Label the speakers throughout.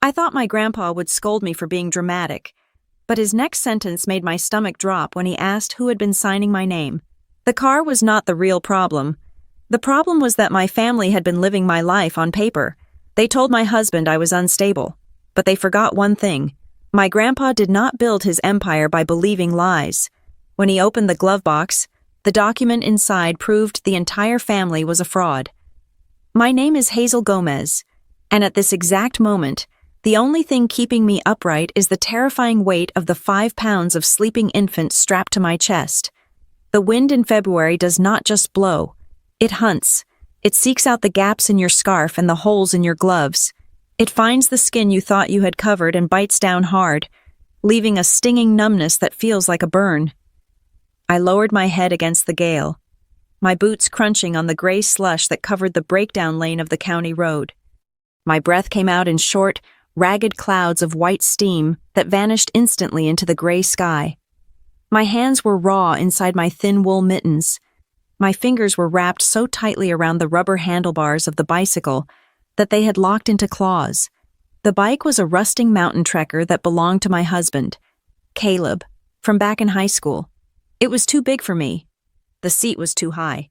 Speaker 1: I thought my grandpa would scold me for being dramatic, but his next sentence made my stomach drop when he asked who had been signing my name. The car was not the real problem. The problem was that my family had been living my life on paper. They told my husband I was unstable, but they forgot one thing. My grandpa did not build his empire by believing lies. When he opened the glove box, the document inside proved the entire family was a fraud. My name is Hazel Gomez, and at this exact moment, the only thing keeping me upright is the terrifying weight of the 5 pounds of sleeping infant strapped to my chest. The wind in February does not just blow. It hunts. It seeks out the gaps in your scarf and the holes in your gloves. It finds the skin you thought you had covered and bites down hard, leaving a stinging numbness that feels like a burn. I lowered my head against the gale, my boots crunching on the gray slush that covered the breakdown lane of the county road. My breath came out in short, ragged clouds of white steam that vanished instantly into the gray sky. My hands were raw inside my thin wool mittens. My fingers were wrapped so tightly around the rubber handlebars of the bicycle that they had locked into claws. The bike was a rusting mountain trekker that belonged to my husband, Caleb, from back in high school. It was too big for me. The seat was too high,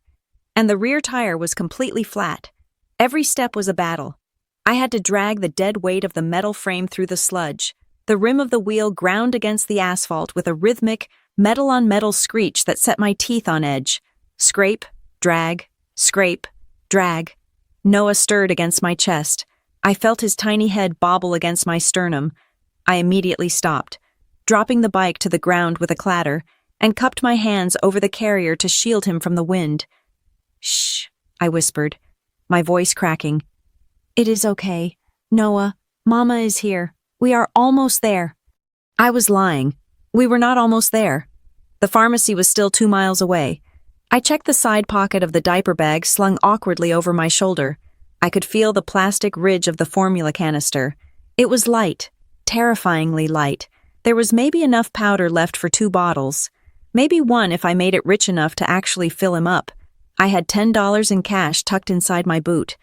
Speaker 1: and the rear tire was completely flat. Every step was a battle. I had to drag the dead weight of the metal frame through the sludge. The rim of the wheel ground against the asphalt with a rhythmic, metal-on-metal screech that set my teeth on edge. Scrape, drag, scrape, drag. Noah stirred against my chest. I felt his tiny head bobble against my sternum. I immediately stopped, dropping the bike to the ground with a clatter, and cupped my hands over the carrier to shield him from the wind. "Shh," I whispered, my voice cracking. "It is okay. Noah, Mama is here. We are almost there." I was lying. We were not almost there. The pharmacy was still 2 miles away. I checked the side pocket of the diaper bag slung awkwardly over my shoulder. I could feel the plastic ridge of the formula canister. It was light, terrifyingly light. There was maybe enough powder left for 2 bottles. Maybe 1 if I made it rich enough to actually fill him up. I had $10 in cash tucked inside my boot,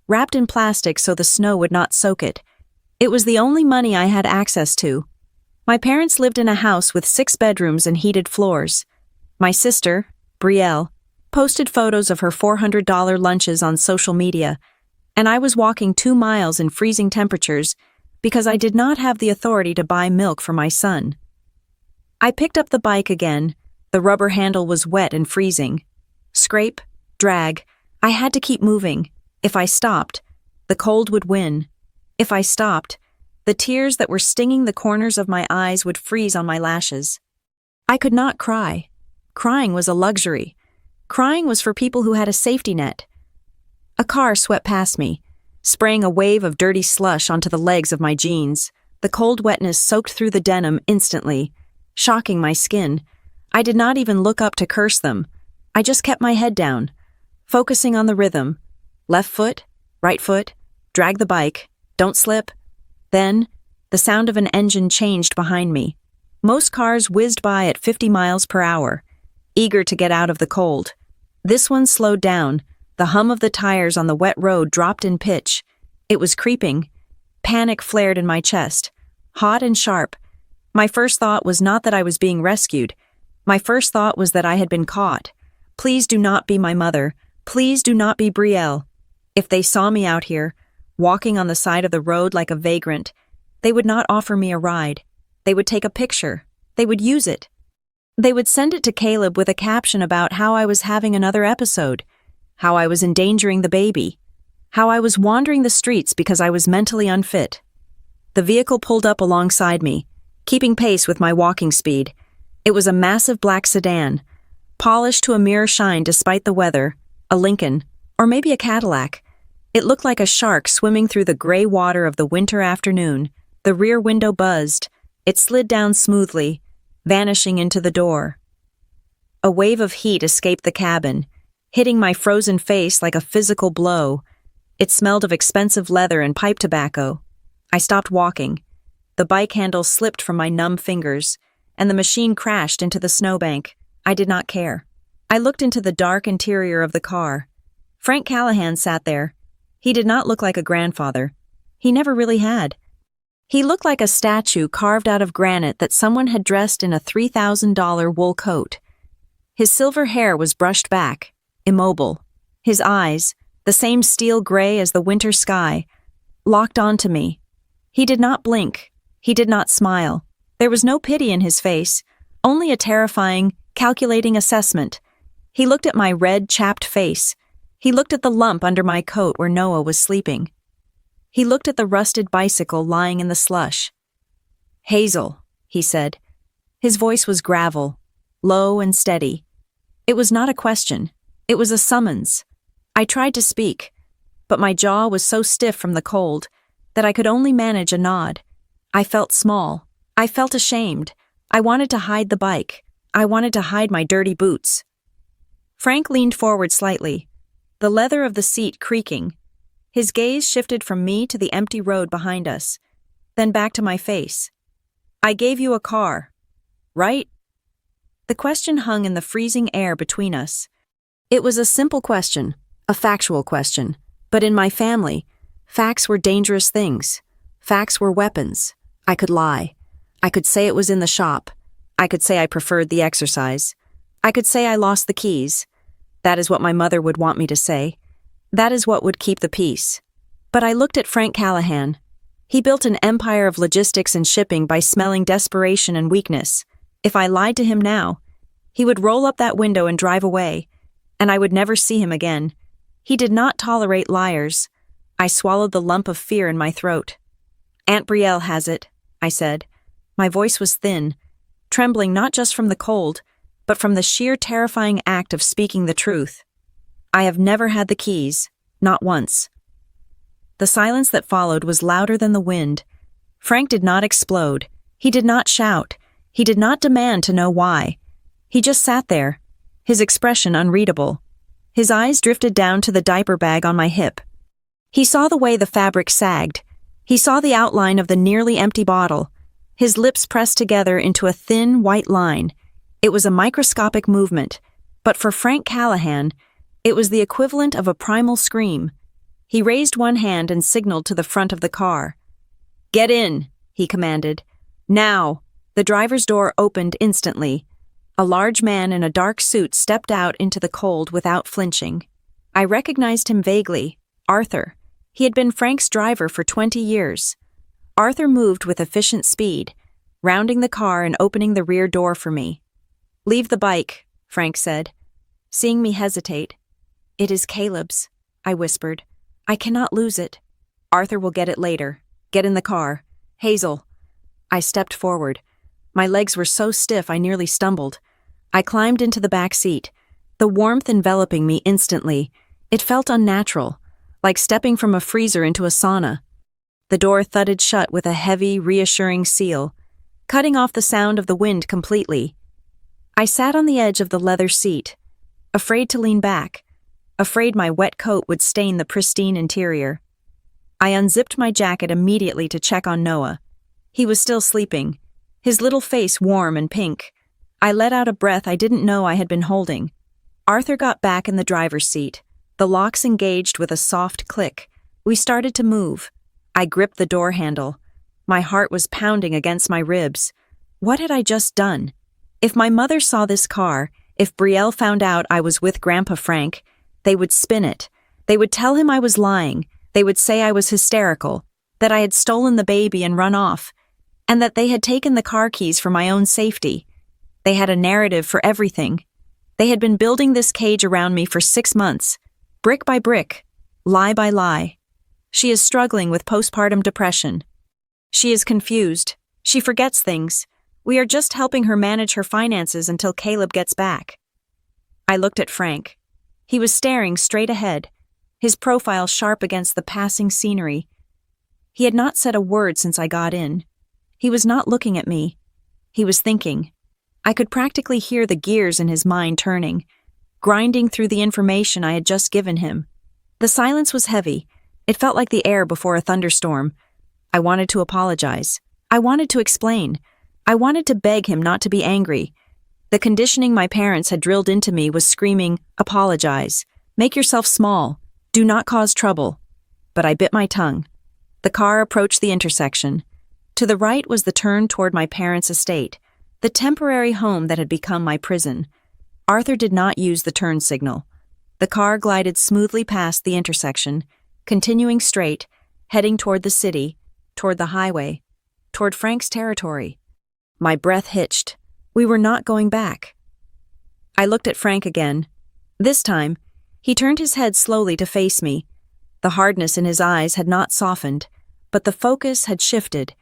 Speaker 1: wrapped in plastic so the snow would not soak it. It was the only money I had access to. My parents lived in a house with 6 bedrooms and heated floors. My sister, Brielle, posted photos of her $400 lunches on social media, and I was walking 2 miles in freezing temperatures because I did not have the authority to buy milk for my son. I picked up the bike again. The rubber handle was wet and freezing. Scrape, drag. I had to keep moving. If I stopped, the cold would win. If I stopped, the tears that were stinging the corners of my eyes would freeze on my lashes. I could not cry. Crying was a luxury. Crying was for people who had a safety net. A car swept past me, spraying a wave of dirty slush onto the legs of my jeans. The cold wetness soaked through the denim instantly, shocking my skin. I did not even look up to curse them. I just kept my head down, focusing on the rhythm. Left foot, right foot, drag the bike, don't slip. Then, the sound of an engine changed behind me. Most cars whizzed by at 50 miles per hour, eager to get out of the cold. This one slowed down. The hum of the tires on the wet road dropped in pitch. It was creeping. Panic flared in my chest, hot and sharp. My first thought was not that I was being rescued. My first thought was that I had been caught. Please do not be my mother. Please do not be Brielle. If they saw me out here, walking on the side of the road like a vagrant, they would not offer me a ride. They would take a picture. They would use it. They would send it to Caleb with a caption about how I was having another episode, how I was endangering the baby, how I was wandering the streets because I was mentally unfit. The vehicle pulled up alongside me, keeping pace with my walking speed. It was a massive black sedan, polished to a mere shine despite the weather, a Lincoln, or maybe a Cadillac. It looked like a shark swimming through the gray water of the winter afternoon. The rear window buzzed. It slid down smoothly, vanishing into the door. A wave of heat escaped the cabin, hitting my frozen face like a physical blow. It smelled of expensive leather and pipe tobacco. I stopped walking. The bike handle slipped from my numb fingers, and the machine crashed into the snowbank. I did not care. I looked into the dark interior of the car. Frank Callahan sat there. He did not look like a grandfather. He never really had. He looked like a statue carved out of granite that someone had dressed in a $3,000 wool coat. His silver hair was brushed back, immobile. His eyes, the same steel gray as the winter sky, locked onto me. He did not blink. He did not smile. There was no pity in his face, only a terrifying, calculating assessment. He looked at my red, chapped face. He looked at the lump under my coat where Noah was sleeping. He looked at the rusted bicycle lying in the slush. "Hazel," he said. His voice was gravel, low and steady. It was not a question. It was a summons. I tried to speak, but my jaw was so stiff from the cold that I could only manage a nod. I felt small. I felt ashamed. I wanted to hide the bike. I wanted to hide my dirty boots. Frank leaned forward slightly, the leather of the seat creaking. His gaze shifted from me to the empty road behind us, then back to my face. "I gave you a car, right?" The question hung in the freezing air between us. It was a simple question, a factual question, but in my family, facts were dangerous things. Facts were weapons. I could lie. I could say it was in the shop. I could say I preferred the exercise. I could say I lost the keys. That is what my mother would want me to say. That is what would keep the peace. But I looked at Frank Callahan. He built an empire of logistics and shipping by smelling desperation and weakness. If I lied to him now, he would roll up that window and drive away, and I would never see him again. He did not tolerate liars. I swallowed the lump of fear in my throat. "Aunt Brielle has it," I said. My voice was thin, trembling not just from the cold, but from the sheer terrifying act of speaking the truth. "I have never had the keys, not once." The silence that followed was louder than the wind. Frank did not explode. He did not shout. He did not demand to know why. He just sat there, his expression unreadable. His eyes drifted down to the diaper bag on my hip. He saw the way the fabric sagged. He saw the outline of the nearly empty bottle. His lips pressed together into a thin, white line. It was a microscopic movement, but for Frank Callahan, it was the equivalent of a primal scream. He raised one hand and signaled to the front of the car. "Get in," he commanded. "Now." The driver's door opened instantly. A large man in a dark suit stepped out into the cold without flinching. I recognized him vaguely. Arthur. He had been Frank's driver for 20 years. Arthur moved with efficient speed, rounding the car and opening the rear door for me. "Leave the bike," Frank said. Seeing me hesitate, "It is Caleb's," I whispered. "I cannot lose it." "Arthur will get it later. Get in the car. Hazel." I stepped forward. My legs were so stiff I nearly stumbled. I climbed into the back seat, the warmth enveloping me instantly. It felt unnatural, like stepping from a freezer into a sauna. The door thudded shut with a heavy, reassuring seal, cutting off the sound of the wind completely. I sat on the edge of the leather seat, afraid to lean back, afraid my wet coat would stain the pristine interior. I unzipped my jacket immediately to check on Noah. He was still sleeping, his little face warm and pink. I let out a breath I didn't know I had been holding. Arthur got back in the driver's seat. The locks engaged with a soft click. We started to move. I gripped the door handle. My heart was pounding against my ribs. What had I just done? If my mother saw this car, if Brielle found out I was with Grandpa Frank, they would spin it. They would tell him I was lying. They would say I was hysterical, that I had stolen the baby and run off, and that they had taken the car keys for my own safety. They had a narrative for everything. They had been building this cage around me for 6 months, brick by brick, lie by lie. She is struggling with postpartum depression. She is confused. She forgets things. We are just helping her manage her finances until Caleb gets back. I looked at Frank. He was staring straight ahead, his profile sharp against the passing scenery. He had not said a word since I got in. He was not looking at me. He was thinking. I could practically hear the gears in his mind turning, grinding through the information I had just given him. The silence was heavy. It felt like the air before a thunderstorm. I wanted to apologize. I wanted to explain. I wanted to beg him not to be angry. The conditioning my parents had drilled into me was screaming, "Apologize. Make yourself small. Do not cause trouble." But I bit my tongue. The car approached the intersection. To the right was the turn toward my parents' estate, the temporary home that had become my prison. Arthur did not use the turn signal. The car glided smoothly past the intersection, continuing straight, heading toward the city, toward the highway, toward Frank's territory. My breath hitched. We were not going back. I looked at Frank again. This time, he turned his head slowly to face me. The hardness in his eyes had not softened, but the focus had shifted.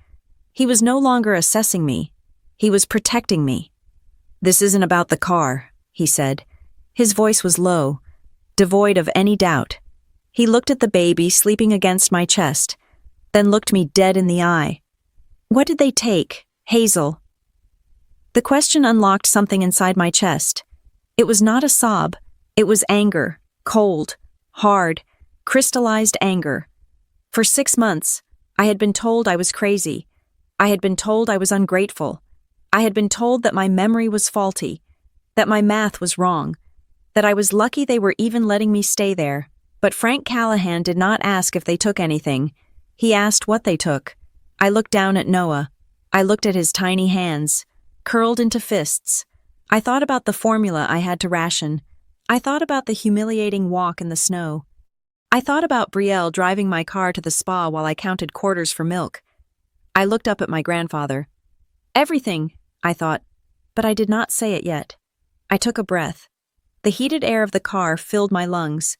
Speaker 1: He was no longer assessing me. He was protecting me. "This isn't about the car," he said. His voice was low, devoid of any doubt. He looked at the baby sleeping against my chest, then looked me dead in the eye. "What did they take, Hazel?" The question unlocked something inside my chest. It was not a sob. It was anger, cold, hard, crystallized anger. For 6 months, I had been told I was crazy. I had been told I was ungrateful. I had been told that my memory was faulty, that my math was wrong, that I was lucky they were even letting me stay there. But Frank Callahan did not ask if they took anything. He asked what they took. I looked down at Noah. I looked at his tiny hands, curled into fists. I thought about the formula I had to ration. I thought about the humiliating walk in the snow. I thought about Brielle driving my car to the spa while I counted quarters for milk. I looked up at my grandfather. Everything, I thought, but I did not say it yet. I took a breath. The heated air of the car filled my lungs,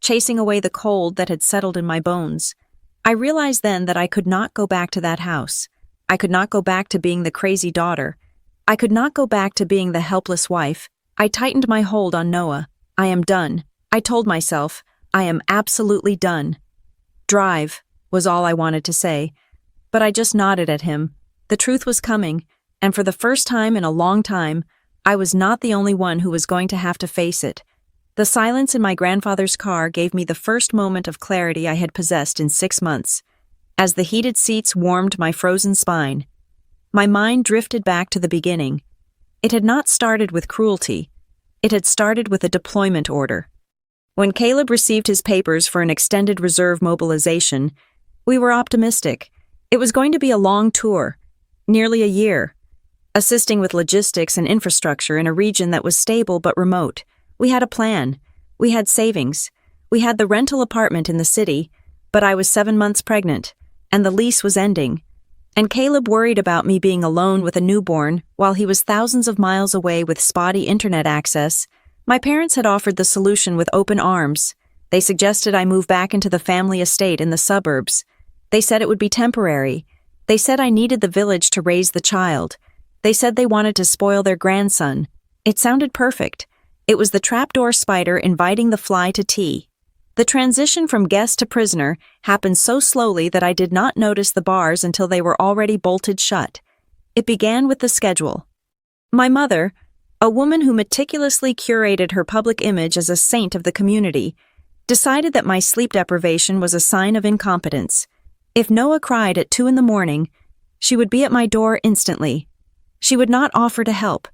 Speaker 1: chasing away the cold that had settled in my bones. I realized then that I could not go back to that house. I could not go back to being the crazy daughter. I could not go back to being the helpless wife. I tightened my hold on Noah. I am done. I told myself, I am absolutely done. Drive, was all I wanted to say. But I just nodded at him. The truth was coming, and for the first time in a long time, I was not the only one who was going to have to face it. The silence in my grandfather's car gave me the first moment of clarity I had possessed in 6 months. As the heated seats warmed my frozen spine, my mind drifted back to the beginning. It had not started with cruelty. It had started with a deployment order. When Caleb received his papers for an extended reserve mobilization, we were optimistic. It was going to be a long tour, nearly a year, assisting with logistics and infrastructure in a region that was stable but remote. We had a plan. We had savings. We had the rental apartment in the city, but I was 7 months pregnant, and the lease was ending. And Caleb worried about me being alone with a newborn while he was thousands of miles away with spotty internet access. My parents had offered the solution with open arms. They suggested I move back into the family estate in the suburbs. They said it would be temporary. They said I needed the village to raise the child. They said they wanted to spoil their grandson. It sounded perfect. It was the trapdoor spider inviting the fly to tea. The transition from guest to prisoner happened so slowly that I did not notice the bars until they were already bolted shut. It began with the schedule. My mother, a woman who meticulously curated her public image as a saint of the community, decided that my sleep deprivation was a sign of incompetence. If Noah cried at 2 a.m, she would be at my door instantly. She would not offer to help.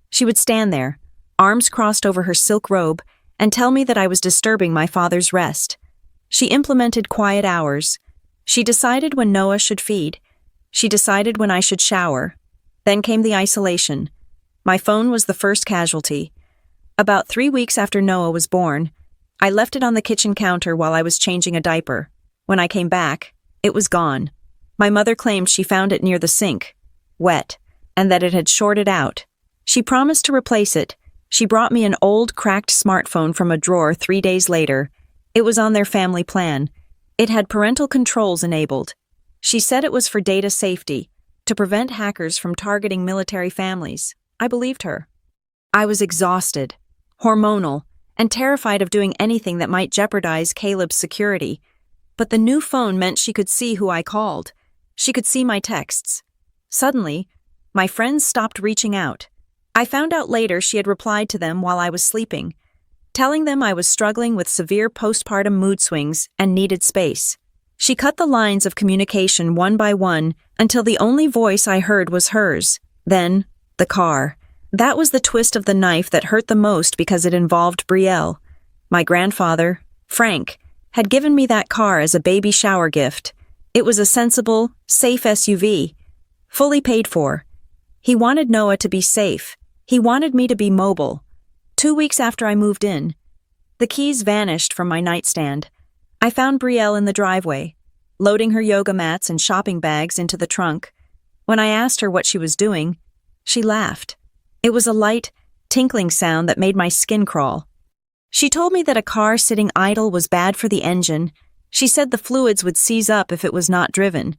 Speaker 1: She would stand there, arms crossed over her silk robe, and tell me that I was disturbing my father's rest. She implemented quiet hours. She decided when Noah should feed. She decided when I should shower. Then came the isolation. My phone was the first casualty. About 3 weeks after Noah was born, I left it on the kitchen counter while I was changing a diaper. When I came back, it was gone. My mother claimed she found it near the sink, wet, and that it had shorted out. She promised to replace it. She brought me an old, cracked smartphone from a drawer 3 days later. It was on their family plan. It had parental controls enabled. She said it was for data safety, to prevent hackers from targeting military families. I believed her. I was exhausted, hormonal, and terrified of doing anything that might jeopardize Caleb's security. But the new phone meant she could see who I called. She could see my texts. Suddenly, my friends stopped reaching out. I found out later she had replied to them while I was sleeping, telling them I was struggling with severe postpartum mood swings and needed space. She cut the lines of communication one by one until the only voice I heard was hers. Then, the car. That was the twist of the knife that hurt the most because it involved Brielle. My grandfather, Frank, had given me that car as a baby shower gift. It was a sensible, safe SUV. fully paid for. He wanted Noah to be safe. He wanted me to be mobile. 2 weeks after I moved in, the keys vanished from my nightstand. I found Brielle in the driveway, loading her yoga mats and shopping bags into the trunk. When I asked her what she was doing, she laughed. It was a light, tinkling sound that made my skin crawl. She told me that a car sitting idle was bad for the engine. She said the fluids would seize up if it was not driven.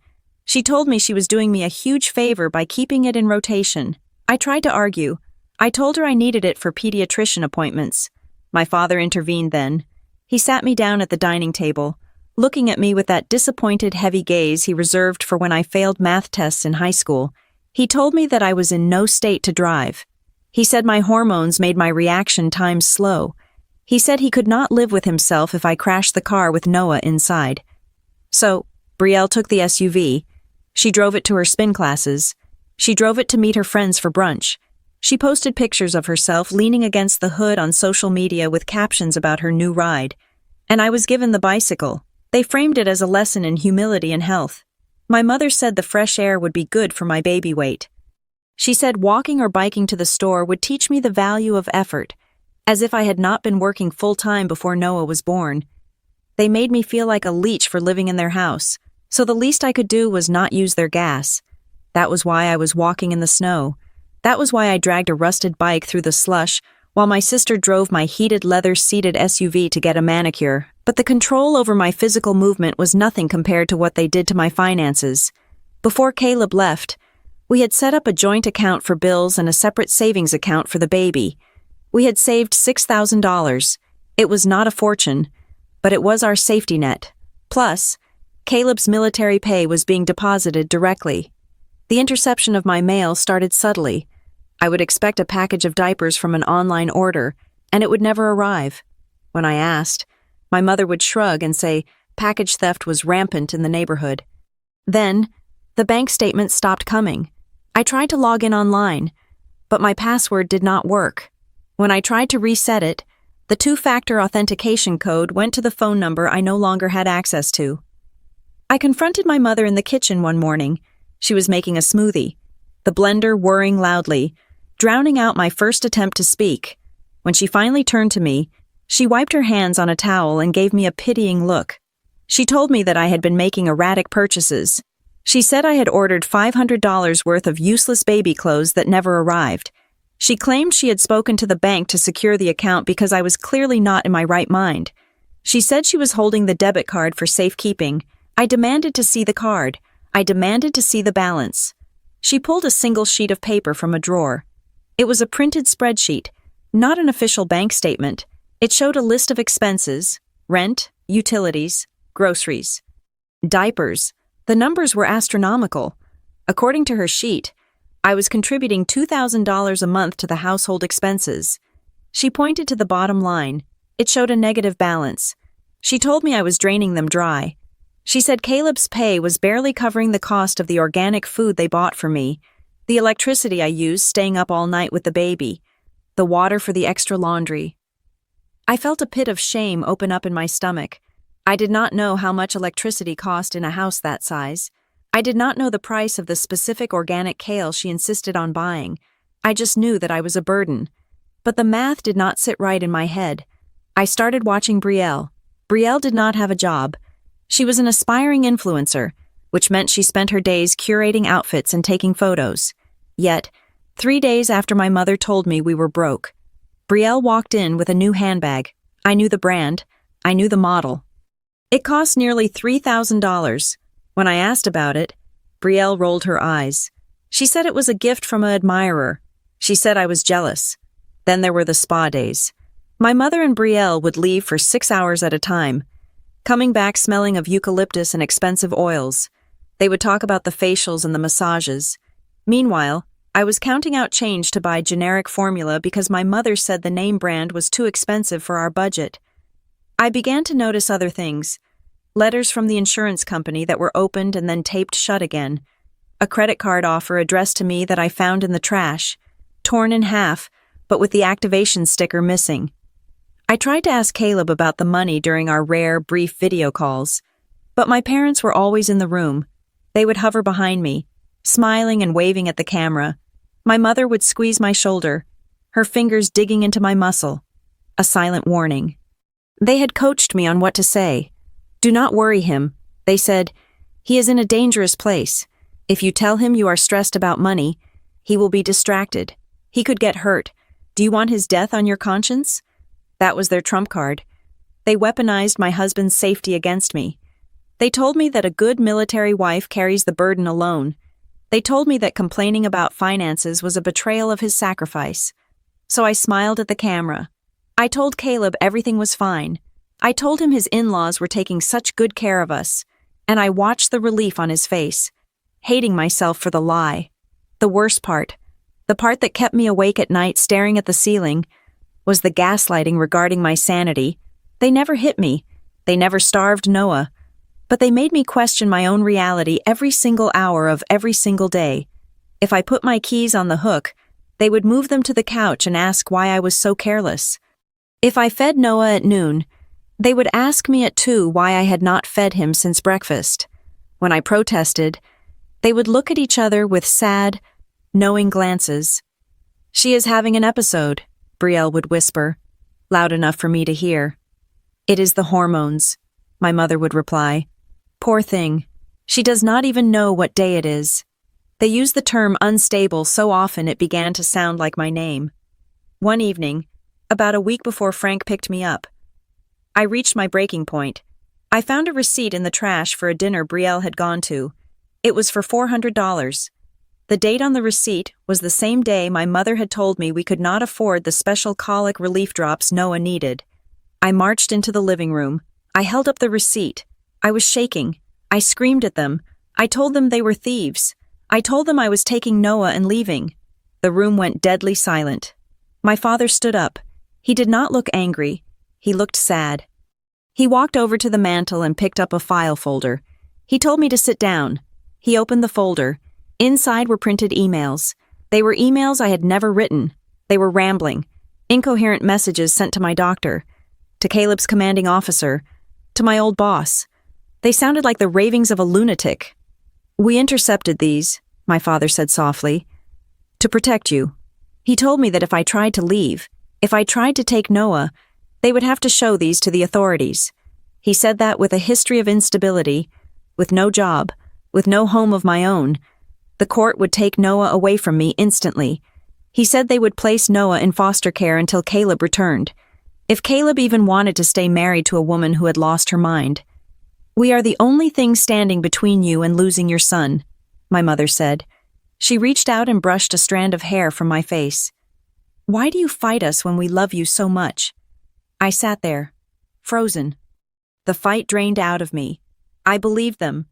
Speaker 1: She told me she was doing me a huge favor by keeping it in rotation. I tried to argue. I told her I needed it for pediatrician appointments. My father intervened then. He sat me down at the dining table, looking at me with that disappointed, heavy gaze he reserved for when I failed math tests in high school. He told me that I was in no state to drive. He said my hormones made my reaction times slow. He said he could not live with himself if I crashed the car with Noah inside. So, Brielle took the SUV. She drove it to her spin classes. She drove it to meet her friends for brunch. She posted pictures of herself leaning against the hood on social media with captions about her new ride. And I was given the bicycle. They framed it as a lesson in humility and health. My mother said the fresh air would be good for my baby weight. She said walking or biking to the store would teach me the value of effort, as if I had not been working full-time before Noah was born. They made me feel like a leech for living in their house, so the least I could do was not use their gas. That was why I was walking in the snow. That was why I dragged a rusted bike through the slush, while my sister drove my heated leather-seated SUV to get a manicure. But the control over my physical movement was nothing compared to what they did to my finances. Before Caleb left, we had set up a joint account for bills and a separate savings account for the baby. We had saved $6,000. It was not a fortune, but it was our safety net. Plus, Caleb's military pay was being deposited directly. The interception of my mail started subtly. I would expect a package of diapers from an online order, and it would never arrive. When I asked, my mother would shrug and say package theft was rampant in the neighborhood. Then, the bank statement stopped coming. I tried to log in online, but my password did not work. When I tried to reset it, the two-factor authentication code went to the phone number I no longer had access to. I confronted my mother in the kitchen one morning. She was making a smoothie, the blender whirring loudly, drowning out my first attempt to speak. When she finally turned to me, she wiped her hands on a towel and gave me a pitying look. She told me that I had been making erratic purchases. She said I had ordered $500 worth of useless baby clothes that never arrived. She claimed she had spoken to the bank to secure the account because I was clearly not in my right mind. She said she was holding the debit card for safekeeping. I demanded to see the card. I demanded to see the balance. She pulled a single sheet of paper from a drawer. It was a printed spreadsheet, not an official bank statement. It showed a list of expenses: rent, utilities, groceries. Diapers. The numbers were astronomical. According to her sheet, I was contributing $2,000 a month to the household expenses. She pointed to the bottom line. It showed a negative balance. She told me I was draining them dry. She said Caleb's pay was barely covering the cost of the organic food they bought for me, the electricity I used staying up all night with the baby, the water for the extra laundry. I felt a pit of shame open up in my stomach. I did not know how much electricity cost in a house that size. I did not know the price of the specific organic kale she insisted on buying. I just knew that I was a burden. But the math did not sit right in my head. I started watching Brielle. Brielle did not have a job. She was an aspiring influencer, which meant she spent her days curating outfits and taking photos. Yet, 3 days after my mother told me we were broke, Brielle walked in with a new handbag. I knew the brand. I knew the model. It cost nearly $3,000. When I asked about it, Brielle rolled her eyes. She said it was a gift from an admirer. She said I was jealous. Then there were the spa days. My mother and Brielle would leave for 6 hours at a time, coming back smelling of eucalyptus and expensive oils. They would talk about the facials and the massages. Meanwhile, I was counting out change to buy generic formula because my mother said the name brand was too expensive for our budget. I began to notice other things. Letters from the insurance company that were opened and then taped shut again. A credit card offer addressed to me that I found in the trash, torn in half, but with the activation sticker missing. I tried to ask Caleb about the money during our rare, brief video calls, but my parents were always in the room. They would hover behind me, smiling and waving at the camera. My mother would squeeze my shoulder, her fingers digging into my muscle. A silent warning. They had coached me on what to say. Do not worry him, they said. He is in a dangerous place. If you tell him you are stressed about money, he will be distracted. He could get hurt. Do you want his death on your conscience? That was their trump card. They weaponized my husband's safety against me. They told me that a good military wife carries the burden alone. They told me that complaining about finances was a betrayal of his sacrifice. So I smiled at the camera. I told Caleb everything was fine. I told him his in-laws were taking such good care of us, and I watched the relief on his face, hating myself for the lie. The worst part, the part that kept me awake at night staring at the ceiling, was the gaslighting regarding my sanity. They never hit me. They never starved Noah. But they made me question my own reality every single hour of every single day. If I put my keys on the hook, they would move them to the couch and ask why I was so careless. If I fed Noah at noon, they would ask me at 2 why I had not fed him since breakfast. When I protested, they would look at each other with sad, knowing glances. She is having an episode, Brielle would whisper, loud enough for me to hear. It is the hormones, my mother would reply. Poor thing. She does not even know what day it is. They use the term unstable so often it began to sound like my name. One evening, about a week before Frank picked me up, I reached my breaking point. I found a receipt in the trash for a dinner Brielle had gone to. It was for $400. The date on the receipt was the same day my mother had told me we could not afford the special colic relief drops Noah needed. I marched into the living room. I held up the receipt. I was shaking. I screamed at them. I told them they were thieves. I told them I was taking Noah and leaving. The room went deadly silent. My father stood up. He did not look angry. He looked sad. He walked over to the mantel and picked up a file folder. He told me to sit down. He opened the folder. Inside were printed emails. They were emails I had never written. They were rambling, incoherent messages sent to my doctor, to Caleb's commanding officer, to my old boss. They sounded like the ravings of a lunatic. We intercepted these, my father said softly, to protect you. He told me that if I tried to leave, if I tried to take Noah, they would have to show these to the authorities. He said that with a history of instability, with no job, with no home of my own, the court would take Noah away from me instantly. He said they would place Noah in foster care until Caleb returned. If Caleb even wanted to stay married to a woman who had lost her mind. We are the only thing standing between you and losing your son, my mother said. She reached out and brushed a strand of hair from my face. Why do you fight us when we love you so much? I sat there, frozen. The fight drained out of me. I believed them.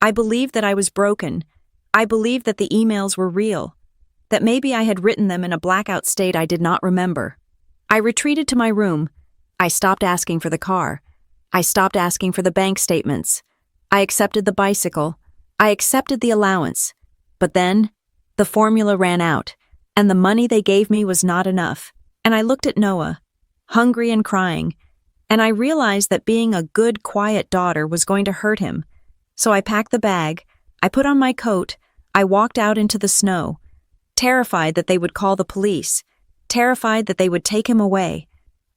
Speaker 1: I believed that I was broken. I believed that the emails were real, that maybe I had written them in a blackout state I did not remember. I retreated to my room. I stopped asking for the car. I stopped asking for the bank statements. I accepted the bicycle. I accepted the allowance. But then, the formula ran out, and the money they gave me was not enough. And I looked at Noah, hungry and crying, and I realized that being a good, quiet daughter was going to hurt him. So I packed the bag, I put on my coat, I walked out into the snow, terrified that they would call the police, terrified that they would take him away.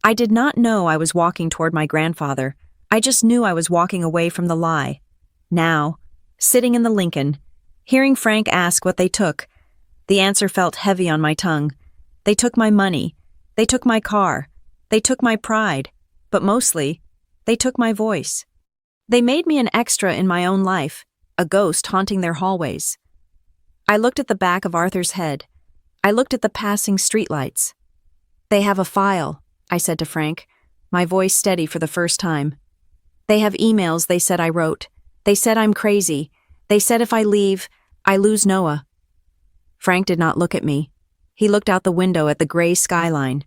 Speaker 1: I did not know I was walking toward my grandfather. I just knew I was walking away from the lie. Now, sitting in the Lincoln, hearing Frank ask what they took, the answer felt heavy on my tongue. They took my money. They took my car. They took my pride. But mostly, they took my voice. They made me an extra in my own life, a ghost haunting their hallways. I looked at the back of Arthur's head. I looked at the passing streetlights. They have a file, I said to Frank, my voice steady for the first time. They have emails they said I wrote. They said I'm crazy. They said if I leave, I lose Noah. Frank did not look at me. He looked out the window at the gray skyline.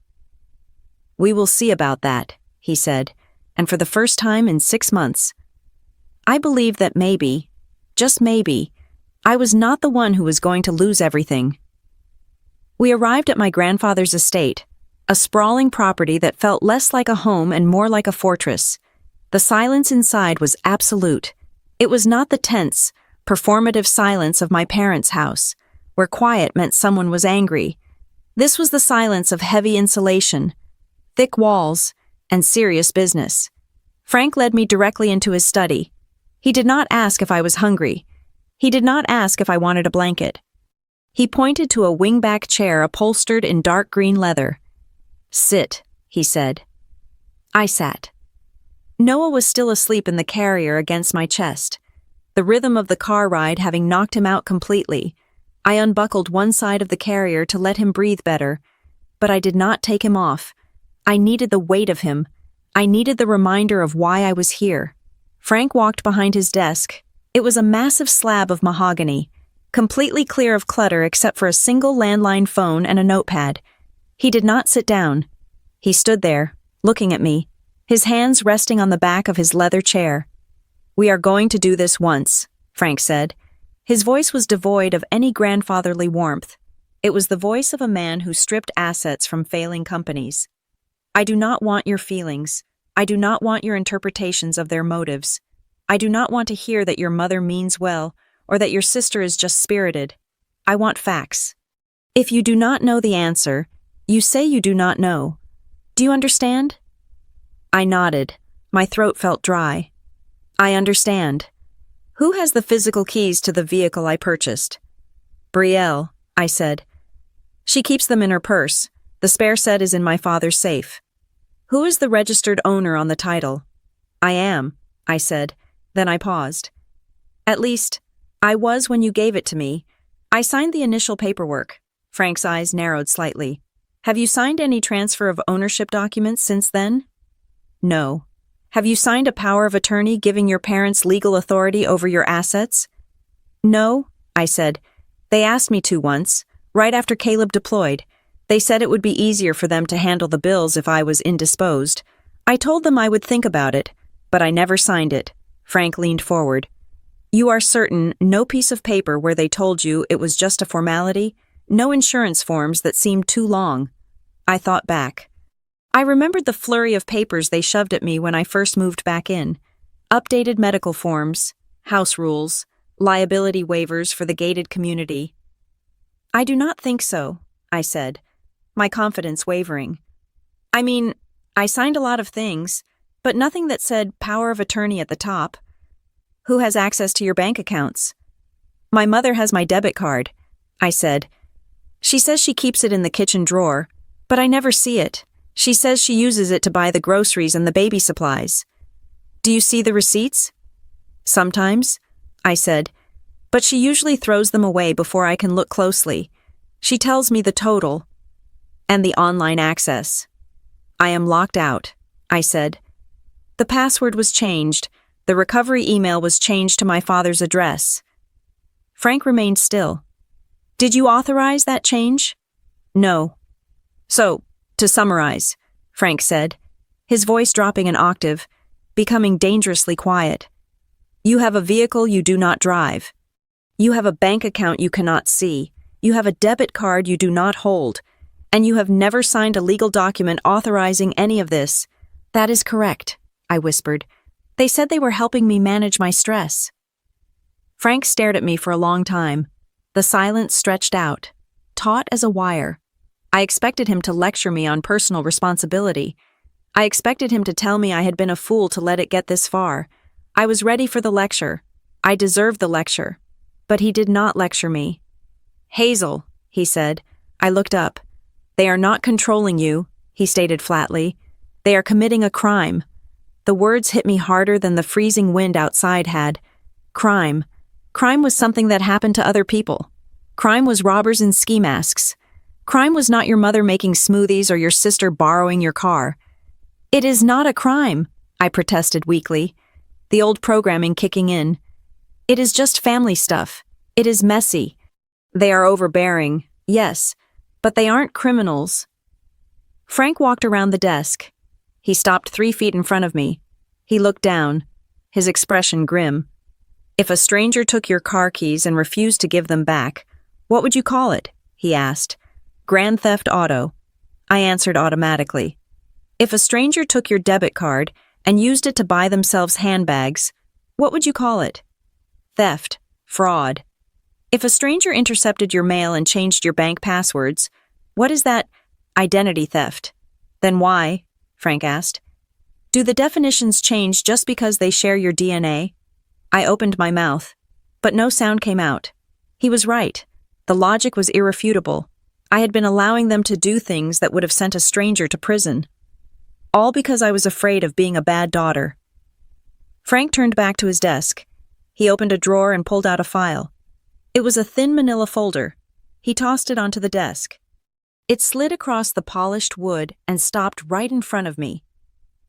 Speaker 1: We will see about that, he said, and for the first time in 6 months. I believed that maybe, just maybe, I was not the one who was going to lose everything. We arrived at my grandfather's estate, a sprawling property that felt less like a home and more like a fortress. The silence inside was absolute. It was not the tense, performative silence of my parents' house, where quiet meant someone was angry. This was the silence of heavy insulation, thick walls, and serious business. Frank led me directly into his study. He did not ask if I was hungry. He did not ask if I wanted a blanket. He pointed to a wingback chair upholstered in dark green leather. "Sit," he said. I sat. Noah was still asleep in the carrier against my chest, the rhythm of the car ride having knocked him out completely. I unbuckled one side of the carrier to let him breathe better, but I did not take him off. I needed the weight of him. I needed the reminder of why I was here. Frank walked behind his desk. It was a massive slab of mahogany, completely clear of clutter except for a single landline phone and a notepad. He did not sit down. He stood there, looking at me, his hands resting on the back of his leather chair. "We are going to do this once," Frank said. His voice was devoid of any grandfatherly warmth. It was the voice of a man who stripped assets from failing companies. "I do not want your feelings. I do not want your interpretations of their motives. I do not want to hear that your mother means well or that your sister is just spirited. I want facts. If you do not know the answer, you say you do not know. Do you understand?" I nodded. My throat felt dry. "I understand. Who has the physical keys to the vehicle I purchased?" "Brielle," I said. "She keeps them in her purse. The spare set is in my father's safe." "Who is the registered owner on the title?" "I am," I said. Then I paused. "At least, I was when you gave it to me. I signed the initial paperwork." Frank's eyes narrowed slightly. "Have you signed any transfer of ownership documents since then?" "No." "Have you signed a power of attorney giving your parents legal authority over your assets?" "No," I said. "They asked me to once, right after Caleb deployed. They said it would be easier for them to handle the bills if I was indisposed. I told them I would think about it, but I never signed it." Frank leaned forward. "You are certain no piece of paper where they told you it was just a formality? No insurance forms that seemed too long?" I thought back. I remembered the flurry of papers they shoved at me when I first moved back in. Updated medical forms, house rules, liability waivers for the gated community. "I do not think so," I said, my confidence wavering. "I mean, I signed a lot of things, but nothing that said power of attorney at the top." "Who has access to your bank accounts?" "My mother has my debit card," I said. "She says she keeps it in the kitchen drawer, but I never see it. She says she uses it to buy the groceries and the baby supplies." "Do you see the receipts?" "Sometimes," I said, "but she usually throws them away before I can look closely. She tells me the total and the online access." "I am locked out," I said. "The password was changed. The recovery email was changed to my father's address." Frank remained still. "Did you authorize that change?" "No." "So, to summarize," Frank said, his voice dropping an octave, becoming dangerously quiet. "You have a vehicle you do not drive. You have a bank account you cannot see. You have a debit card you do not hold. And you have never signed a legal document authorizing any of this." "That is correct," I whispered. "They said they were helping me manage my stress." Frank stared at me for a long time. The silence stretched out, taut as a wire. I expected him to lecture me on personal responsibility. I expected him to tell me I had been a fool to let it get this far. I was ready for the lecture. I deserved the lecture. But he did not lecture me. "Hazel," he said. I looked up. "They are not controlling you," he stated flatly. "They are committing a crime." The words hit me harder than the freezing wind outside had. Crime. Crime was something that happened to other people. Crime was robbers in ski masks. Crime was not your mother making smoothies or your sister borrowing your car. "It is not a crime," I protested weakly, the old programming kicking in. "It is just family stuff. It is messy. They are overbearing, yes, but they aren't criminals." Frank walked around the desk. He stopped 3 feet in front of me. He looked down, his expression grim. "If a stranger took your car keys and refused to give them back, what would you call it?" he asked. "Grand theft auto." I answered automatically. "If a stranger took your debit card and used it to buy themselves handbags, what would you call it?" "Theft," Fraud. If a stranger intercepted your mail and changed your bank passwords, what is that? Identity theft. Then why? Frank asked. Do the definitions change just because they share your DNA? I opened my mouth, but no sound came out. He was right. The logic was irrefutable. I had been allowing them to do things that would have sent a stranger to prison. All because I was afraid of being a bad daughter. Frank turned back to his desk. He opened a drawer and pulled out a file. It was a thin manila folder. He tossed it onto the desk. It slid across the polished wood and stopped right in front of me.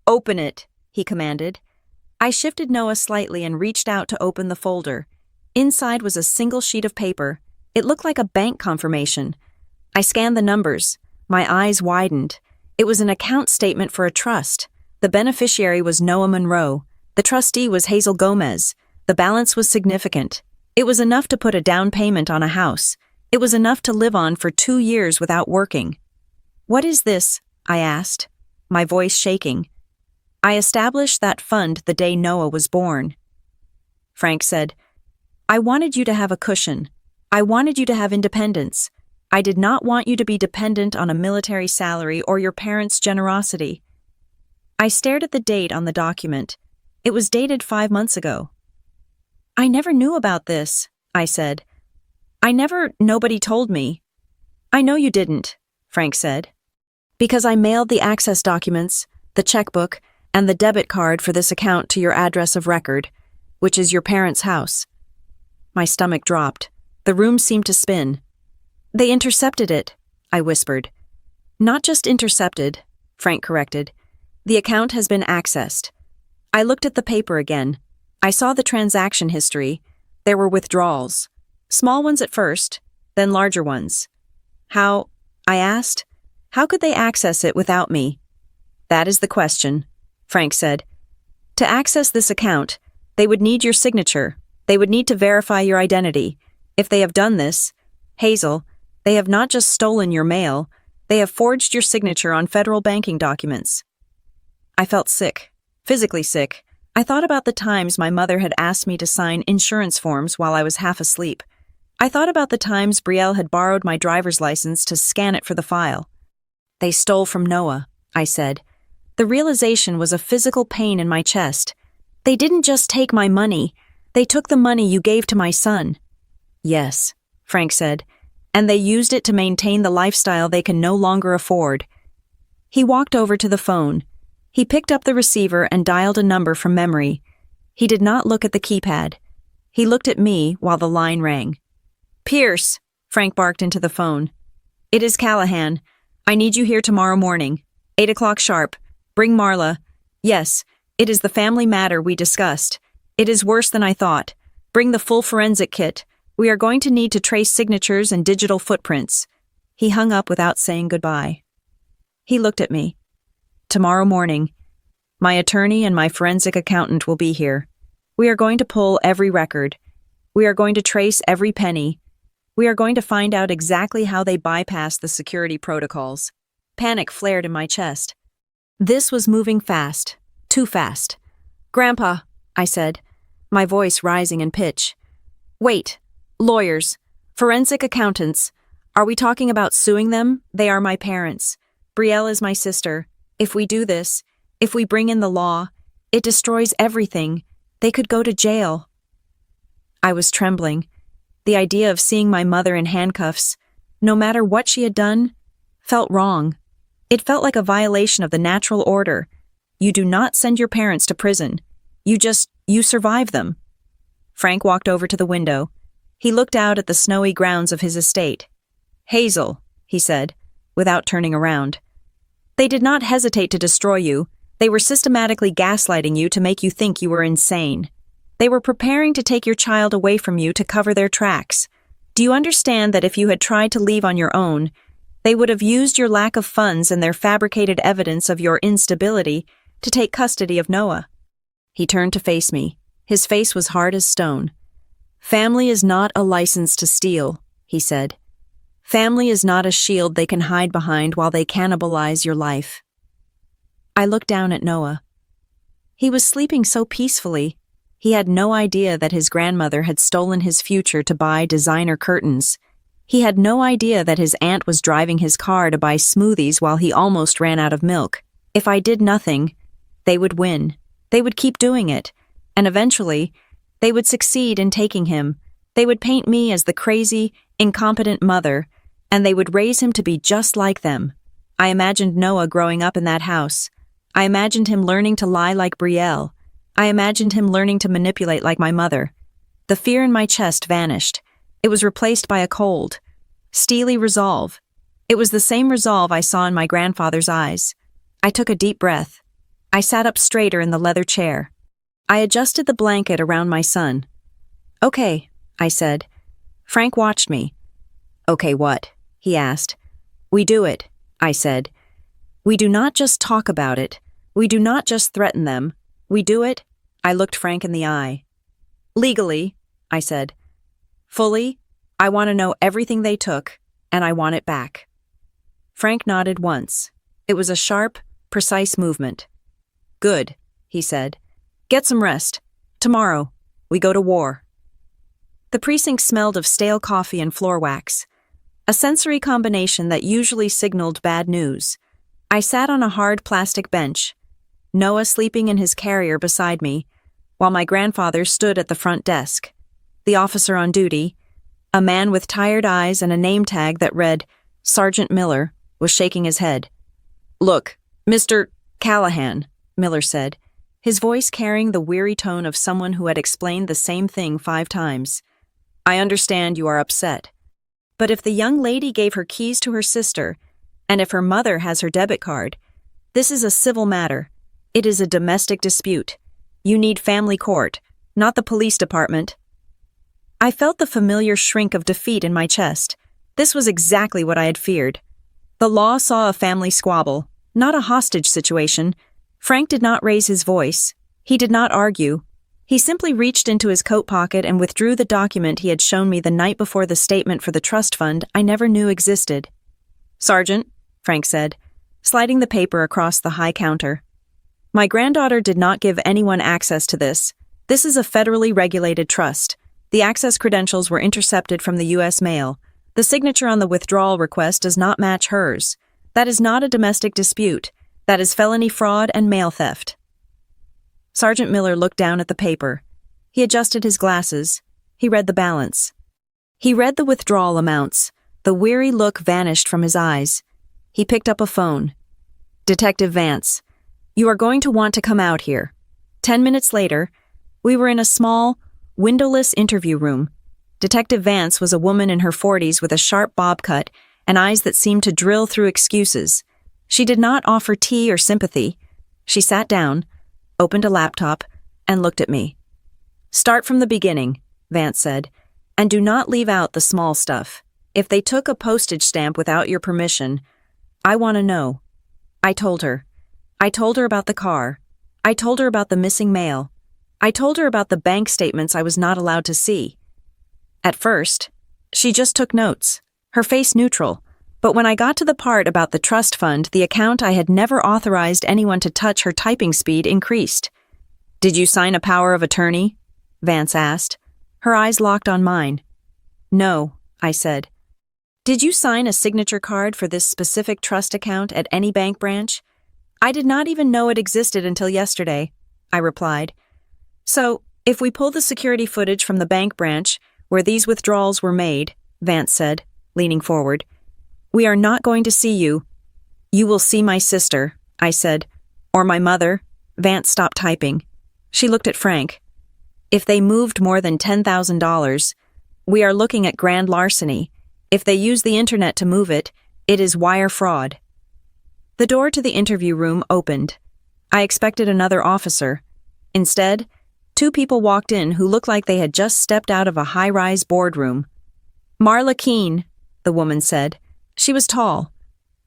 Speaker 1: Open it, he commanded. I shifted Noah slightly and reached out to open the folder. Inside was a single sheet of paper. It looked like a bank confirmation. I scanned the numbers. My eyes widened. It was an account statement for a trust. The beneficiary was Noah Monroe. The trustee was Hazel Gomez. The balance was significant. It was enough to put a down payment on a house. It was enough to live on for 2 years without working. What is this? I asked, my voice shaking. I established that fund the day Noah was born. Frank said, I wanted you to have a cushion. I wanted you to have independence. I did not want you to be dependent on a military salary or your parents' generosity. I stared at the date on the document. It was dated 5 months ago. I never knew about this, I said. Nobody told me. I know you didn't, Frank said. Because I mailed the access documents, the checkbook, and the debit card for this account to your address of record, which is your parents' house. My stomach dropped. The room seemed to spin. They intercepted it, I whispered. Not just intercepted, Frank corrected. The account has been accessed. I looked at the paper again. I saw the transaction history. There were withdrawals. Small ones at first, then larger ones. How, I asked, how could they access it without me? That is the question, Frank said. To access this account, they would need your signature. They would need to verify your identity. If they have done this, Hazel, they have not just stolen your mail, they have forged your signature on federal banking documents. I felt sick, physically sick. I thought about the times my mother had asked me to sign insurance forms while I was half asleep. I thought about the times Brielle had borrowed my driver's license to scan it for the file. They stole from Noah, I said. The realization was a physical pain in my chest. They didn't just take my money. They took the money you gave to my son. Yes, Frank said, and they used it to maintain the lifestyle they can no longer afford. He walked over to the phone. He picked up the receiver and dialed a number from memory. He did not look at the keypad. He looked at me while the line rang. Pierce, Frank barked into the phone. It is Callahan. I need you here tomorrow morning, 8 o'clock sharp. Bring Marla. Yes, it is the family matter we discussed. It is worse than I thought. Bring the full forensic kit. We are going to need to trace signatures and digital footprints. He hung up without saying goodbye. He looked at me. Tomorrow morning. My attorney and my forensic accountant will be here. We are going to pull every record. We are going to trace every penny. We are going to find out exactly how they bypassed the security protocols. Panic flared in my chest. This was moving fast. Too fast. Grandpa, I said, my voice rising in pitch. Wait. Lawyers. Forensic accountants. Are we talking about suing them? They are my parents. Brielle is my sister. If we do this, if we bring in the law, it destroys everything. They could go to jail. I was trembling. The idea of seeing my mother in handcuffs, no matter what she had done, felt wrong. It felt like a violation of the natural order. You do not send your parents to prison. You survive them. Frank walked over to the window. He looked out at the snowy grounds of his estate. Hazel, he said, without turning around. They did not hesitate to destroy you. They were systematically gaslighting you to make you think you were insane. They were preparing to take your child away from you to cover their tracks. Do you understand that if you had tried to leave on your own, they would have used your lack of funds and their fabricated evidence of your instability to take custody of Noah? He turned to face me. His face was hard as stone. Family is not a license to steal, he said. Family is not a shield they can hide behind while they cannibalize your life. I looked down at Noah. He was sleeping so peacefully. He had no idea that his grandmother had stolen his future to buy designer curtains. He had no idea that his aunt was driving his car to buy smoothies while he almost ran out of milk. If I did nothing, they would win. They would keep doing it. And eventually, they would succeed in taking him. They would paint me as the crazy, incompetent mother, and they would raise him to be just like them. I imagined Noah growing up in that house. I imagined him learning to lie like Brielle. I imagined him learning to manipulate like my mother. The fear in my chest vanished. It was replaced by a cold, steely resolve. It was the same resolve I saw in my grandfather's eyes. I took a deep breath. I sat up straighter in the leather chair. I adjusted the blanket around my son. "Okay," I said. Frank watched me. "Okay, what?" he asked. "We do it," I said. "We do not just talk about it. We do not just threaten them. We do it." I looked Frank in the eye. "Legally," I said. "Fully, I want to know everything they took, and I want it back." Frank nodded once. It was a sharp, precise movement. "Good," he said. "Get some rest. Tomorrow, we go to war." The precinct smelled of stale coffee and floor wax, a sensory combination that usually signaled bad news. I sat on a hard plastic bench, Noah sleeping in his carrier beside me, while my grandfather stood at the front desk. The officer on duty, a man with tired eyes and a name tag that read Sergeant Miller, was shaking his head. "Look, Mr. Callahan," Miller said, his voice carrying the weary tone of someone who had explained the same thing 5 times. "I understand you are upset. But if the young lady gave her keys to her sister, and if her mother has her debit card, this is a civil matter. It is a domestic dispute. You need family court, not the police department." I felt the familiar shrink of defeat in my chest. This was exactly what I had feared. The law saw a family squabble, not a hostage situation. Frank did not raise his voice. He did not argue. He simply reached into his coat pocket and withdrew the document he had shown me the night before the statement for the trust fund I never knew existed. "Sergeant," Frank said, sliding the paper across the high counter. "My granddaughter did not give anyone access to this. This is a federally regulated trust. The access credentials were intercepted from the U.S. mail. The signature on the withdrawal request does not match hers. That is not a domestic dispute. That is felony fraud and mail theft." Sergeant Miller looked down at the paper. He adjusted his glasses. He read the balance. He read the withdrawal amounts. The weary look vanished from his eyes. He picked up a phone. "Detective Vance, you are going to want to come out here." 10 minutes later, we were in a small, windowless interview room. Detective Vance was a woman in her 40s with a sharp bob cut and eyes that seemed to drill through excuses. She did not offer tea or sympathy. She sat down, opened a laptop, and looked at me. "Start from the beginning," Vance said, "and do not leave out the small stuff. If they took a postage stamp without your permission, I want to know." I told her. I told her about the car. I told her about the missing mail. I told her about the bank statements I was not allowed to see. At first, she just took notes, her face neutral. But when I got to the part about the trust fund, the account I had never authorized anyone to touch, her typing speed increased. "Did you sign a power of attorney?" Vance asked. Her eyes locked on mine. "No," I said. "Did you sign a signature card for this specific trust account at any bank branch?" "I did not even know it existed until yesterday," I replied. "So, if we pull the security footage from the bank branch where these withdrawals were made," Vance said, leaning forward, "we are not going to see you. You will see my sister," I said. "Or my mother." Vance stopped typing. She looked at Frank. "If they moved more than $10,000, we are looking at grand larceny. If they use the internet to move it, it is wire fraud." The door to the interview room opened. I expected another officer. Instead, 2 people walked in who looked like they had just stepped out of a high-rise boardroom. "Marla Keene," the woman said. She was tall,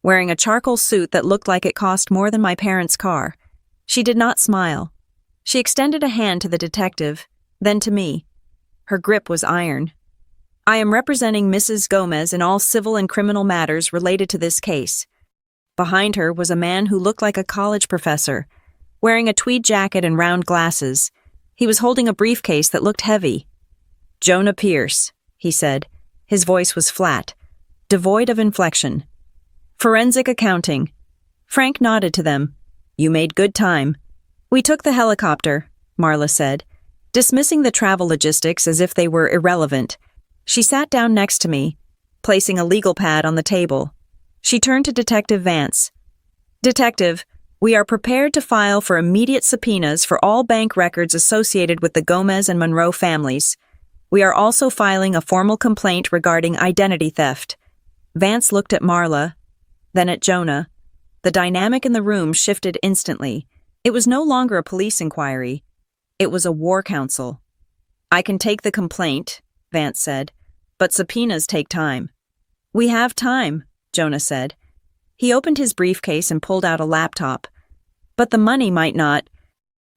Speaker 1: wearing a charcoal suit that looked like it cost more than my parents' car. She did not smile. She extended a hand to the detective, then to me. Her grip was iron. "I am representing Mrs. Gomez in all civil and criminal matters related to this case." Behind her was a man who looked like a college professor, wearing a tweed jacket and round glasses. He was holding a briefcase that looked heavy. "Jonah Pierce," he said. His voice was flat, devoid of inflection. "Forensic accounting." Frank nodded to them. "You made good time." "We took the helicopter," Marla said, dismissing the travel logistics as if they were irrelevant. She sat down next to me, placing a legal pad on the table. She turned to Detective Vance. "Detective, we are prepared to file for immediate subpoenas for all bank records associated with the Gomez and Monroe families. We are also filing a formal complaint regarding identity theft." Vance looked at Marla, then at Jonah. The dynamic in the room shifted instantly. It was no longer a police inquiry. It was a war council. "I can take the complaint," Vance said, "but subpoenas take time." "We have time," Jonah said. He opened his briefcase and pulled out a laptop. "But the money might not."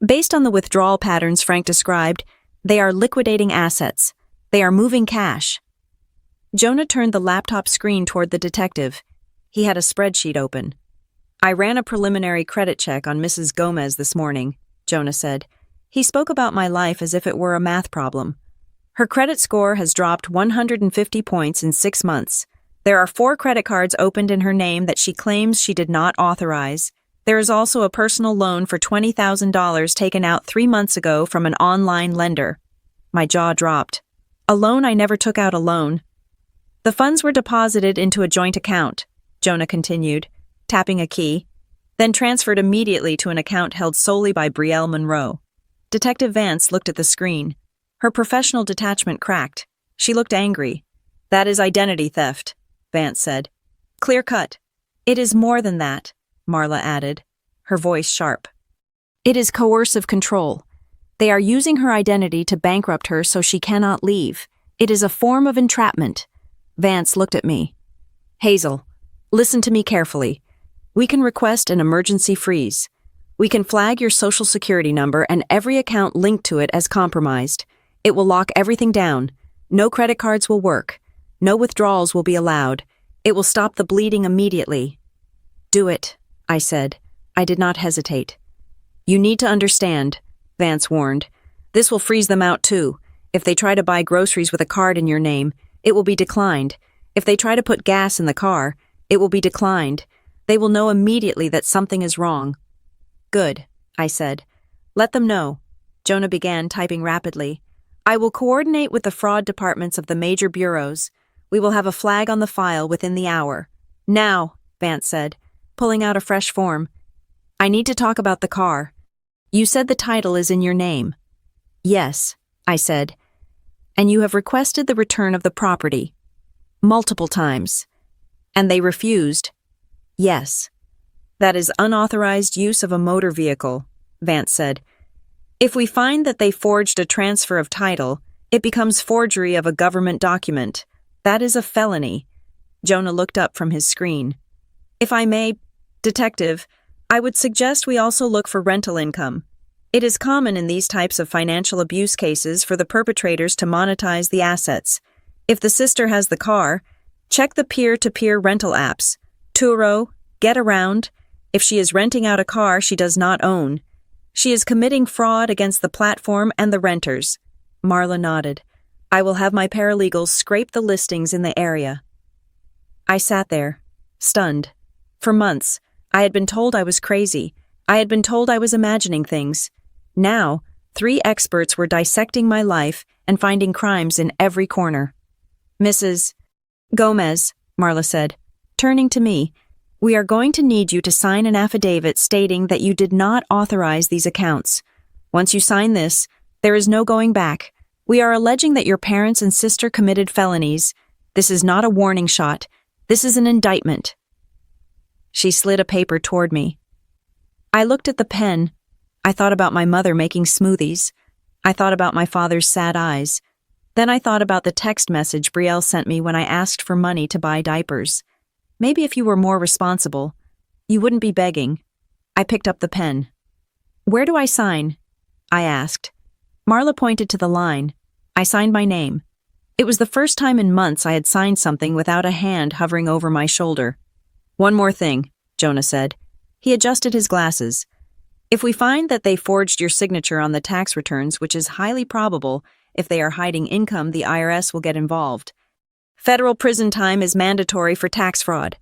Speaker 1: Based on the withdrawal patterns Frank described, they are liquidating assets. They are moving cash. Jonah turned the laptop screen toward the detective. He had a spreadsheet open. "I ran a preliminary credit check on Mrs. Gomez this morning," Jonah said. He spoke about my life as if it were a math problem. "Her credit score has dropped 150 points in 6 months. There are 4 credit cards opened in her name that she claims she did not authorize. There is also a personal loan for $20,000 taken out 3 months ago from an online lender." My jaw dropped. "A loan I never took out alone." "The funds were deposited into a joint account," Jonah continued, tapping a key, "then transferred immediately to an account held solely by Brielle Monroe." Detective Vance looked at the screen. Her professional detachment cracked. She looked angry. "That is identity theft," Vance said. "Clear cut." "It is more than that," Marla added, her voice sharp. "It is coercive control. They are using her identity to bankrupt her so she cannot leave. It is a form of entrapment." Vance looked at me. "Hazel, listen to me carefully. We can request an emergency freeze. We can flag your social security number and every account linked to it as compromised. It will lock everything down. No credit cards will work. No withdrawals will be allowed. It will stop the bleeding immediately." "Do it," I said. I did not hesitate. "You need to understand," Vance warned. "This will freeze them out too. If they try to buy groceries with a card in your name, it will be declined. If they try to put gas in the car, it will be declined. They will know immediately that something is wrong." "Good," I said. "Let them know." Jonah began typing rapidly. "I will coordinate with the fraud departments of the major bureaus. We will have a flag on the file within the hour." "Now," Vance said, pulling out a fresh form. "I need to talk about the car. You said the title is in your name." "Yes," I said. "And you have requested the return of the property." "Multiple times." "And they refused." "Yes." "That is unauthorized use of a motor vehicle," Vance said. "If we find that they forged a transfer of title, it becomes forgery of a government document. That is a felony." Jonah looked up from his screen. "If I may, Detective, I would suggest we also look for rental income. It is common in these types of financial abuse cases for the perpetrators to monetize the assets. If the sister has the car, check the peer-to-peer rental apps. Turo, Get Around. If she is renting out a car she does not own, she is committing fraud against the platform and the renters." Marla nodded. "I will have my paralegals scrape the listings in the area." I sat there, stunned. For months, I had been told I was crazy. I had been told I was imagining things. Now, 3 experts were dissecting my life and finding crimes in every corner. "Mrs. Gomez," Marla said, turning to me, "we are going to need you to sign an affidavit stating that you did not authorize these accounts. Once you sign this, there is no going back. We are alleging that your parents and sister committed felonies. This is not a warning shot. This is an indictment." She slid a paper toward me. I looked at the pen. I thought about my mother making smoothies. I thought about my father's sad eyes. Then I thought about the text message Brielle sent me when I asked for money to buy diapers. Maybe if you were more responsible, you wouldn't be begging. I picked up the pen. "Where do I sign?" I asked. Marla pointed to the line. I signed my name. It was the first time in months I had signed something without a hand hovering over my shoulder. "One more thing," Jonah said. He adjusted his glasses. If we find that they forged your signature on the tax returns, which is highly probable, if they are hiding income, the IRS will get involved. Federal prison time is mandatory for tax fraud.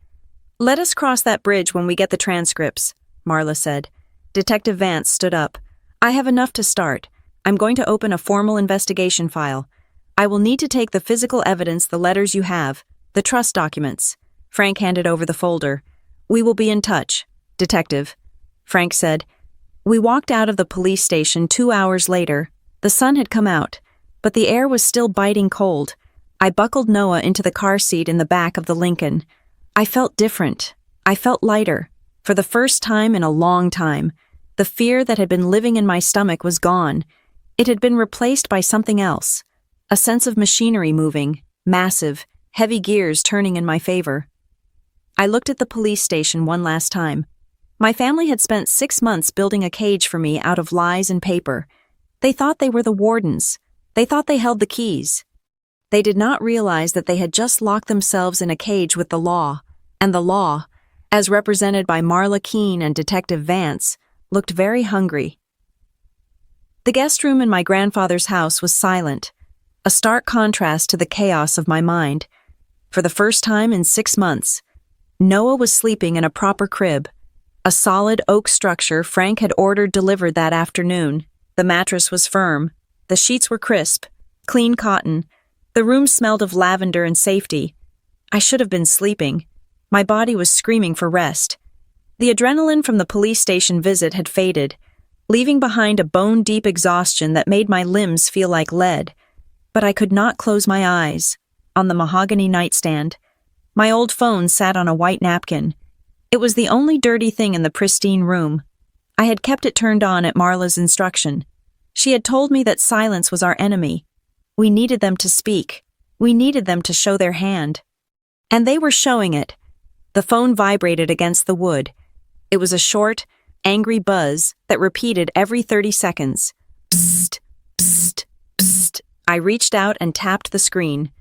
Speaker 1: Let us cross that bridge when we get the transcripts, Marla said. Detective Vance stood up. I have enough to start. I'm going to open a formal investigation file. I will need to take the physical evidence, the letters you have, the trust documents. Frank handed over the folder. We will be in touch, Detective, Frank said. We walked out of the police station 2 hours later. The sun had come out, but the air was still biting cold. I buckled Noah into the car seat in the back of the Lincoln. I felt different. I felt lighter. For the first time in a long time, the fear that had been living in my stomach was gone. It had been replaced by something else. A sense of machinery moving, massive, heavy gears turning in my favor. I looked at the police station one last time. My family had spent 6 months building a cage for me out of lies and paper. They thought they were the wardens. They thought they held the keys. They did not realize that they had just locked themselves in a cage with the law, and the law, as represented by Marla Keene and Detective Vance, looked very hungry. The guest room in my grandfather's house was silent, a stark contrast to the chaos of my mind. For the first time in 6 months, Noah was sleeping in a proper crib, a solid oak structure Frank had ordered delivered that afternoon. The mattress was firm, the sheets were crisp, clean cotton. The room smelled of lavender and safety. I should have been sleeping. My body was screaming for rest. The adrenaline from the police station visit had faded, leaving behind a bone-deep exhaustion that made my limbs feel like lead. But I could not close my eyes. On the mahogany nightstand, my old phone sat on a white napkin. It was the only dirty thing in the pristine room. I had kept it turned on at Marla's instruction. She had told me that silence was our enemy. We needed them to speak. We needed them to show their hand. And they were showing it. The phone vibrated against the wood. It was a short, angry buzz that repeated every 30 seconds. Psst, psst, psst. I reached out and tapped the screen.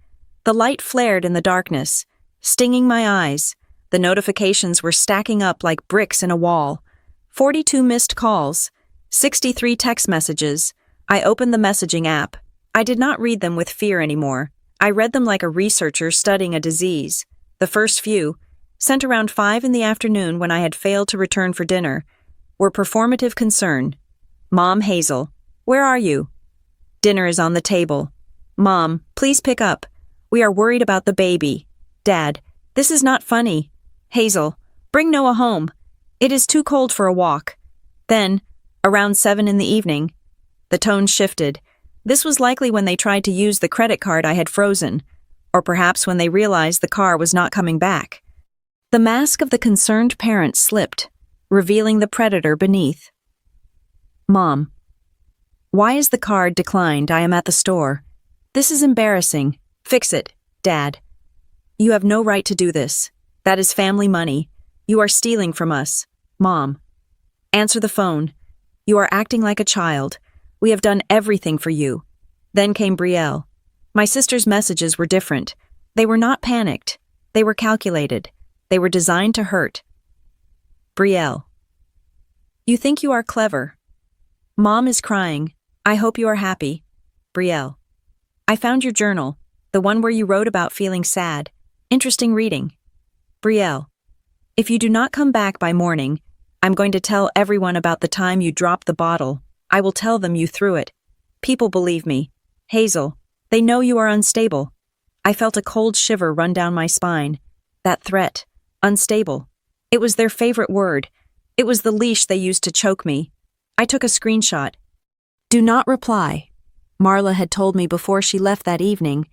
Speaker 1: The light flared in the darkness, stinging my eyes. The notifications were stacking up like bricks in a wall. 42 missed calls, 63 text messages. I opened the messaging app. I did not read them with fear anymore. I read them like a researcher studying a disease. The first few, sent around 5 in the afternoon when I had failed to return for dinner, were performative concern. Mom, Hazel, where are you? Dinner is on the table. Mom, please pick up. We are worried about the baby. Dad, this is not funny. Hazel, bring Noah home. It is too cold for a walk. Then, around 7 in the evening, the tone shifted. This was likely when they tried to use the credit card I had frozen, or perhaps when they realized the car was not coming back. The mask of the concerned parent slipped, revealing the predator beneath. Mom, why is the card declined? I am at the store. This is embarrassing. Fix it, Dad. You have no right to do this. That is family money. You are stealing from us. Mom, answer the phone. You are acting like a child. We have done everything for you. Then came Brielle. My sister's messages were different. They were not panicked. They were calculated. They were designed to hurt. Brielle. You think you are clever. Mom is crying. I hope you are happy. Brielle. I found your journal, the one where you wrote about feeling sad. Interesting reading. Brielle. If you do not come back by morning, I'm going to tell everyone about the time you dropped the bottle. I will tell them you threw it. People believe me. Hazel, they know you are unstable. I felt a cold shiver run down my spine. That threat. Unstable. It was their favorite word. It was the leash they used to choke me. I took a screenshot. Do not reply. Marla had told me before she left that evening.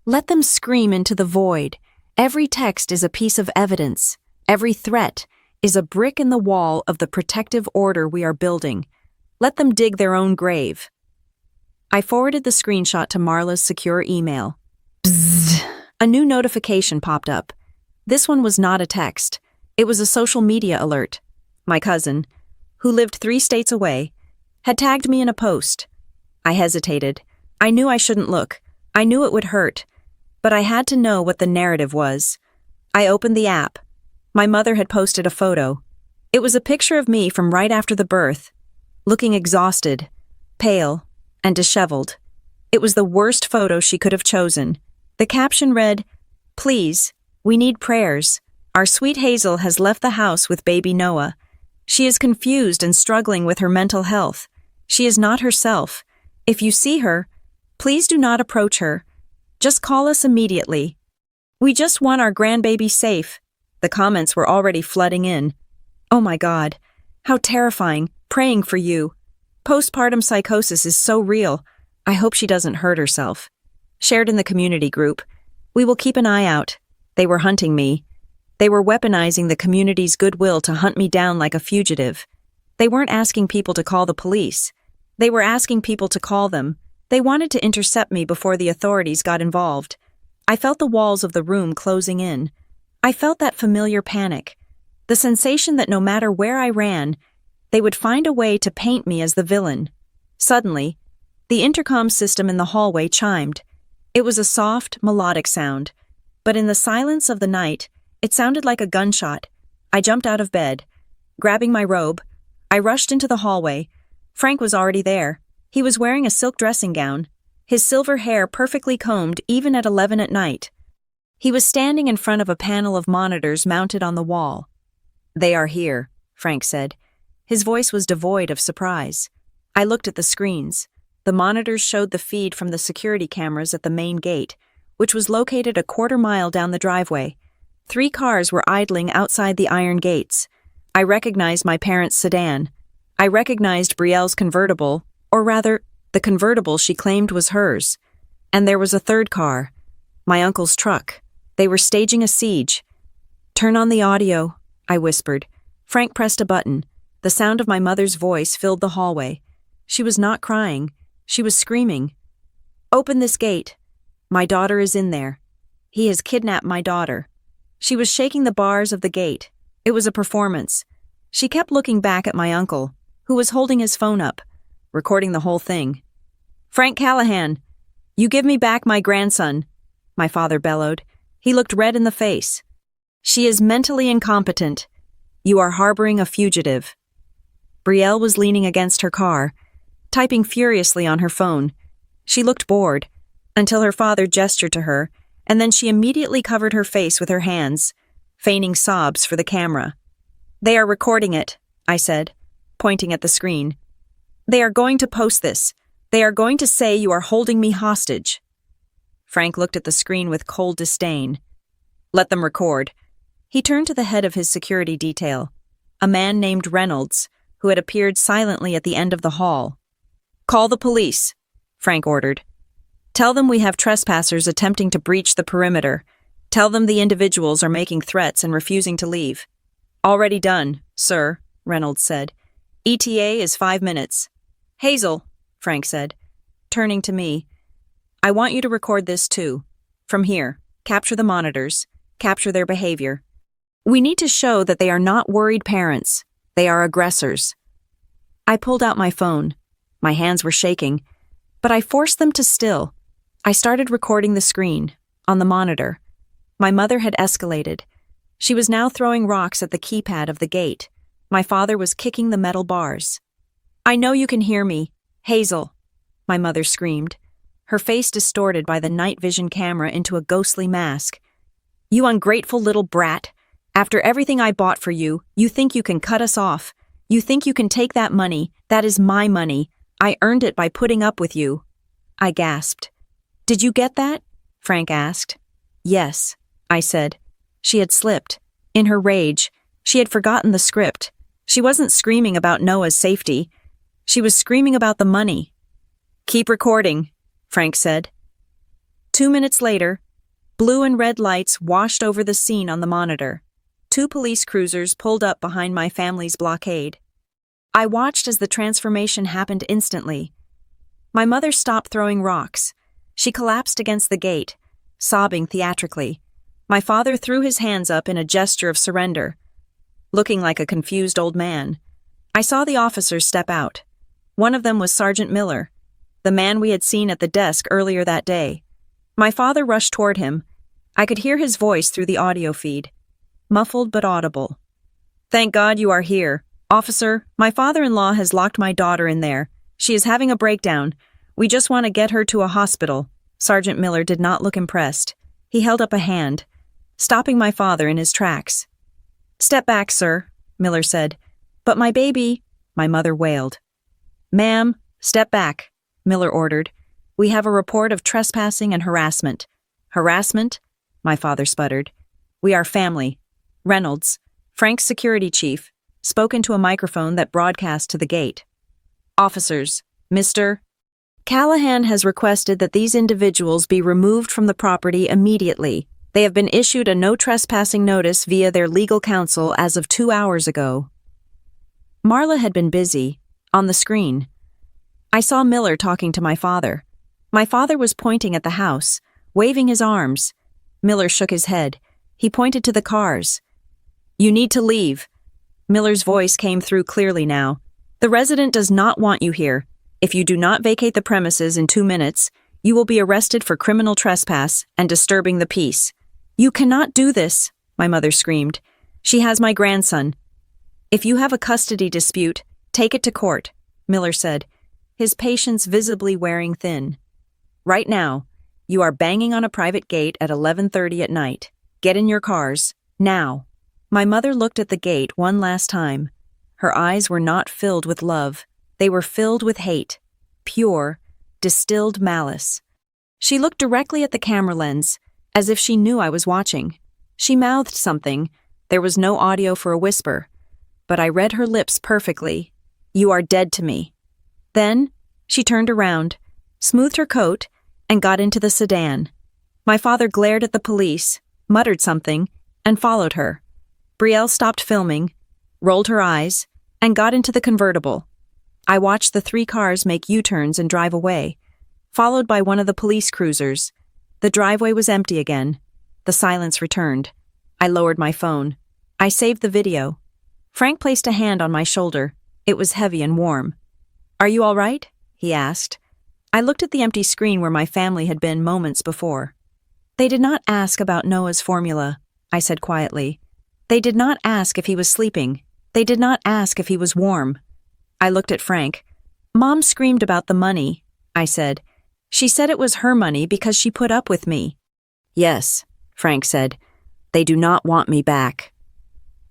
Speaker 1: Let them scream into the void. Every text is a piece of evidence. Every threat is a brick in the wall of the protective order we are building. Let them dig their own grave. I forwarded the screenshot to Marla's secure email. Psst. A new notification popped up. This one was not a text. It was a social media alert. My cousin, who lived 3 states away, had tagged me in a post. I hesitated. I knew I shouldn't look. I knew it would hurt. But I had to know what the narrative was. I opened the app. My mother had posted a photo. It was a picture of me from right after the birth, looking exhausted, pale, and disheveled. It was the worst photo she could have chosen. The caption read, "Please, we need prayers. Our sweet Hazel has left the house with baby Noah. She is confused and struggling with her mental health. She is not herself. If you see her, please do not approach her. Just call us immediately. We just want our grandbaby safe." The comments were already flooding in. "Oh my God, how terrifying, praying for you. Postpartum psychosis is so real. I hope she doesn't hurt herself." Shared in the community group, "We will keep an eye out. They were hunting me. They were weaponizing the community's goodwill to hunt me down like a fugitive. They weren't asking people to call the police. They were asking people to call them. They wanted to intercept me before the authorities got involved." I felt the walls of the room closing in. I felt that familiar panic, the sensation that no matter where I ran, they would find a way to paint me as the villain. Suddenly, the intercom system in the hallway chimed. It was a soft, melodic sound, but in the silence of the night, it sounded like a gunshot. I jumped out of bed. Grabbing my robe, I rushed into the hallway. Frank was already there. He was wearing a silk dressing gown, his silver hair perfectly combed even at 11 at night. He was standing in front of a panel of monitors mounted on the wall. "They are here," Frank said. His voice was devoid of surprise. I looked at the screens. The monitors showed the feed from the security cameras at the main gate, which was located a quarter-mile down the driveway. 3 cars were idling outside the iron gates. I recognized my parents' sedan. I recognized Brielle's convertible, or rather, the convertible she claimed was hers. And there was a third car, my uncle's truck. They were staging a siege. "Turn on the audio," I whispered. Frank pressed a button. The sound of my mother's voice filled the hallway. She was not crying. She was screaming. "Open this gate. My daughter is in there. He has kidnapped my daughter." She was shaking the bars of the gate. It was a performance. She kept looking back at my uncle, who was holding his phone up, recording the whole thing. "Frank Callahan, you give me back my grandson," my father bellowed. He looked red in the face. "She is mentally incompetent. You are harboring a fugitive." Brielle was leaning against her car, typing furiously on her phone. She looked bored, until her father gestured to her, and then she immediately covered her face with her hands, feigning sobs for the camera. "They are recording it," I said, pointing at the screen. "They are going to post this. They are going to say you are holding me hostage." Frank looked at the screen with cold disdain. "Let them record." He turned to the head of his security detail, a man named Reynolds, who had appeared silently at the end of the hall. "Call the police," Frank ordered. "Tell them we have trespassers attempting to breach the perimeter. Tell them the individuals are making threats and refusing to leave." "Already done, sir," Reynolds said. "ETA is 5 minutes. Hazel," Frank said, turning to me, "I want you to record this too. From here, capture the monitors, capture their behavior. We need to show that they are not worried parents. They are aggressors." I pulled out my phone. My hands were shaking, but I forced them to still. I started recording the screen, on the monitor. My mother had escalated. She was now throwing rocks at the keypad of the gate. My father was kicking the metal bars. "I know you can hear me. Hazel," my mother screamed, her face distorted by the night vision camera into a ghostly mask. "You ungrateful little brat. After everything I bought for you, you think you can cut us off. You think you can take that money. That is my money. I earned it by putting up with you." I gasped. "Did you get that?" Frank asked. "Yes," I said. She had slipped. In her rage, she had forgotten the script. She wasn't screaming about Noah's safety. She was screaming about the money. "Keep recording," Frank said. 2 minutes later, blue and red lights washed over the scene on the monitor. 2 police cruisers pulled up behind my family's blockade. I watched as the transformation happened instantly. My mother stopped throwing rocks. She collapsed against the gate, sobbing theatrically. My father threw his hands up in a gesture of surrender, looking like a confused old man. I saw the officers step out. One of them was Sergeant Miller, the man we had seen at the desk earlier that day. My father rushed toward him. I could hear his voice through the audio feed, muffled but audible. Thank God you are here. Officer, my father-in-law has locked my daughter in there. She is having a breakdown. We just want to get her to a hospital. Sergeant Miller did not look impressed. He held up a hand, stopping my father in his tracks. Step back, sir, Miller said. But my baby, my mother wailed. Ma'am, step back, Miller ordered. We have a report of trespassing and harassment. Harassment? My father sputtered. We are family. Reynolds, Frank's security chief, spoke into a microphone that broadcast to the gate. Officers, Mr. Callahan has requested that these individuals be removed from the property immediately. They have been issued a no trespassing notice via their legal counsel as of 2 hours ago. Marla had been busy, on the screen. I saw Miller talking to my father. My father was pointing at the house, waving his arms. Miller shook his head. He pointed to the cars. You need to leave. Miller's voice came through clearly now. The resident does not want you here. If you do not vacate the premises in 2 minutes, you will be arrested for criminal trespass and disturbing the peace. You cannot do this, my mother screamed. She has my grandson. If you have a custody dispute, take it to court, Miller said, his patience visibly wearing thin. Right now, you are banging on a private gate at 11:30 at night. Get in your cars, now. My mother looked at the gate one last time. Her eyes were not filled with love. They were filled with hate, pure, distilled malice. She looked directly at the camera lens, as if she knew I was watching. She mouthed something. There was no audio for a whisper. But I read her lips perfectly. You are dead to me. Then, she turned around, smoothed her coat, and got into the sedan. My father glared at the police, muttered something, and followed her. Brielle stopped filming, rolled her eyes, and got into the convertible. I watched the 3 cars make U-turns and drive away, followed by one of the police cruisers. The driveway was empty again. The silence returned. I lowered my phone. I saved the video. Frank placed a hand on my shoulder. It was heavy and warm. Are you all right? He asked. I looked at the empty screen where my family had been moments before. They did not ask about Noah's formula, I said quietly. They did not ask if he was sleeping. They did not ask if he was warm. I looked at Frank. Mom screamed about the money, I said. She said it was her money because she put up with me. Yes, Frank said. They do not want me back.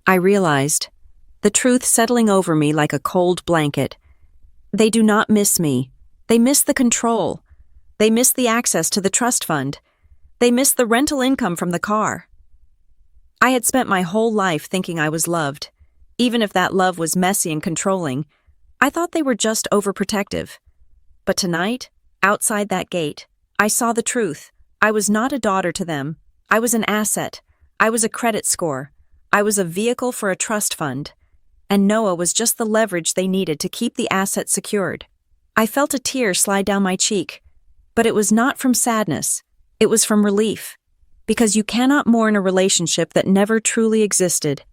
Speaker 1: I realized, the truth settling over me like a cold blanket. They do not miss me. They miss the control. They miss the access to the trust fund. They miss the rental income from the car. I had spent my whole life thinking I was loved. Even if that love was messy and controlling, I thought they were just overprotective. But tonight, outside that gate, I saw the truth. I was not a daughter to them. I was an asset. I was a credit score. I was a vehicle for a trust fund. And Noah was just the leverage they needed to keep the asset secured. I felt a tear slide down my cheek, but it was not from sadness. It was from relief. Because you cannot mourn a relationship that never truly existed.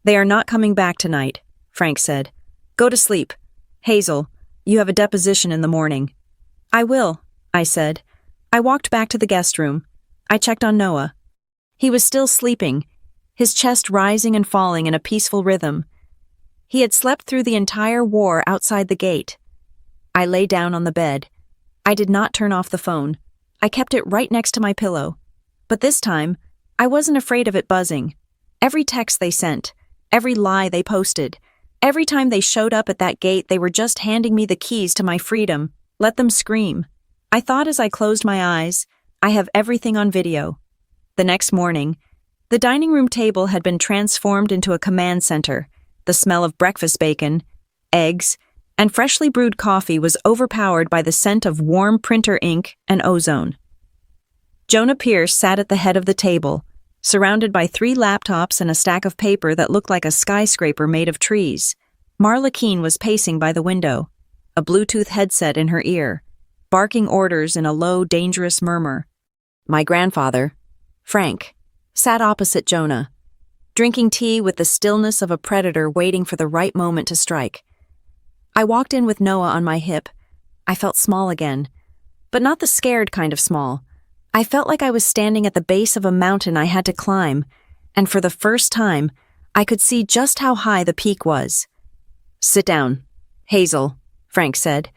Speaker 1: They are not coming back tonight, Frank said. Go to sleep. Hazel, you have a deposition in the morning. I will, I said. I walked back to the guest room. I checked on Noah. He was still sleeping, his chest rising and falling in a peaceful rhythm. He had slept through the entire war outside the gate. I lay down on the bed. I did not turn off the phone. I kept it right next to my pillow. But this time, I wasn't afraid of it buzzing. Every text they sent, every lie they posted, every time they showed up at that gate, they were just handing me the keys to my freedom. Let them scream. I thought as I closed my eyes, I have everything on video. The next morning, the dining room table had been transformed into a command center. The smell of breakfast bacon, eggs, and freshly brewed coffee was overpowered by the scent of warm printer ink and ozone. Jonah Pierce sat at the head of the table, surrounded by 3 laptops and a stack of paper that looked like a skyscraper made of trees. Marla Keene was pacing by the window, a Bluetooth headset in her ear, barking orders in a low, dangerous murmur. My grandfather, Frank, sat opposite Jonah, drinking tea with the stillness of a predator waiting for the right moment to strike. I walked in with Noah on my hip. I felt small again, but not the scared kind of small. I felt like I was standing at the base of a mountain I had to climb, and for the first time, I could see just how high the peak was. "Sit down, Hazel," Frank said.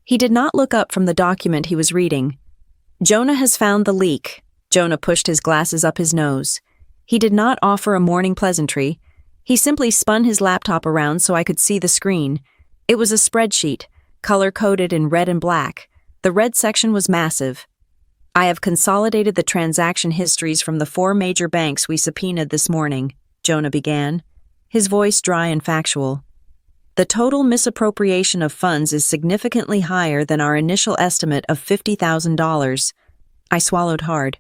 Speaker 1: He did not look up from the document he was reading. "Jonah has found the leak." Jonah pushed his glasses up his nose. He did not offer a morning pleasantry. He simply spun his laptop around so I could see the screen. It was a spreadsheet, color-coded in red and black. The red section was massive. "I have consolidated the transaction histories from the 4 major banks we subpoenaed this morning," Jonah began, his voice dry and factual. "The total misappropriation of funds is significantly higher than our initial estimate of $50,000. I swallowed hard.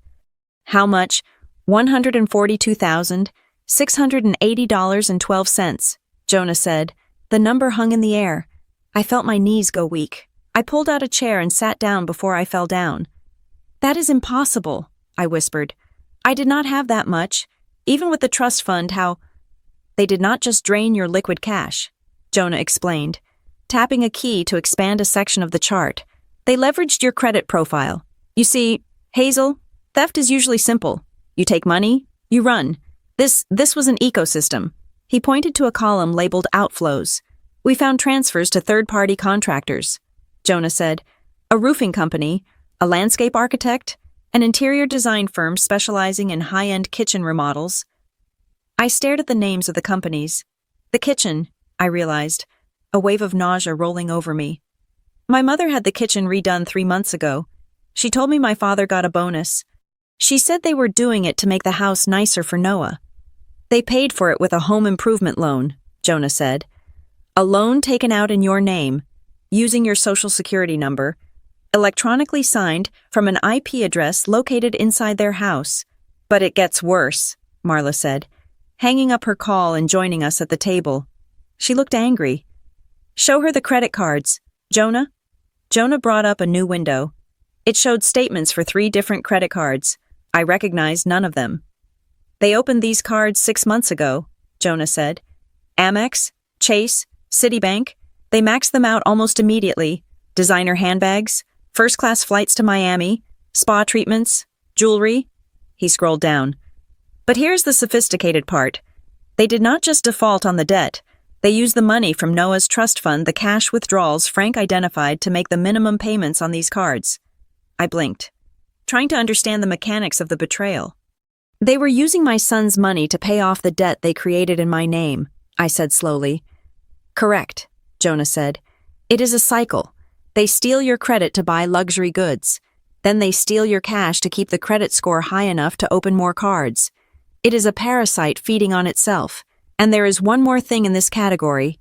Speaker 1: "How much?" $142,680.12, Jonah said. The number hung in the air. I felt my knees go weak. I pulled out a chair and sat down before I fell down. "That is impossible," I whispered. "I did not have that much. Even with the trust fund, how—" "They did not just drain your liquid cash," Jonah explained, tapping a key to expand a section of the chart. "They leveraged your credit profile. You see, Hazel, theft is usually simple. You take money, you run. This was an ecosystem." He pointed to a column labeled Outflows. "We found transfers to third-party contractors," Jonah said. "A roofing company, a landscape architect, an interior design firm specializing in high-end kitchen remodels." I stared at the names of the companies. "The kitchen," I realized, a wave of nausea rolling over me. "My mother had the kitchen redone 3 months ago. She told me my father got a bonus. She said they were doing it to make the house nicer for Noah." "They paid for it with a home improvement loan," Jonah said. "A loan taken out in your name, using your social security number, electronically signed from an IP address located inside their house." "But it gets worse," Marla said, hanging up her call and joining us at the table. She looked angry. "Show her the credit cards, Jonah." Jonah brought up a new window. It showed statements for 3 different credit cards. I recognized none of them. "They opened these cards 6 months ago," Jonah said. "Amex, Chase, Citibank, they maxed them out almost immediately. Designer handbags, first-class flights to Miami, spa treatments, jewelry." He scrolled down. "But here's the sophisticated part. They did not just default on the debt. They used the money from Noah's trust fund, the cash withdrawals Frank identified, to make the minimum payments on these cards." I blinked, trying to understand the mechanics of the betrayal. "They were using my son's money to pay off the debt they created in my name," I said slowly. "Correct," Jonah said. "It is a cycle. They steal your credit to buy luxury goods. Then they steal your cash to keep the credit score high enough to open more cards. It is a parasite feeding on itself. And there is one more thing in this category."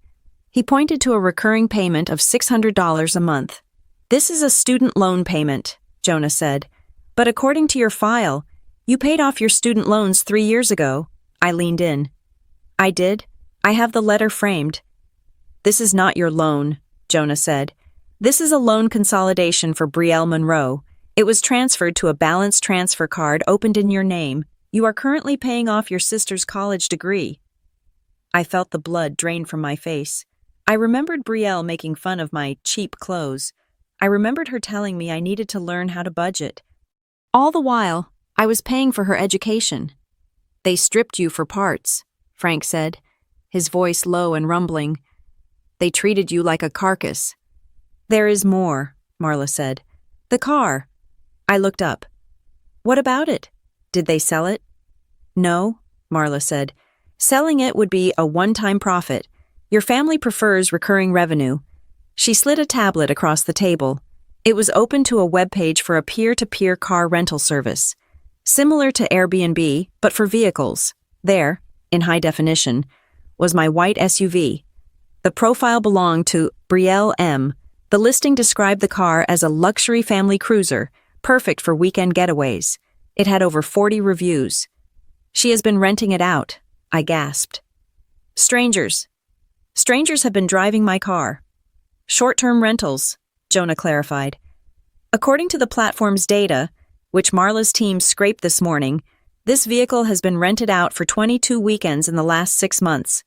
Speaker 1: He pointed to a recurring payment of $600 a month. "This is a student loan payment," Jonah said. "But according to your file, you paid off your student loans 3 years ago." I leaned in. "I did. I have the letter framed." "This is not your loan," Jonah said. "This is a loan consolidation for Brielle Monroe. It was transferred to a balance transfer card opened in your name. You are currently paying off your sister's college degree." I felt the blood drain from my face. I remembered Brielle making fun of my cheap clothes. I remembered her telling me I needed to learn how to budget. All the while, I was paying for her education. "They stripped you for parts," Frank said, his voice low and rumbling. "They treated you like a carcass." "There is more," Marla said. "The car." I looked up. "What about it? Did they sell it?" "No," Marla said. "Selling it would be a one-time profit. Your family prefers recurring revenue." She slid a tablet across the table. It was open to a webpage for a peer-to-peer car rental service, similar to Airbnb, but for vehicles. There, in high definition, was my white SUV. The profile belonged to Brielle M. The listing described the car as a luxury family cruiser, perfect for weekend getaways. It had over 40 reviews. "She has been renting it out," I gasped. Strangers have been driving my car." "Short-term rentals," Jonah clarified. "According to the platform's data, which Marla's team scraped this morning, this vehicle has been rented out for 22 weekends in the last 6 months.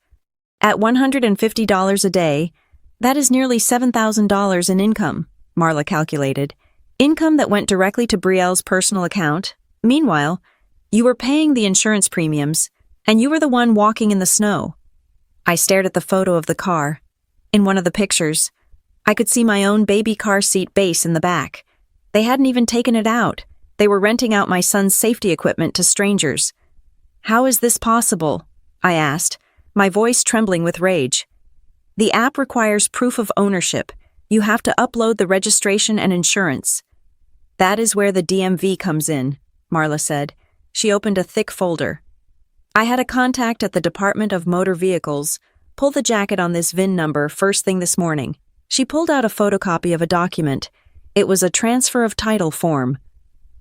Speaker 1: At $150 a day, that is nearly $7,000 in income," Marla calculated. "Income that went directly to Brielle's personal account. Meanwhile, you were paying the insurance premiums, And you were the one walking in the snow. I stared at the photo of the car. In one of the pictures, I could see my own baby car seat base in the back. They hadn't even taken it out. They were renting out my son's safety equipment to strangers. How is this possible? I asked, my voice trembling with rage. The app requires proof of ownership. You have to upload the registration and insurance. That is where the DMV comes in, Marla said. She opened a thick folder. I had a contact at the Department of Motor Vehicles. Pull the jacket on this VIN number first thing this morning. She pulled out a photocopy of a document. It was a transfer of title form.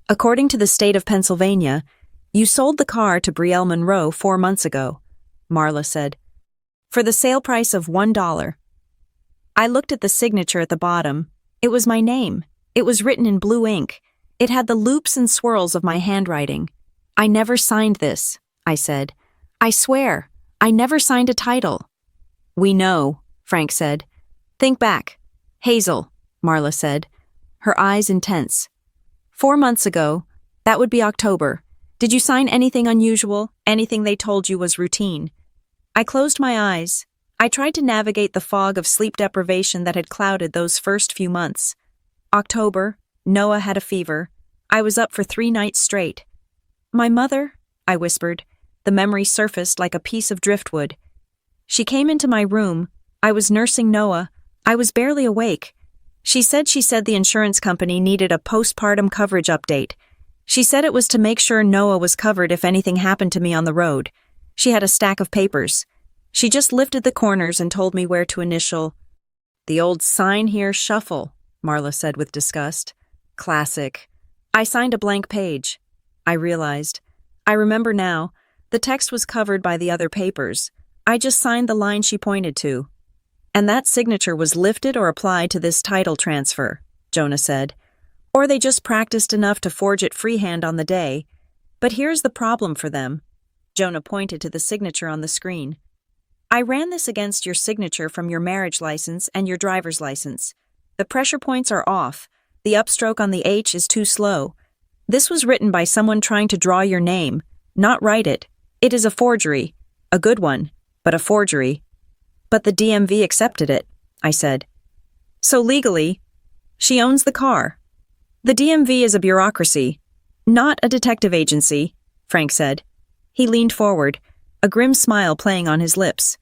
Speaker 1: According to the state of Pennsylvania, you sold the car to Brielle Monroe 4 months ago, Marla said, for the sale price of $1. I looked at the signature at the bottom. It was my name. It was written in blue ink. It had the loops and swirls of my handwriting. I never signed this, I said. I swear, I never signed a title. We know, Frank said. Think back. Hazel, Marla said, her eyes intense. 4 months ago, that would be October. Did you sign anything unusual, anything they told you was routine? I closed my eyes. I tried to navigate the fog of sleep deprivation that had clouded those first few months. October, Noah had a fever. I was up for 3 nights straight. My mother, I whispered. The memory surfaced like a piece of driftwood. She came into my room. I was nursing Noah. I was barely awake. She said the insurance company needed a postpartum coverage update. She said it was to make sure Noah was covered if anything happened to me on the road. She had a stack of papers. She just lifted the corners and told me where to initial. The old sign here shuffle, Marla said with disgust. Classic. I signed a blank page. I realized. I remember now. The text was covered by the other papers. I just signed the line she pointed to. And that signature was lifted or applied to this title transfer, Jonah said. Or they just practiced enough to forge it freehand on the day. But here's the problem for them. Jonah pointed to the signature on the screen. I ran this against your signature from your marriage license and your driver's license. The pressure points are off. The upstroke on the H is too slow. This was written by someone trying to draw your name, not write it. It is a forgery. A good one, but a forgery. But the DMV accepted it, I said. So legally, she owns the car. The DMV is a bureaucracy, not a detective agency, Frank said. He leaned forward, a grim smile playing on his lips.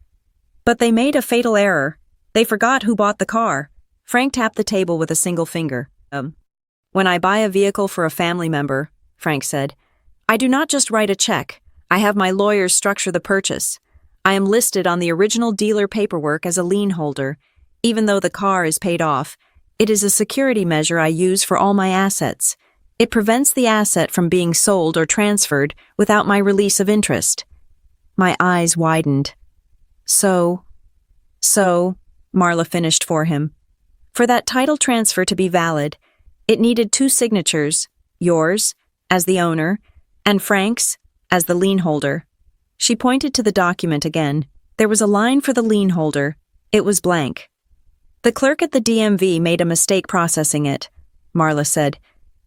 Speaker 1: But they made a fatal error. They forgot who bought the car. Frank tapped the table with a single finger. When I buy a vehicle for a family member, Frank said, I do not just write a check. I have my lawyers structure the purchase. I am listed on the original dealer paperwork as a lien holder. Even though the car is paid off, it is a security measure I use for all my assets. It prevents the asset from being sold or transferred without my release of interest. My eyes widened. So, Marla finished for him. For that title transfer to be valid, it needed 2 signatures, yours, as the owner, and Frank's, as the lien holder. She pointed to the document again. There was a line for the lien holder. It was blank. The clerk at the DMV made a mistake processing it, Marla said.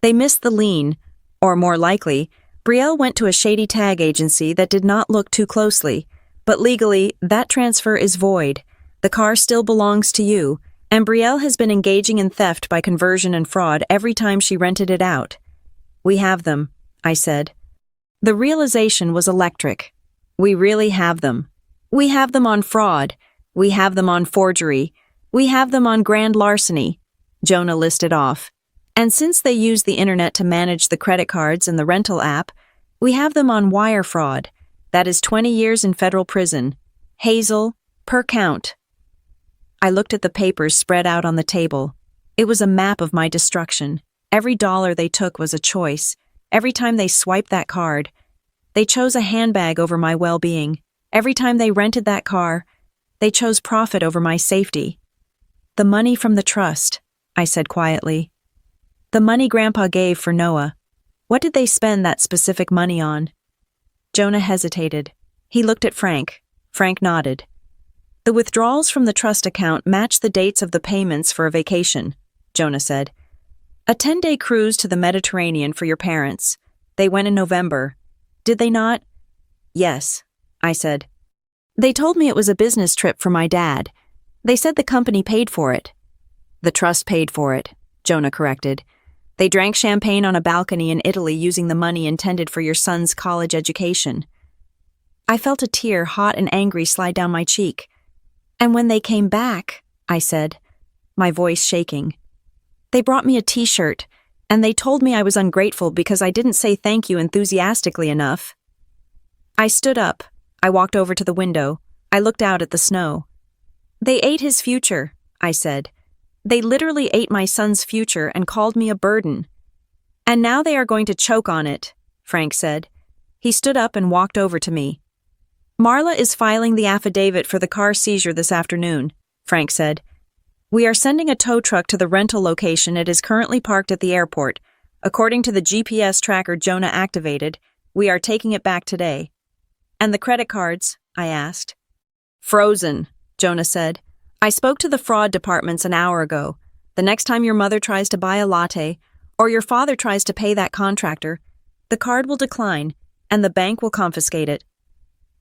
Speaker 1: They missed the lien, or more likely, Brielle went to a shady tag agency that did not look too closely. But legally, that transfer is void. The car still belongs to you, and Brielle has been engaging in theft by conversion and fraud every time she rented it out. We have them, I said. The realization was electric. We really have them. We have them on fraud. We have them on forgery. We have them on grand larceny. Jonah listed off. And since they use the internet to manage the credit cards and the rental app, we have them on wire fraud. That is 20 years in federal prison. Hazel, per count. I looked at the papers spread out on the table. It was a map of my destruction. Every dollar they took was a choice. Every time they swiped that card, they chose a handbag over my well-being. Every time they rented that car, they chose profit over my safety. The money from the trust, I said quietly. The money Grandpa gave for Noah. What did they spend that specific money on? Jonah hesitated. He looked at Frank. Frank nodded. The withdrawals from the trust account match the dates of the payments for a vacation, Jonah said. A 10-day cruise to the Mediterranean for your parents. They went in November. Did they not? Yes, I said. They told me it was a business trip for my dad. They said the company paid for it. The trust paid for it, Jonah corrected. They drank champagne on a balcony in Italy using the money intended for your son's college education. I felt a tear, hot and angry, slide down my cheek. And when they came back, I said, my voice shaking, they brought me a t-shirt, and they told me I was ungrateful because I didn't say thank you enthusiastically enough. I stood up. I walked over to the window. I looked out at the snow. They ate his future, I said. They literally ate my son's future and called me a burden. And now they are going to choke on it, Frank said. He stood up and walked over to me. Marla is filing the affidavit for the car seizure this afternoon, Frank said. We are sending a tow truck to the rental location it is currently parked at the airport. According to the GPS tracker Jonah activated, we are taking it back today. And the credit cards? I asked. Frozen, Jonah said. I spoke to the fraud departments an hour ago. The next time your mother tries to buy a latte, or your father tries to pay that contractor, the card will decline, and the bank will confiscate it.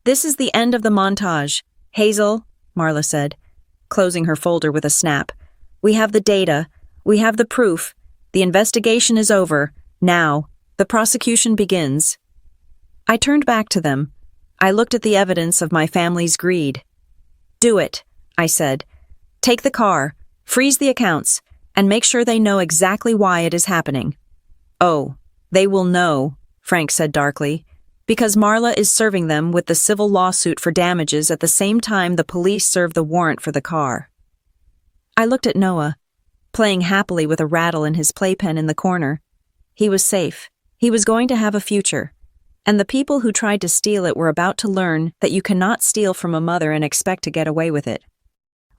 Speaker 1: This is the end of the montage. Hazel, Marla said, closing her folder with a snap. We have the data. We have the proof. The investigation is over. Now, the prosecution begins. I turned back to them. I looked at the evidence of my family's greed. Do it, I said. Take the car, freeze the accounts, and make sure they know exactly why it is happening. Oh, they will know, Frank said darkly, because Marla is serving them with the civil lawsuit for damages at the same time the police serve the warrant for the car. I looked at Noah, playing happily with a rattle in his playpen in the corner. He was safe. He was going to have a future. And the people who tried to steal it were about to learn that you cannot steal from a mother and expect to get away with it.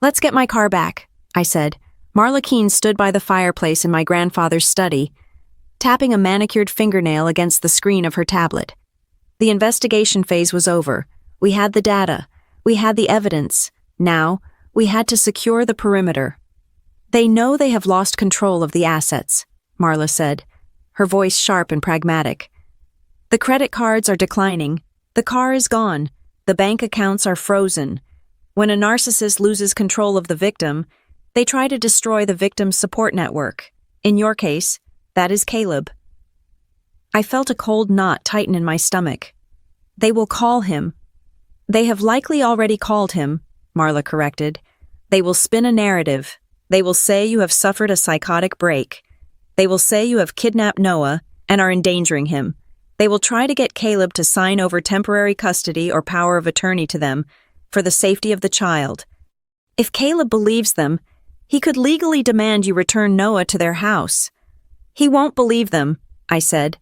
Speaker 1: Let's get my car back, I said. Marla Keene stood by the fireplace in my grandfather's study, tapping a manicured fingernail against the screen of her tablet. The investigation phase was over. We had the data. We had the evidence. Now, we had to secure the perimeter. They know they have lost control of the assets, Marla said, her voice sharp and pragmatic. The credit cards are declining. The car is gone. The bank accounts are frozen. When a narcissist loses control of the victim, they try to destroy the victim's support network. In your case, that is Caleb. I felt a cold knot tighten in my stomach. They will call him. They have likely already called him, Marla corrected. They will spin a narrative. They will say you have suffered a psychotic break. They will say you have kidnapped Noah and are endangering him. They will try to get Caleb to sign over temporary custody or power of attorney to them for the safety of the child. If Caleb believes them, he could legally demand you return Noah to their house. He won't believe them, I said,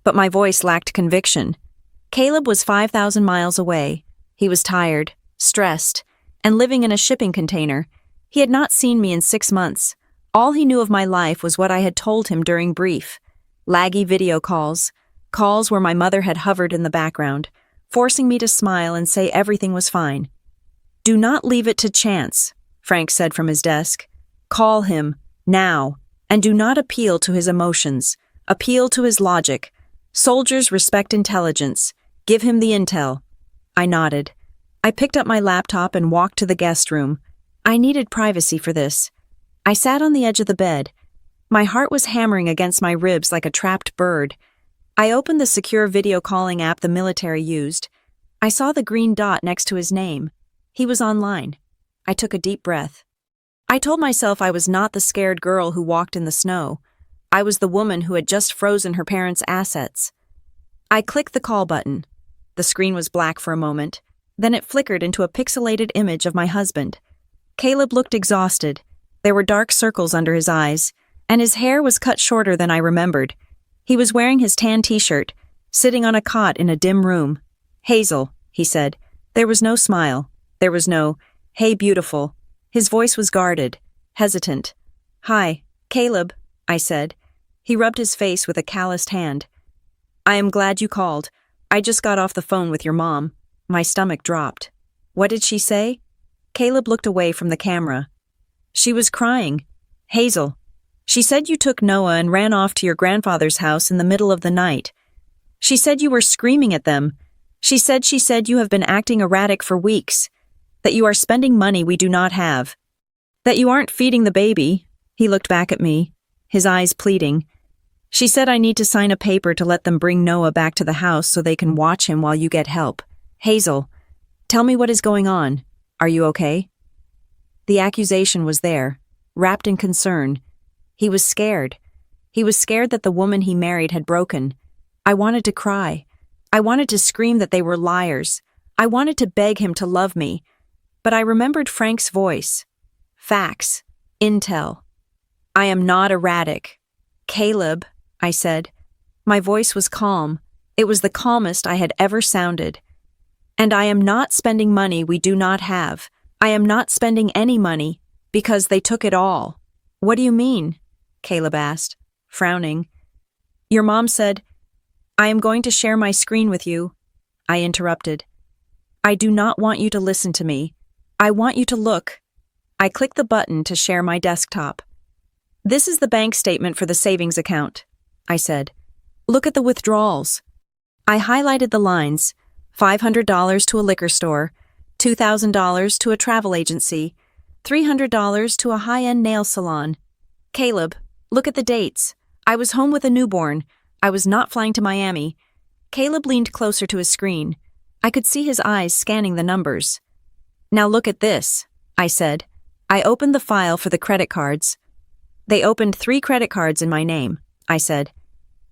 Speaker 1: but my voice lacked conviction. Caleb was 5,000 miles away. He was tired, stressed, and living in a shipping container. He had not seen me in 6 months. All he knew of my life was what I had told him during brief. Laggy video calls where my mother had hovered in the background, forcing me to smile and say everything was fine. Do not leave it to chance, Frank said from his desk. Call him, now, and do not appeal to his emotions. Appeal to his logic. Soldiers respect intelligence. Give him the intel. I nodded. I picked up my laptop and walked to the guest room. I needed privacy for this. I sat on the edge of the bed. My heart was hammering against my ribs like a trapped bird. I opened the secure video calling app the military used. I saw the green dot next to his name. He was online. I took a deep breath. I told myself I was not the scared girl who walked in the snow. I was the woman who had just frozen her parents' assets. I clicked the call button. The screen was black for a moment. Then it flickered into a pixelated image of my husband. Caleb looked exhausted. There were dark circles under his eyes, and his hair was cut shorter than I remembered. He was wearing his tan t-shirt, sitting on a cot in a dim room. Hazel, he said. There was no smile. There was no, hey, beautiful. His voice was guarded, hesitant. Hi, Caleb, I said. He rubbed his face with a calloused hand. I am glad you called. I just got off the phone with your mom. My stomach dropped. What did she say? Caleb looked away from the camera. She was crying. Hazel. She said you took Noah and ran off to your grandfather's house in the middle of the night. She said you were screaming at them. She said you have been acting erratic for weeks, that you are spending money we do not have, that you aren't feeding the baby." He looked back at me, his eyes pleading. "She said I need to sign a paper to let them bring Noah back to the house so they can watch him while you get help. Hazel, tell me what is going on. Are you okay?" The accusation was there, wrapped in concern. He was scared. He was scared that the woman he married had broken. I wanted to cry. I wanted to scream that they were liars. I wanted to beg him to love me. But I remembered Frank's voice. Facts. Intel. "I am not erratic." "Caleb," I said. My voice was calm. It was the calmest I had ever sounded. "And I am not spending money we do not have. I am not spending any money, because they took it all." "What do you mean?" Caleb asked, frowning. "Your mom said, 'I am going to share my screen with you.'" I interrupted. "I do not want you to listen to me. I want you to look." I clicked the button to share my desktop. "This is the bank statement for the savings account," I said. "Look at the withdrawals." I highlighted the lines: $500 to a liquor store, $2,000 to a travel agency, $300 to a high-end nail salon. "Caleb, look at the dates. I was home with a newborn. I was not flying to Miami." Caleb leaned closer to his screen. I could see his eyes scanning the numbers. "Now look at this," I said. I opened the file for the credit cards. "They opened 3 credit cards in my name," I said.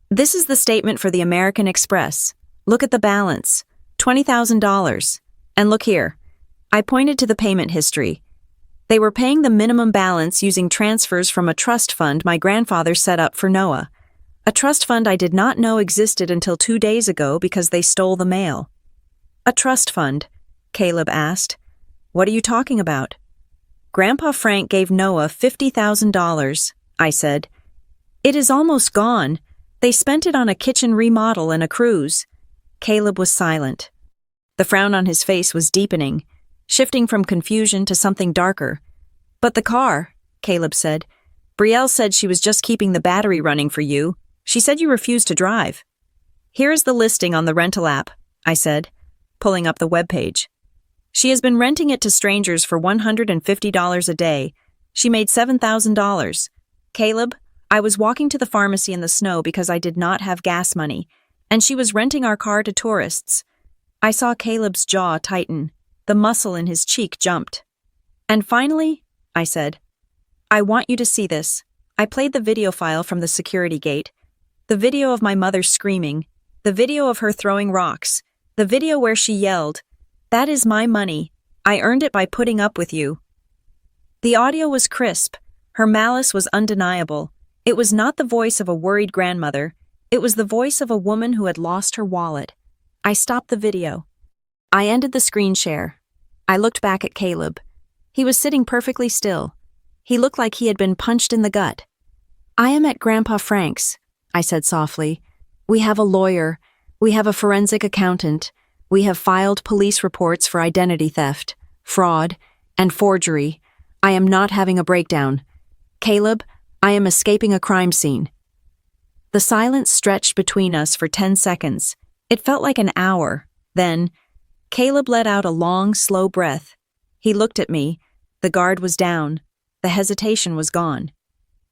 Speaker 1: "This is the statement for the American Express. Look at the balance, $20,000. And look here." I pointed to the payment history. They were paying the minimum balance using transfers from a trust fund my grandfather set up for Noah. A trust fund I did not know existed until 2 days ago because they stole the mail. "A trust fund?" Caleb asked. "What are you talking about?" "Grandpa Frank gave Noah $50,000, I said. "It is almost gone. They spent it on a kitchen remodel and a cruise." Caleb was silent. The frown on his face was deepening, shifting from confusion to something darker. "But the car," Caleb said. "Brielle said she was just keeping the battery running for you. She said you refused to drive." "Here is the listing on the rental app," I said, pulling up the webpage. "She has been renting it to strangers for $150 a day. She made $7,000. Caleb, I was walking to the pharmacy in the snow because I did not have gas money, and she was renting our car to tourists." I saw Caleb's jaw tighten. The muscle in his cheek jumped. "And finally," I said, "I want you to see this." I played the video file from the security gate. The video of my mother screaming. The video of her throwing rocks. The video where she yelled, "That is my money. I earned it by putting up with you." The audio was crisp. Her malice was undeniable. It was not the voice of a worried grandmother. It was the voice of a woman who had lost her wallet. I stopped the video. I ended the screen share. I looked back at Caleb. He was sitting perfectly still. He looked like he had been punched in the gut. "I am at Grandpa Frank's," I said softly. "We have a lawyer. We have a forensic accountant. We have filed police reports for identity theft, fraud, and forgery. I am not having a breakdown. Caleb, I am escaping a crime scene." The silence stretched between us for 10 seconds. It felt like an hour. Then, Caleb let out a long, slow breath. He looked at me. The guard was down. The hesitation was gone.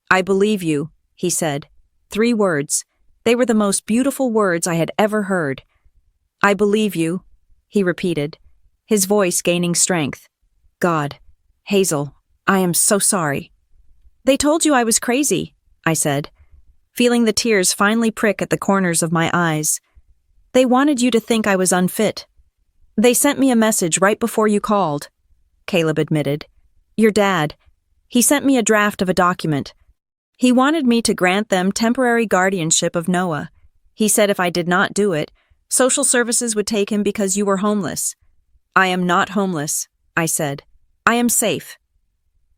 Speaker 1: "I believe you," he said. 3 words. They were the most beautiful words I had ever heard. "I believe you," he repeated, his voice gaining strength. "God, Hazel, I am so sorry." "They told you I was crazy," I said, feeling the tears finally prick at the corners of my eyes. "They wanted you to think I was unfit. They sent me a message right before you called," Caleb admitted. "Your dad. He sent me a draft of a document. He wanted me to grant them temporary guardianship of Noah. He said if I did not do it, social services would take him because you were homeless." "I am not homeless," I said. "I am safe."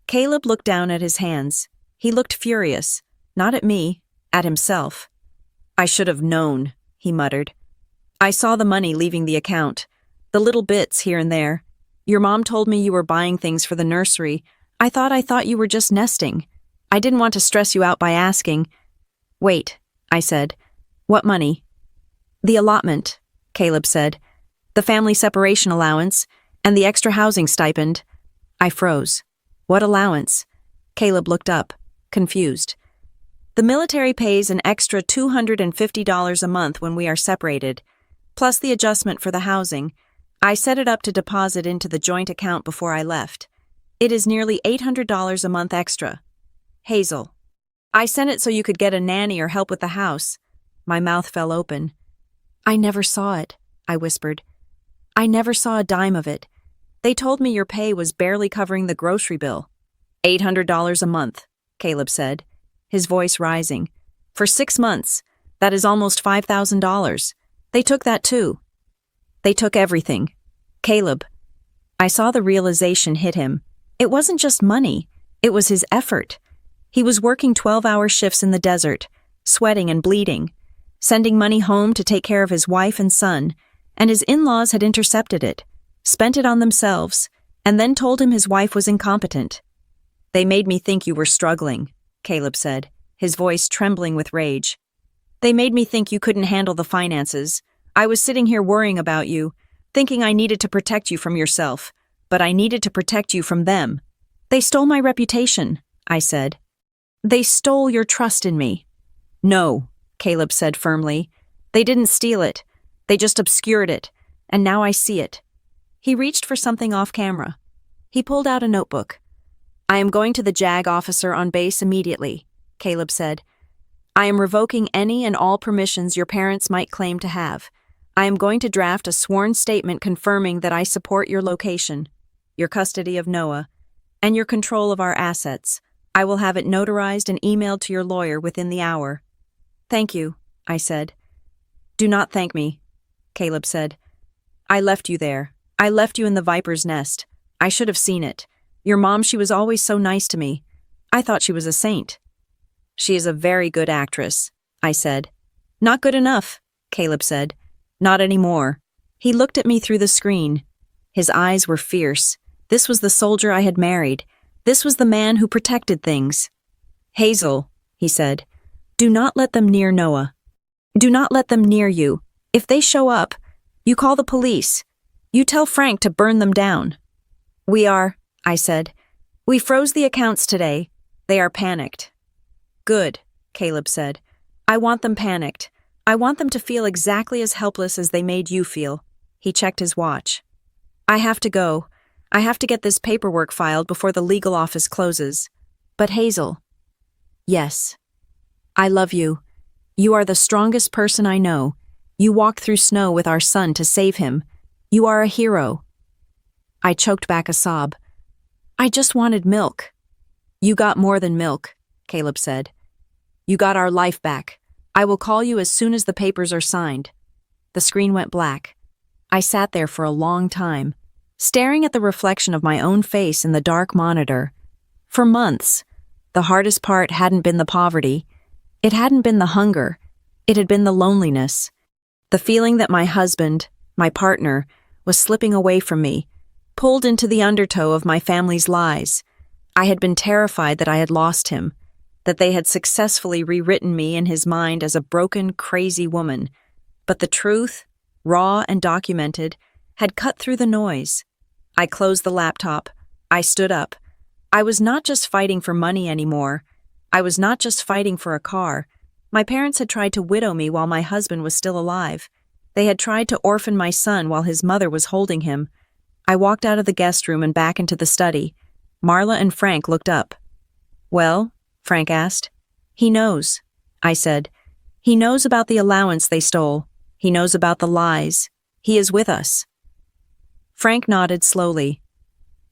Speaker 1: Caleb looked down at his hands. He looked furious, not at me, at himself. "I should have known," he muttered. "I saw the money leaving the account, the little bits here and there. Your mom told me you were buying things for the nursery. I thought you were just nesting. I didn't want to stress you out by asking." "Wait," I said. "What money?" "The allotment," Caleb said. The family separation allowance, and the extra housing stipend. I froze. What allowance? Caleb looked up, confused. The military pays an extra $250 a month when we are separated, plus the adjustment for the housing. I set it up to deposit into the joint account before I left. It is nearly $800 a month extra. Hazel. I sent it so you could get a nanny or help with the house. My mouth fell open. I never saw it, I whispered. I never saw a dime of it. They told me your pay was barely covering the grocery bill. $800 a month, Caleb said, his voice rising. For 6 months, that is almost $5,000. They took that too. They took everything. Caleb. I saw the realization hit him. It wasn't just money, it was his effort. He was working 12-hour shifts in the desert, sweating and bleeding, sending money home to take care of his wife and son, and his in-laws had intercepted it, spent it on themselves, and then told him his wife was incompetent. They made me think you were struggling, Caleb said, his voice trembling with rage. They made me think you couldn't handle the finances. I was sitting here worrying about you, thinking I needed to protect you from yourself, but I needed to protect you from them. They stole my reputation, I said. They stole your trust in me. No, Caleb said firmly. They didn't steal it. They just obscured it, and now I see it. He reached for something off camera. He pulled out a notebook. I am going to the JAG officer on base immediately, Caleb said. I am revoking any and all permissions your parents might claim to have. I am going to draft a sworn statement confirming that I support your location, your custody of Noah, and your control of our assets. I will have it notarized and emailed to your lawyer within the hour. Thank you, I said. Do not thank me, Caleb said. I left you there. I left you in the viper's nest. I should have seen it. Your mom, she was always so nice to me. I thought she was a saint. She is a very good actress, I said. Not good enough, Caleb said. Not anymore. He looked at me through the screen. His eyes were fierce. This was the soldier I had married. This was the man who protected things. Hazel, he said, do not let them near Noah. Do not let them near you. If they show up, you call the police. You tell Frank to burn them down. We are, I said. We froze the accounts today. They are panicked. Good, Caleb said. I want them panicked. I want them to feel exactly as helpless as they made you feel. He checked his watch. I have to go. I have to get this paperwork filed before the legal office closes. But Hazel. Yes. I love you. You are the strongest person I know. You walked through snow with our son to save him. You are a hero. I choked back a sob. I just wanted milk. You got more than milk, Caleb said. You got our life back. I will call you as soon as the papers are signed. The screen went black. I sat there for a long time, staring at the reflection of my own face in the dark monitor. For months, the hardest part hadn't been the poverty. It hadn't been the hunger. It had been the loneliness. The feeling that my husband, my partner, was slipping away from me, pulled into the undertow of my family's lies. I had been terrified that I had lost him, that they had successfully rewritten me in his mind as a broken, crazy woman. But the truth, raw and documented, had cut through the noise. I closed the laptop. I stood up. I was not just fighting for money anymore. I was not just fighting for a car. My parents had tried to widow me while my husband was still alive. They had tried to orphan my son while his mother was holding him. I walked out of the guest room and back into the study. Marla and Frank looked up. Well, Frank asked. He knows, I said. He knows about the allowance they stole. He knows about the lies. He is with us. Frank nodded slowly.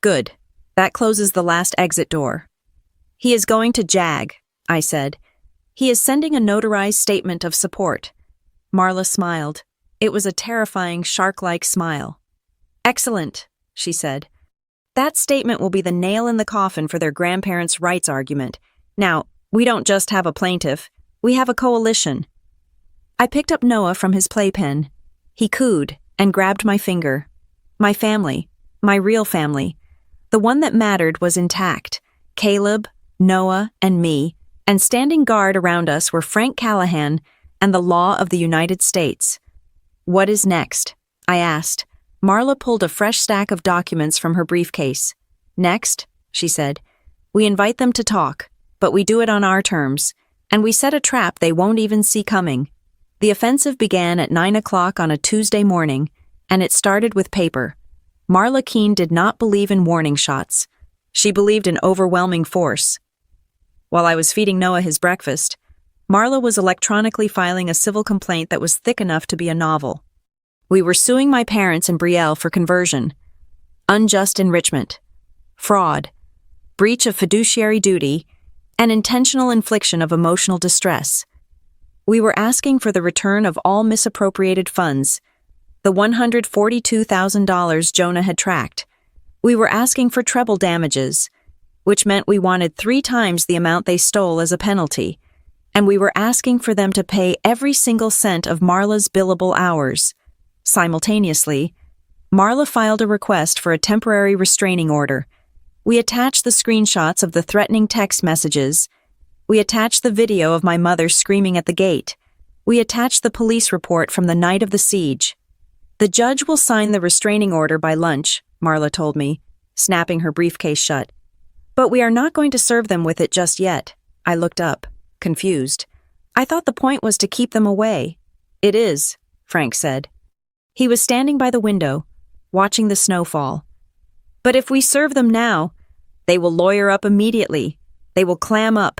Speaker 1: Good. That closes the last exit door. He is going to JAG, I said. He is sending a notarized statement of support. Marla smiled. It was a terrifying, shark-like smile. Excellent, she said. That statement will be the nail in the coffin for their grandparents' rights argument. Now, we don't just have a plaintiff. We have a coalition. I picked up Noah from his playpen. He cooed and grabbed my finger. My family, my real family, the one that mattered, was intact. Caleb, Noah, and me, and standing guard around us were Frank Callahan and the law of the United States. What is next? I asked. Marla pulled a fresh stack of documents from her briefcase. "Next," she said, "we invite them to talk, but we do it on our terms, and we set a trap they won't even see coming." The offensive began at 9 o'clock on a Tuesday morning, and it started with paper. Marla Keene did not believe in warning shots. She believed in overwhelming force. While I was feeding Noah his breakfast, Marla was electronically filing a civil complaint that was thick enough to be a novel. We were suing my parents and Brielle for conversion, unjust enrichment, fraud, breach of fiduciary duty, and intentional infliction of emotional distress. We were asking for the return of all misappropriated funds, the $142,000 Jonah had tracked. We were asking for treble damages, which meant we wanted 3 times the amount they stole as a penalty, and we were asking for them to pay every single cent of Marla's billable hours. Simultaneously, Marla filed a request for a temporary restraining order. We attached the screenshots of the threatening text messages. We attached the video of my mother screaming at the gate. We attached the police report from the night of the siege. "The judge will sign the restraining order by lunch," Marla told me, snapping her briefcase shut. "But we are not going to serve them with it just yet." I looked up, confused. "I thought the point was to keep them away." "It is," Frank said. He was standing by the window, watching the snow fall. "But if we serve them now, they will lawyer up immediately. They will clam up.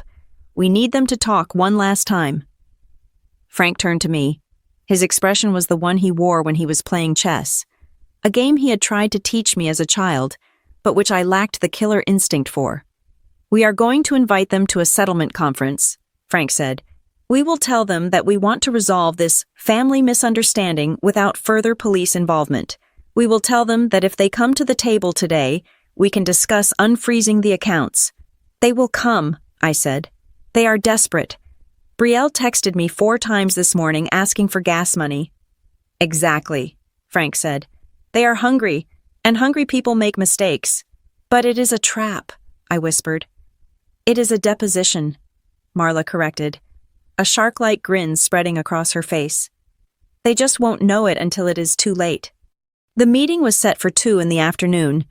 Speaker 1: We need them to talk one last time." Frank turned to me. His expression was the one he wore when he was playing chess, a game he had tried to teach me as a child, but which I lacked the killer instinct for. "We are going to invite them to a settlement conference," Frank said. "We will tell them that we want to resolve this family misunderstanding without further police involvement. We will tell them that if they come to the table today, we can discuss unfreezing the accounts." "They will come," I said. "They are desperate. Brielle texted me 4 times this morning asking for gas money." "Exactly," Frank said. "They are hungry, and hungry people make mistakes." "But it is a trap," I whispered. "It is a deposition," Marla corrected, a shark-like grin spreading across her face. "They just won't know it until it is too late." The meeting was set for 2 in the afternoon.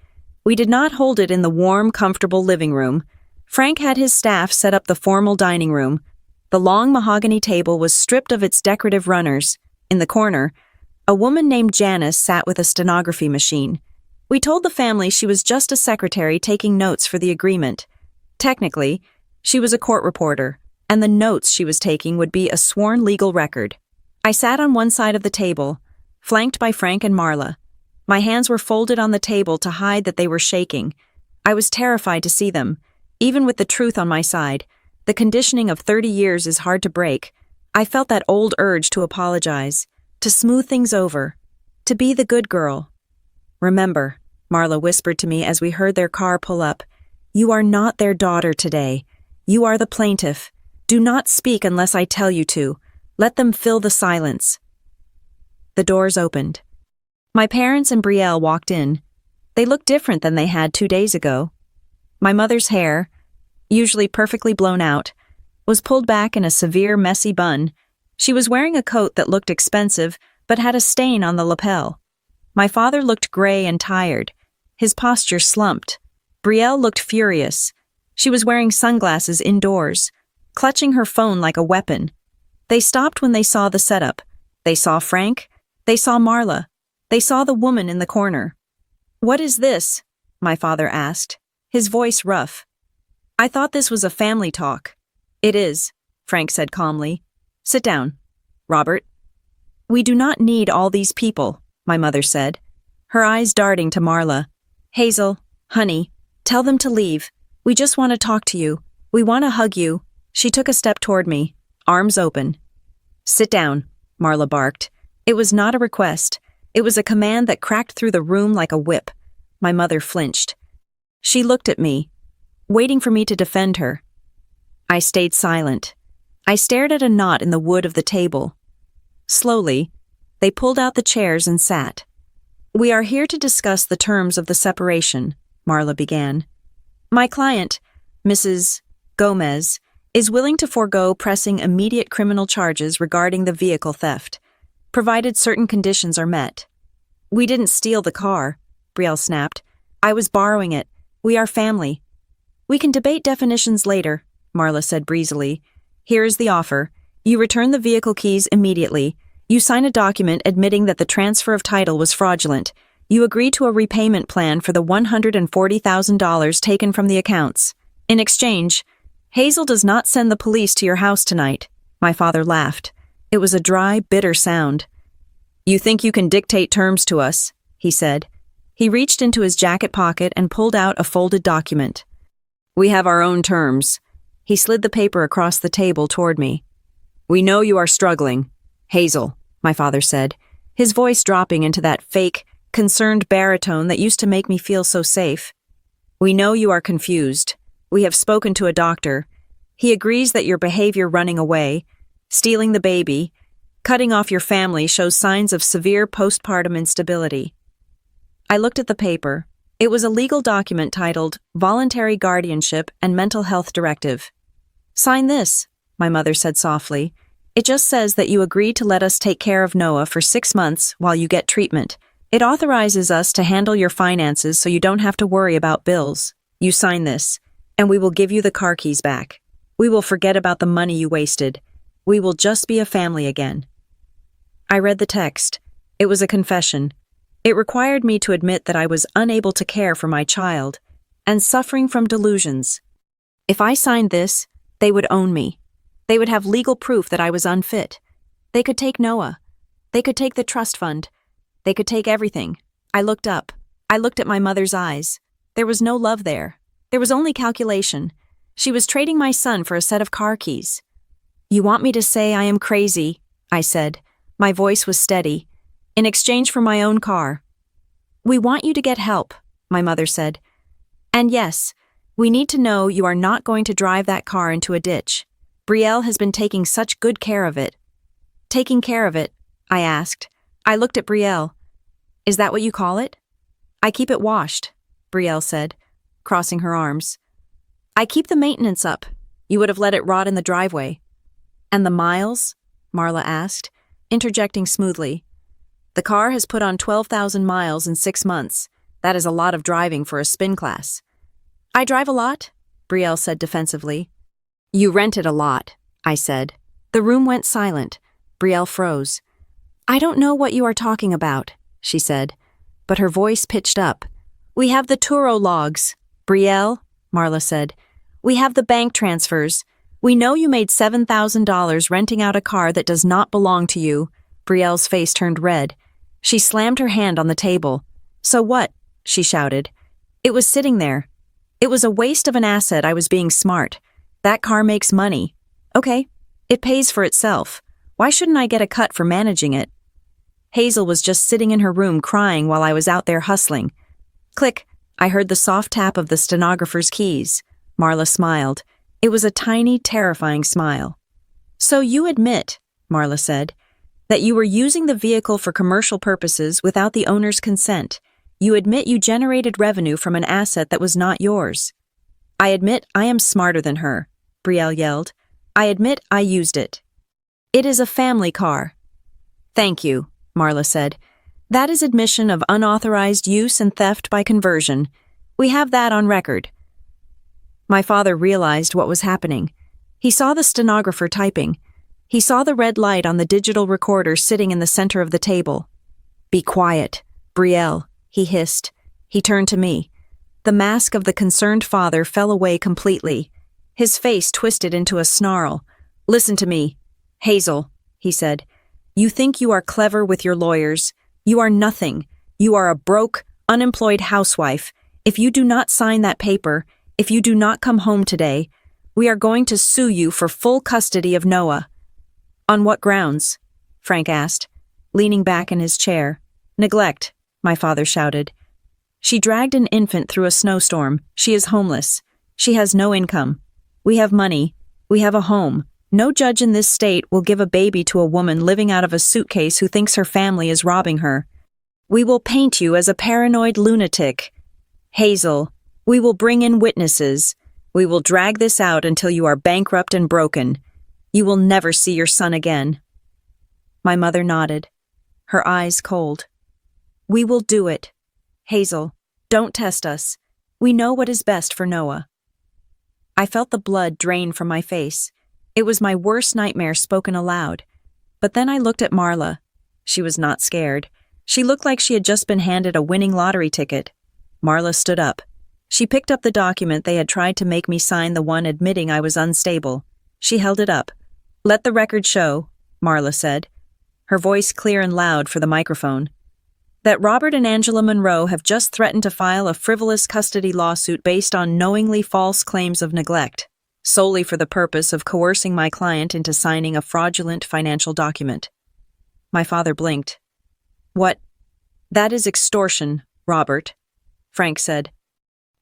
Speaker 1: We did not hold it in the warm, comfortable living room. Frank had his staff set up the formal dining room. The long mahogany table was stripped of its decorative runners. In the corner, a woman named Janice sat with a stenography machine. We told the family she was just a secretary taking notes for the agreement. Technically, she was a court reporter, and the notes she was taking would be a sworn legal record. I sat on one side of the table, flanked by Frank and Marla. My hands were folded on the table to hide that they were shaking. I was terrified to see them. Even with the truth on my side, the conditioning of 30 years is hard to break. I felt that old urge to apologize, to smooth things over, to be the good girl. "Remember," Marla whispered to me as we heard their car pull up, "you are not their daughter today. You are the plaintiff. Do not speak unless I tell you to. Let them fill the silence." The doors opened. My parents and Brielle walked in. They looked different than they had 2 days ago. My mother's hair, usually perfectly blown out, was pulled back in a severe, messy bun. She was wearing a coat that looked expensive but had a stain on the lapel. My father looked gray and tired. His posture slumped. Brielle looked furious. She was wearing sunglasses indoors, clutching her phone like a weapon. They stopped when they saw the setup. They saw Frank. They saw Marla. They saw the woman in the corner. "What is this?" my father asked, his voice rough. "I thought this was a family talk." "It is," Frank said calmly. "Sit down, Robert." "We do not need all these people," my mother said, her eyes darting to Marla. "Hazel, honey, tell them to leave. We just want to talk to you. We want to hug you." She took a step toward me, arms open. "Sit down," Marla barked. It was not a request. It was a command that cracked through the room like a whip. My mother flinched. She looked at me, waiting for me to defend her. I stayed silent. I stared at a knot in the wood of the table. Slowly, they pulled out the chairs and sat. "We are here to discuss the terms of the separation," Marla began. "My client, Mrs. Gomez, is willing to forego pressing immediate criminal charges regarding the vehicle theft, provided certain conditions are met." We didn't steal the car, Brielle snapped. I was borrowing it. We are family. We can debate definitions later, Marla said breezily. Here is the offer. You return the vehicle keys immediately. You sign a document admitting that the transfer of title was fraudulent. You agree to a repayment plan for the $140,000 taken from the accounts. In exchange, Hazel does not send the police to your house tonight. My father laughed. It was a dry, bitter sound. You think you can dictate terms to us, he said. He reached into his jacket pocket and pulled out a folded document. We have our own terms. He slid the paper across the table toward me. We know you are struggling. Hazel, my father said, his voice dropping into that fake, concerned baritone that used to make me feel so safe. We know you are confused. We have spoken to a doctor. He agrees that your behavior running away, stealing the baby, cutting off your family shows signs of severe postpartum instability. I looked at the paper. It was a legal document titled Voluntary Guardianship and Mental Health Directive. Sign this, my mother said softly. It just says that you agree to let us take care of Noah for 6 months while you get treatment. It authorizes us to handle your finances so you don't have to worry about bills. You sign this, and we will give you the car keys back. We will forget about the money you wasted. We will just be a family again. I read the text. It was a confession. It required me to admit that I was unable to care for my child and suffering from delusions. If I signed this, they would own me. They would have legal proof that I was unfit. They could take Noah. They could take the trust fund. They could take everything. I looked up. I looked at my mother's eyes. There was no love there. There was only calculation. She was trading my son for a set of car keys. You want me to say I am crazy, I said. My voice was steady. In exchange for my own car. We want you to get help, my mother said. And yes, we need to know you are not going to drive that car into a ditch. Brielle has been taking such good care of it. Taking care of it, I asked. I looked at Brielle. Is that what you call it? I keep it washed, Brielle said, crossing her arms. I keep the maintenance up. You would have let it rot in the driveway. And the miles? Marla asked, interjecting smoothly. The car has put on 12,000 miles in 6 months. That is a lot of driving for a spin class. I drive a lot, Brielle said defensively. You rent it a lot, I said. The room went silent. Brielle froze. I don't know what you are talking about, she said, but her voice pitched up. We have the Turo logs. Brielle, Marla said. We have the bank transfers. We know you made $7,000 renting out a car that does not belong to you. Brielle's face turned red. She slammed her hand on the table. So what? She shouted. It was sitting there. It was a waste of an asset. I was being smart. That car makes money. Okay, it pays for itself. Why shouldn't I get a cut for managing it? Hazel was just sitting in her room crying while I was out there hustling. Click, I heard the soft tap of the stenographer's keys. Marla smiled. It was a tiny, terrifying smile. So you admit, Marla said, that you were using the vehicle for commercial purposes without the owner's consent. You admit you generated revenue from an asset that was not yours. I admit I am smarter than her, Brielle yelled. I admit I used it. It is a family car. Thank you, Marla said. That is admission of unauthorized use and theft by conversion. We have that on record. My father realized what was happening. He saw the stenographer typing. He saw the red light on the digital recorder sitting in the center of the table. Be quiet, Brielle, he hissed. He turned to me. The mask of the concerned father fell away completely. His face twisted into a snarl. Listen to me. Hazel, he said. You think you are clever with your lawyers. You are nothing. You are a broke, unemployed housewife. If you do not sign that paper, if you do not come home today, we are going to sue you for full custody of Noah. On what grounds? Frank asked, leaning back in his chair. Neglect, my father shouted. She dragged an infant through a snowstorm. She is homeless. She has no income. We have money. We have a home. No judge in this state will give a baby to a woman living out of a suitcase who thinks her family is robbing her. We will paint you as a paranoid lunatic. Hazel, we will bring in witnesses. We will drag this out until you are bankrupt and broken. You will never see your son again. My mother nodded, her eyes cold. We will do it. Hazel, don't test us. We know what is best for Noah. I felt the blood drain from my face. It was my worst nightmare spoken aloud. But then I looked at Marla. She was not scared. She looked like she had just been handed a winning lottery ticket. Marla stood up. She picked up the document they had tried to make me sign, the one admitting I was unstable. She held it up. "Let the record show," Marla said, her voice clear and loud for the microphone, "that Robert and Angela Monroe have just threatened to file a frivolous custody lawsuit based on knowingly false claims of neglect, solely for the purpose of coercing my client into signing a fraudulent financial document." My father blinked. "What? That is extortion, Robert," Frank said.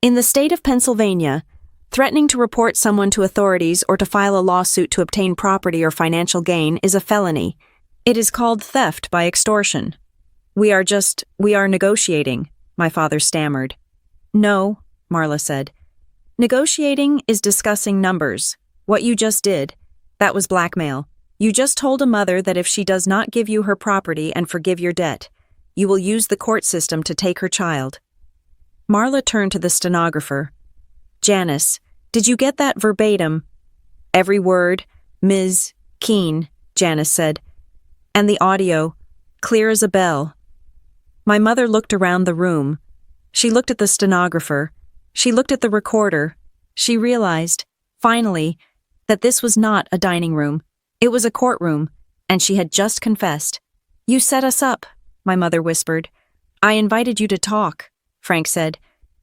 Speaker 1: "In the state of Pennsylvania, threatening to report someone to authorities or to file a lawsuit to obtain property or financial gain is a felony. It is called theft by extortion. We are negotiating," my father stammered. "No," Marla said. "Negotiating is discussing numbers. What you just did, that was blackmail. You just told a mother that if she does not give you her property and forgive your debt, you will use the court system to take her child." Marla turned to the stenographer. "Janice, did you get that verbatim?" "Every word, Ms. Keene," Janice said. "And the audio, clear as a bell." My mother looked around the room. She looked at the stenographer. She looked at the recorder. She realized, finally, that this was not a dining room. It was a courtroom, and she had just confessed. "You set us up," my mother whispered. "I invited you to talk," Frank said.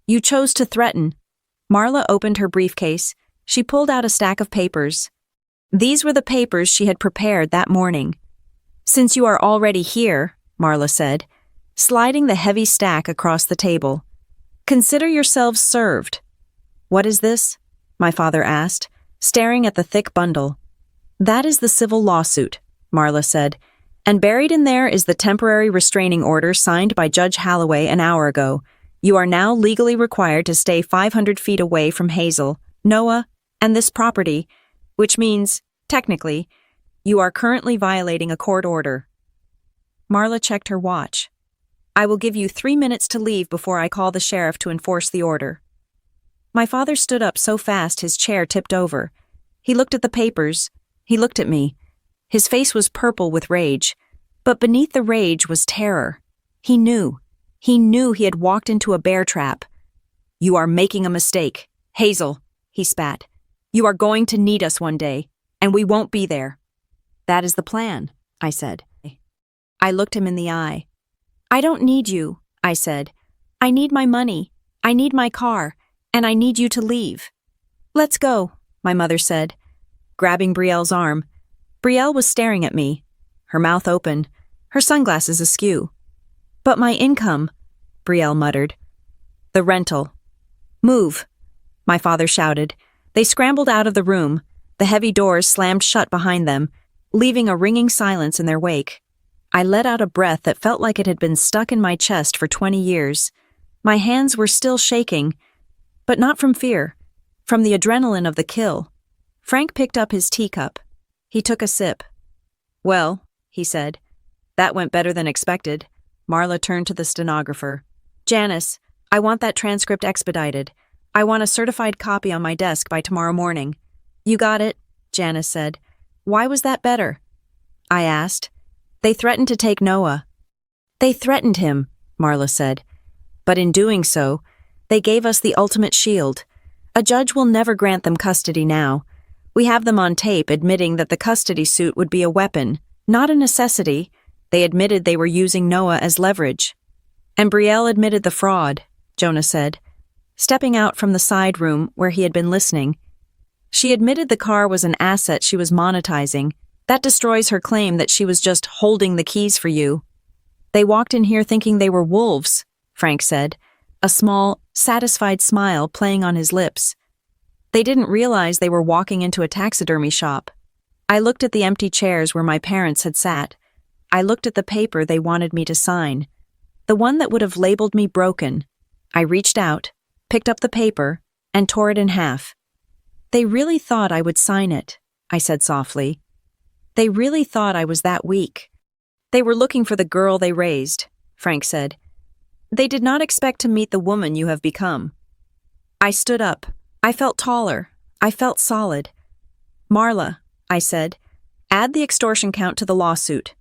Speaker 1: "You chose to threaten." Marla opened her briefcase. She pulled out a stack of papers. These were the papers she had prepared that morning. "Since you are already here," Marla said, sliding the heavy stack across the table, "consider yourselves served." "What is this?" my father asked, staring at the thick bundle. "That is the civil lawsuit," Marla said, "and buried in there is the temporary restraining order signed by Judge Holloway an hour ago. You are now legally required to stay 500 feet away from Hazel, Noah, and this property, which means, technically, you are currently violating a court order." Marla checked her watch. "I will give you 3 minutes to leave before I call the sheriff to enforce the order." My father stood up so fast his chair tipped over. He looked at the papers. He looked at me. His face was purple with rage, but beneath the rage was terror. He knew he had walked into a bear trap. "You are making a mistake. Hazel," he spat. "You are going to need us one day, and we won't be there." "That is the plan," I said. I looked him in the eye. "I don't need you," I said. "I need my money. I need my car, and I need you to leave." "Let's go," my mother said, grabbing Brielle's arm. Brielle was staring at me, her mouth open, her sunglasses askew. "But my income," Brielle muttered. "The rental." "Move," my father shouted. They scrambled out of the room. The heavy doors slammed shut behind them, leaving a ringing silence in their wake. I let out a breath that felt like it had been stuck in my chest for 20 years. My hands were still shaking, but not from fear, from the adrenaline of the kill. Frank picked up his teacup. He took a sip. "Well," he said, "that went better than expected." Marla turned to the stenographer. "Janice, I want that transcript expedited. I want a certified copy on my desk by tomorrow morning." "You got it," Janice said. "Why was that better?" I asked. "They threatened to take Noah." "They threatened him," Marla said. "But in doing so, they gave us the ultimate shield. A judge will never grant them custody now. We have them on tape admitting that the custody suit would be a weapon, not a necessity. They admitted they were using Noah as leverage." "And Brielle admitted the fraud," Jonah said, stepping out from the side room where he had been listening. "She admitted the car was an asset she was monetizing. That destroys her claim that she was just holding the keys for you." "They walked in here thinking they were wolves," Frank said, a small, satisfied smile playing on his lips. "They didn't realize they were walking into a taxidermy shop." I looked at the empty chairs where my parents had sat. I looked at the paper they wanted me to sign, the one that would have labeled me broken. I reached out, picked up the paper, and tore it in half. "They really thought I would sign it," I said softly. "They really thought I was that weak." "They were looking for the girl they raised," Frank said. They did not expect to meet the woman you have become. I stood up. I felt taller. I felt solid. Marla, I said, add the extortion count to the lawsuit.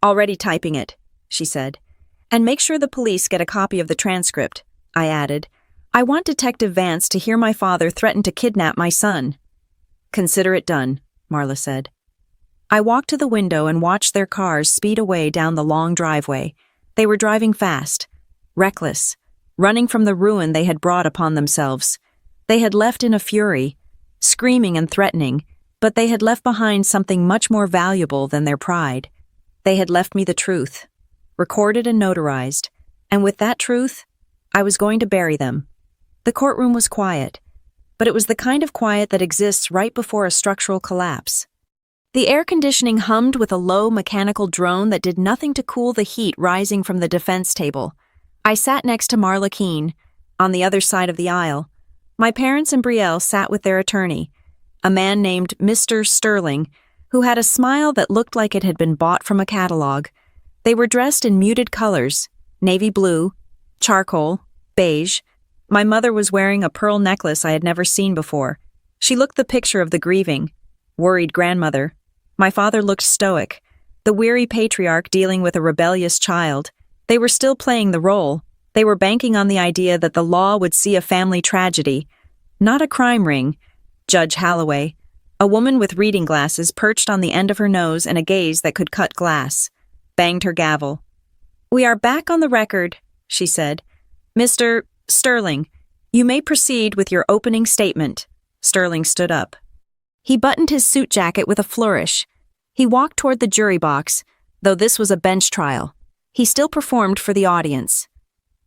Speaker 1: Already typing it, she said. And make sure the police get a copy of the transcript, I added. I want Detective Vance to hear my father threaten to kidnap my son. Consider it done, Marla said. I walked to the window and watched their cars speed away down the long driveway. They were driving fast, reckless, running from the ruin they had brought upon themselves. They had left in a fury, screaming and threatening, but they had left behind something much more valuable than their pride. They had left me the truth, recorded and notarized, and with that truth, I was going to bury them. The courtroom was quiet, but it was the kind of quiet that exists right before a structural collapse. The air conditioning hummed with a low mechanical drone that did nothing to cool the heat rising from the defense table. I sat next to Marla Keene, on the other side of the aisle. My parents and Brielle sat with their attorney, a man named Mr. Sterling, who had a smile that looked like it had been bought from a catalog. They were dressed in muted colors, navy blue, charcoal, beige. My mother was wearing a pearl necklace I had never seen before. She looked the picture of the grieving, worried grandmother. My father looked stoic, the weary patriarch dealing with a rebellious child. They were still playing the role. They were banking on the idea that the law would see a family tragedy, not a crime ring. Judge Holloway, a woman with reading glasses perched on the end of her nose and a gaze that could cut glass, banged her gavel. "We are back on the record," she said. "Mr. Sterling, you may proceed with your opening statement." Sterling stood up. He buttoned his suit jacket with a flourish. He walked toward the jury box, though this was a bench trial. He still performed for the audience.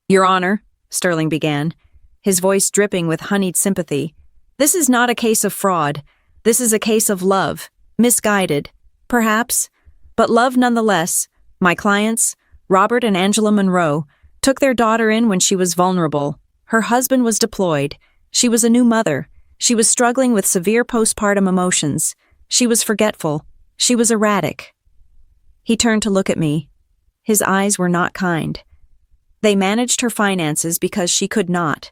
Speaker 1: "Your Honor," Sterling began, his voice dripping with honeyed sympathy, "this is not a case of fraud. This is a case of love, misguided, perhaps, but love nonetheless. My clients, Robert and Angela Monroe, took their daughter in when she was vulnerable. Her husband was deployed. She was a new mother. She was struggling with severe postpartum emotions. She was forgetful. She was erratic." He turned to look at me. His eyes were not kind. They managed her finances because she could not.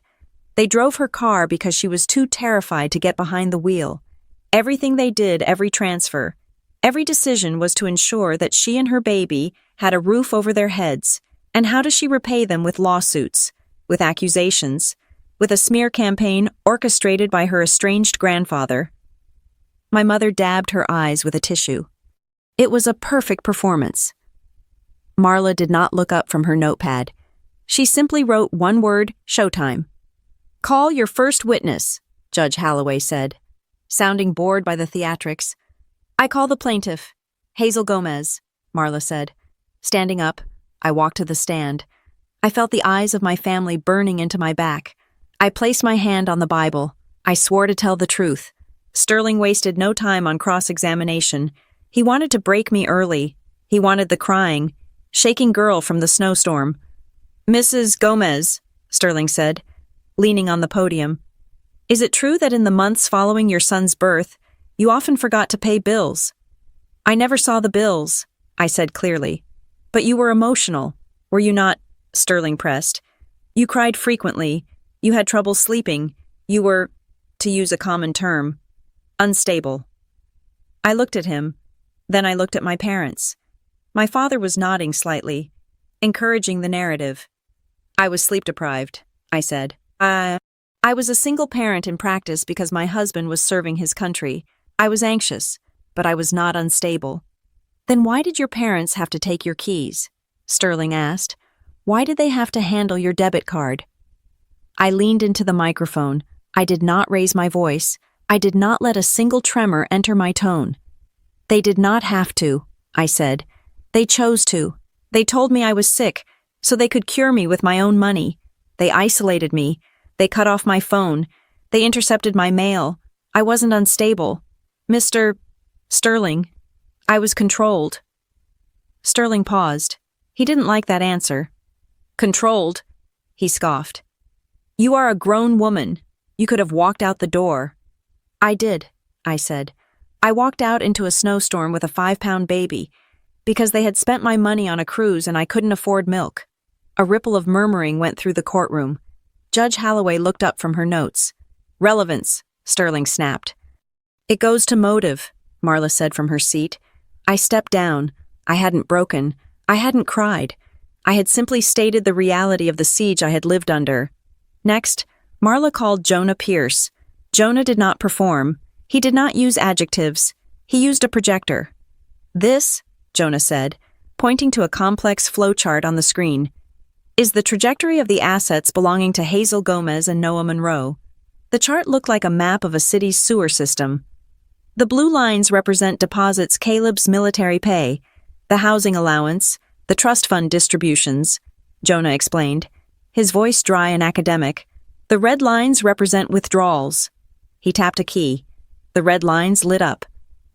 Speaker 1: They drove her car because she was too terrified to get behind the wheel. Everything they did, every transfer, every decision was to ensure that she and her baby had a roof over their heads. And how does she repay them? With lawsuits, with accusations, with a smear campaign orchestrated by her estranged grandfather. My mother dabbed her eyes with a tissue. It was a perfect performance. Marla did not look up from her notepad. She simply wrote one word, "Showtime." "Call your first witness," Judge Holloway said, sounding bored by the theatrics. "I call the plaintiff, Hazel Gomez," Marla said. Standing up, I walked to the stand. I felt the eyes of my family burning into my back. I placed my hand on the Bible. I swore to tell the truth. Sterling wasted no time on cross-examination. He wanted to break me early. He wanted the crying, shaking girl from the snowstorm. "Mrs. Gomez," Sterling said, leaning on the podium, "is it true that in the months following your son's birth, you often forgot to pay bills?" "I never saw the bills," I said clearly. "But you were emotional, were you not?" Sterling pressed. "You cried frequently. You had trouble sleeping. You were, to use a common term, unstable." I looked at him. Then I looked at my parents. My father was nodding slightly, encouraging the narrative. "I was sleep-deprived," I said. I was a single parent in practice because my husband was serving his country. I was anxious, but I was not unstable." "Then why did your parents have to take your keys?" Sterling asked. "Why did they have to handle your debit card?" I leaned into the microphone. I did not raise my voice. I did not let a single tremor enter my tone. "They did not have to," I said. "They chose to. They told me I was sick, so they could cure me with my own money. They isolated me. They cut off my phone. They intercepted my mail. I wasn't unstable. Mr. Sterling, I was controlled." Sterling paused. He didn't like that answer. "Controlled?" he scoffed. "You are a grown woman. You could have walked out the door." "I did," I said. "I walked out into a snowstorm with a 5-pound baby because they had spent my money on a cruise and I couldn't afford milk." A ripple of murmuring went through the courtroom. Judge Holloway looked up from her notes. Relevance, Sterling snapped. It goes to motive, Marla said from her seat. I stepped down. I hadn't broken. I hadn't cried. I had simply stated the reality of the siege I had lived under. Next, Marla called Jonah Pierce. Jonah did not perform. He did not use adjectives. He used a projector. This, Jonah said, pointing to a complex flowchart on the screen, is the trajectory of the assets belonging to Hazel Gomez and Noah Monroe. The chart looked like a map of a city's sewer system. The blue lines represent deposits Caleb's military pay, the housing allowance, the trust fund distributions, Jonah explained, his voice dry and academic. The red lines represent withdrawals. He tapped a key. The red lines lit up.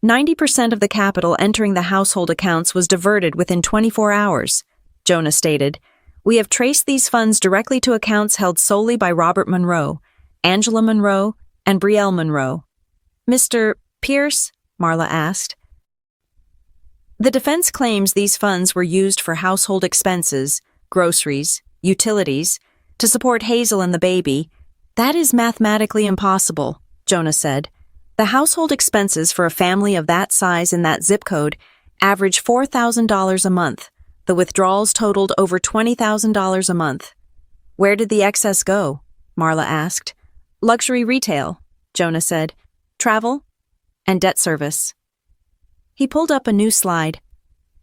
Speaker 1: 90% of the capital entering the household accounts was diverted within 24 hours, Jonah stated. We have traced these funds directly to accounts held solely by Robert Monroe, Angela Monroe, and Brielle Monroe. Mr. Pierce? Marla asked. The defense claims these funds were used for household expenses, groceries, utilities, to support Hazel and the baby. That is mathematically impossible, Jonah said. The household expenses for a family of that size in that zip code average $4,000 a month. The withdrawals totaled over $20,000 a month. Where did the excess go? Marla asked. Luxury retail, Jonah said. Travel and debt service. He pulled up a new slide.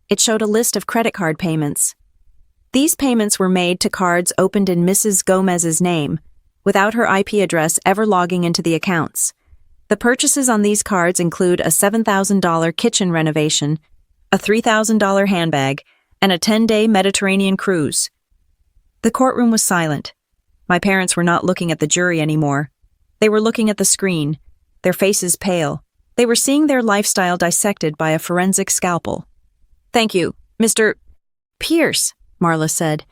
Speaker 1: It showed a list of credit card payments. These payments were made to cards opened in Mrs. Gomez's name, without her IP address ever logging into the accounts. The purchases on these cards include a $7,000 kitchen renovation, a $3,000 handbag, and a 10-day Mediterranean cruise. The courtroom was silent. My parents were not looking at the jury anymore. They were looking at the screen, their faces pale. They were seeing their lifestyle dissected by a forensic scalpel. Thank you, Mr. Pierce, Marla said.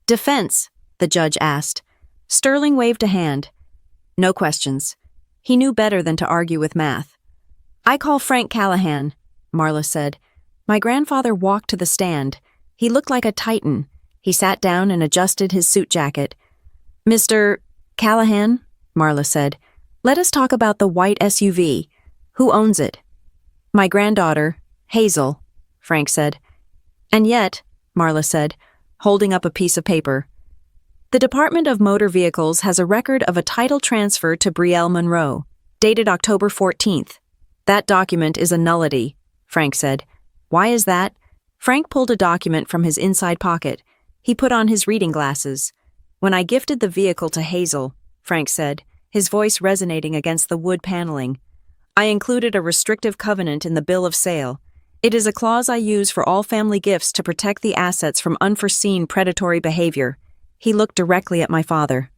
Speaker 1: Defense, the judge asked. Sterling waved a hand. No questions. He knew better than to argue with math. I call Frank Callahan, Marla said. My grandfather walked to the stand. He looked like a titan. He sat down and adjusted his suit jacket. Mr. Callahan, Marla said, let us talk about the white SUV. Who owns it? My granddaughter, Hazel, Frank said. And yet, Marla said, holding up a piece of paper, the Department of Motor Vehicles has a record of a title transfer to Brielle Monroe, dated October 14th. That document is a nullity, Frank said. Why is that? Frank pulled a document from his inside pocket. He put on his reading glasses. When I gifted the vehicle to Hazel, Frank said, his voice resonating against the wood paneling, I included a restrictive covenant in the bill of sale. It is a clause I use for all family gifts to protect the assets from unforeseen predatory behavior. He looked directly at my father.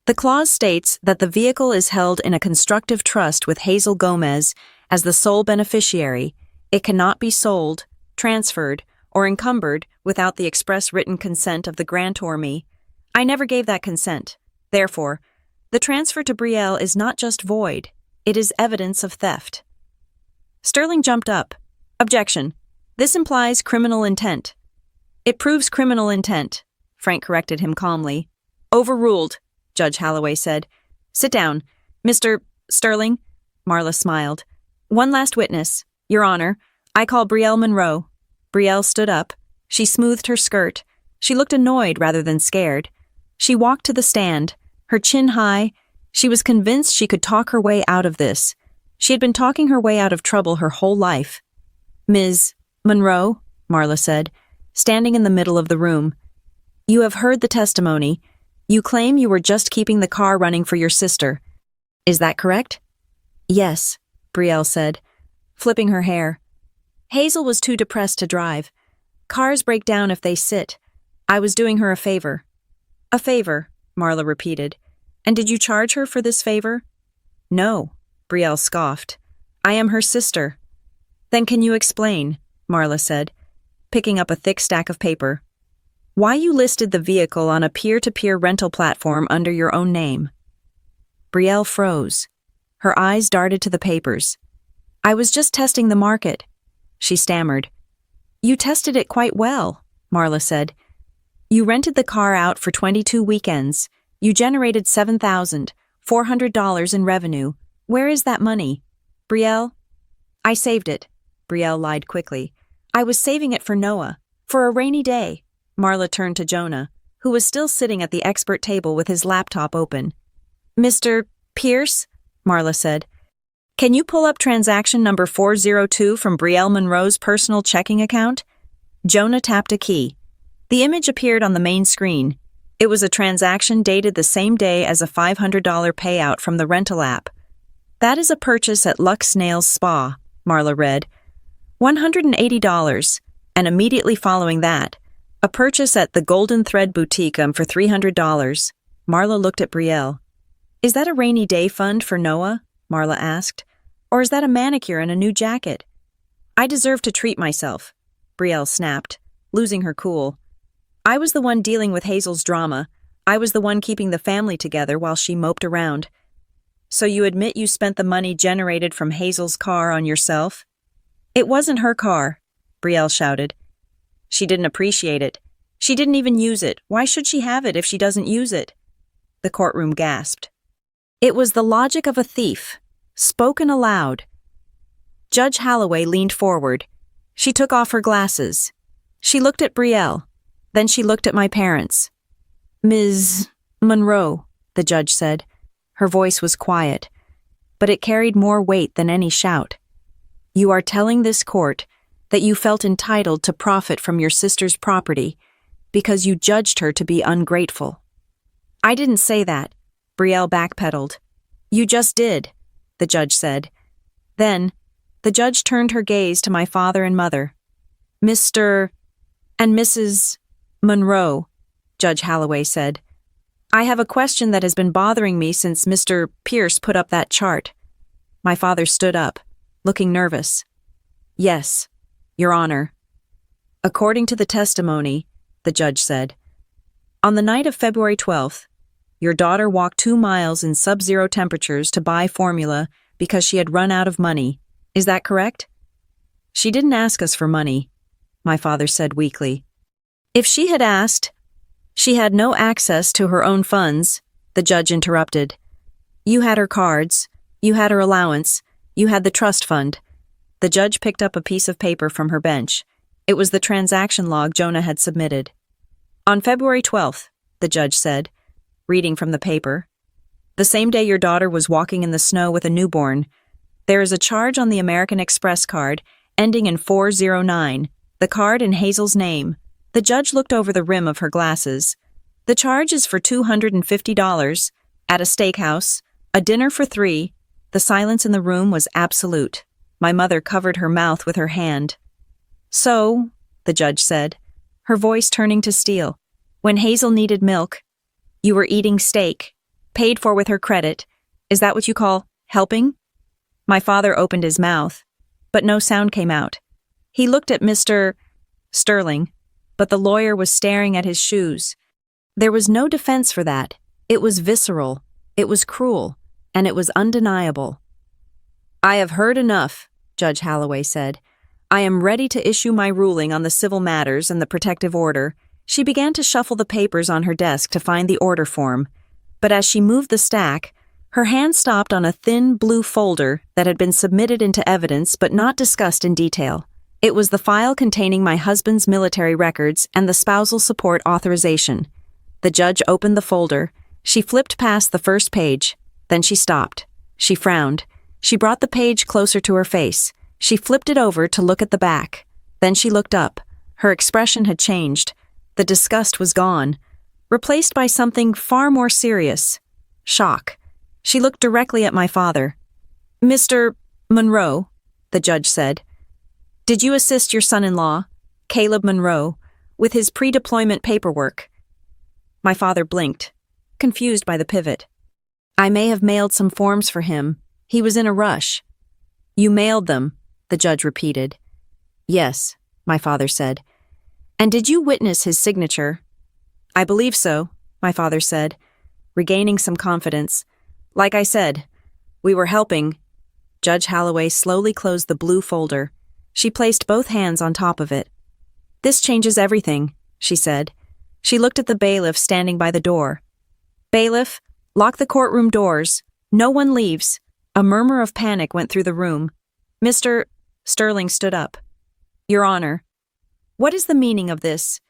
Speaker 1: The clause states that the vehicle is held in a constructive trust with Hazel Gomez as the sole beneficiary. It cannot be sold, transferred, or encumbered without the express written consent of the grantor me. I never gave that consent. Therefore, the transfer to Brielle is not just void, it is evidence of theft. Sterling jumped up. Objection. This implies criminal intent. It proves criminal intent, Frank corrected him calmly. Overruled, Judge Holloway said. Sit down. Mr. Sterling, Marla smiled. One last witness, Your Honor. I call Brielle Monroe. Brielle stood up. She smoothed her skirt. She looked annoyed rather than scared. She walked to the stand, her chin high. She was convinced she could talk her way out of this. She had been talking her way out of trouble her whole life. Ms. Monroe, Marla said, standing in the middle of the room. You have heard the testimony. You claim you were just keeping the car running for your sister. Is that correct? Yes, Brielle said, flipping her hair. Hazel was too depressed to drive. Cars break down if they sit. I was doing her a favor. A favor, Marla repeated. And did you charge her for this favor? No, Brielle scoffed. I am her sister. Then can you explain, Marla said, picking up a thick stack of paper, why you listed the vehicle on a peer-to-peer rental platform under your own name? Brielle froze. Her eyes darted to the papers. I was just testing the market, she stammered. You tested it quite well, Marla said. You rented the car out for 22 weekends. You generated $7,400 in revenue. Where is that money? Brielle? I saved it. Brielle lied quickly. I was saving it for Noah. For a rainy day. Marla turned to Jonah, who was still sitting at the expert table with his laptop open. Mr. Pierce? Marla said. Can you pull up transaction number 402 from Brielle Monroe's personal checking account? Jonah tapped a key. The image appeared on the main screen. It was a transaction dated the same day as a $500 payout from the rental app. That is a purchase at Lux Nails Spa, Marla read. $180, and immediately following that, a purchase at the Golden Thread Boutique for $300. Marla looked at Brielle. Is that a rainy day fund for Noah? Marla asked. Or is that a manicure and a new jacket? I deserve to treat myself, Brielle snapped, losing her cool. I was the one dealing with Hazel's drama. I was the one keeping the family together while she moped around. So you admit you spent the money generated from Hazel's car on yourself? It wasn't her car, Brielle shouted. She didn't appreciate it. She didn't even use it. Why should she have it if she doesn't use it? The courtroom gasped. It was the logic of a thief, spoken aloud. Judge Holloway leaned forward. She took off her glasses. She looked at Brielle. Then she looked at my parents. Ms. Monroe, the judge said. Her voice was quiet, but it carried more weight than any shout. You are telling this court that you felt entitled to profit from your sister's property because you judged her to be ungrateful. I didn't say that, Brielle backpedaled. You just did, the judge said. Then, the judge turned her gaze to my father and mother. Mr. and Mrs. Monroe, Judge Holloway said. I have a question that has been bothering me since Mr. Pierce put up that chart. My father stood up, looking nervous. Yes, Your Honor. According to the testimony, the judge said, on the night of February 12th, your daughter walked 2 miles in sub-zero temperatures to buy formula because she had run out of money. Is that correct? She didn't ask us for money, my father said weakly. If she had asked, she had no access to her own funds, the judge interrupted. You had her cards, you had her allowance, you had the trust fund. The judge picked up a piece of paper from her bench. It was the transaction log Jonah had submitted. On February 12th, the judge said, reading from the paper, the same day your daughter was walking in the snow with a newborn, there is a charge on the American Express card ending in 409, the card in Hazel's name. The judge looked over the rim of her glasses. The charge is for $250, at a steakhouse, a dinner for 3. The silence in the room was absolute. My mother covered her mouth with her hand. So, the judge said, her voice turning to steel, when Hazel needed milk, you were eating steak, paid for with her credit. Is that what you call helping? My father opened his mouth, but no sound came out. He looked at Mr. Sterling, but the lawyer was staring at his shoes. There was no defense for that. It was visceral, it was cruel, and it was undeniable. I have heard enough, Judge Holloway said. I am ready to issue my ruling on the civil matters and the protective order. She began to shuffle the papers on her desk to find the order form, but as she moved the stack, her hand stopped on a thin blue folder that had been submitted into evidence but not discussed in detail. It was the file containing my husband's military records and the spousal support authorization. The judge opened the folder. She flipped past the first page. Then she stopped. She frowned. She brought the page closer to her face. She flipped it over to look at the back. Then she looked up. Her expression had changed. The disgust was gone, replaced by something far more serious. Shock. She looked directly at my father. Mr. Monroe, the judge said, did you assist your son-in-law, Caleb Monroe, with his pre-deployment paperwork? My father blinked, confused by the pivot. I may have mailed some forms for him. He was in a rush. You mailed them, the judge repeated. Yes, my father said. And did you witness his signature? I believe so, my father said, regaining some confidence. Like I said, we were helping. Judge Holloway slowly closed the blue folder. She placed both hands on top of it. This changes everything, she said. She looked at the bailiff standing by the door. "Bailiff, lock the courtroom doors. No one leaves." A murmur of panic went through the room. Mr. Sterling stood up. "Your Honor, what is the meaning of this?"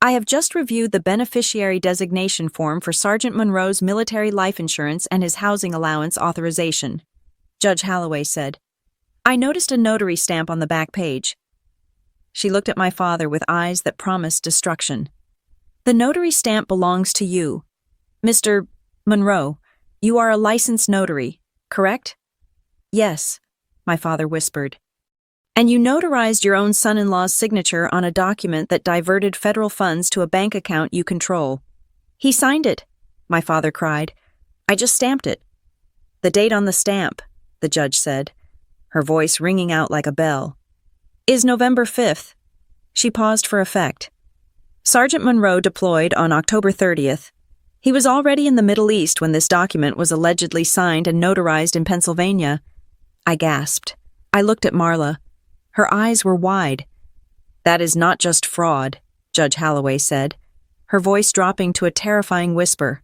Speaker 1: "I have just reviewed the beneficiary designation form for Sergeant Monroe's military life insurance and his housing allowance authorization," Judge Holloway said. "I noticed a notary stamp on the back page." She looked at my father with eyes that promised destruction. "The notary stamp belongs to you. Mr. Monroe, you are a licensed notary, correct?" "Yes," my father whispered. "And you notarized your own son-in-law's signature on a document that diverted federal funds to a bank account you control." "He signed it," my father cried. "I just stamped it." "The date on the stamp," the judge said, her voice ringing out like a bell, "is November 5th. She paused for effect. "Sergeant Monroe deployed on October 30th. He was already in the Middle East when this document was allegedly signed and notarized in Pennsylvania." I gasped. I looked at Marla. Her eyes were wide. "That is not just fraud," Judge Holloway said, her voice dropping to a terrifying whisper.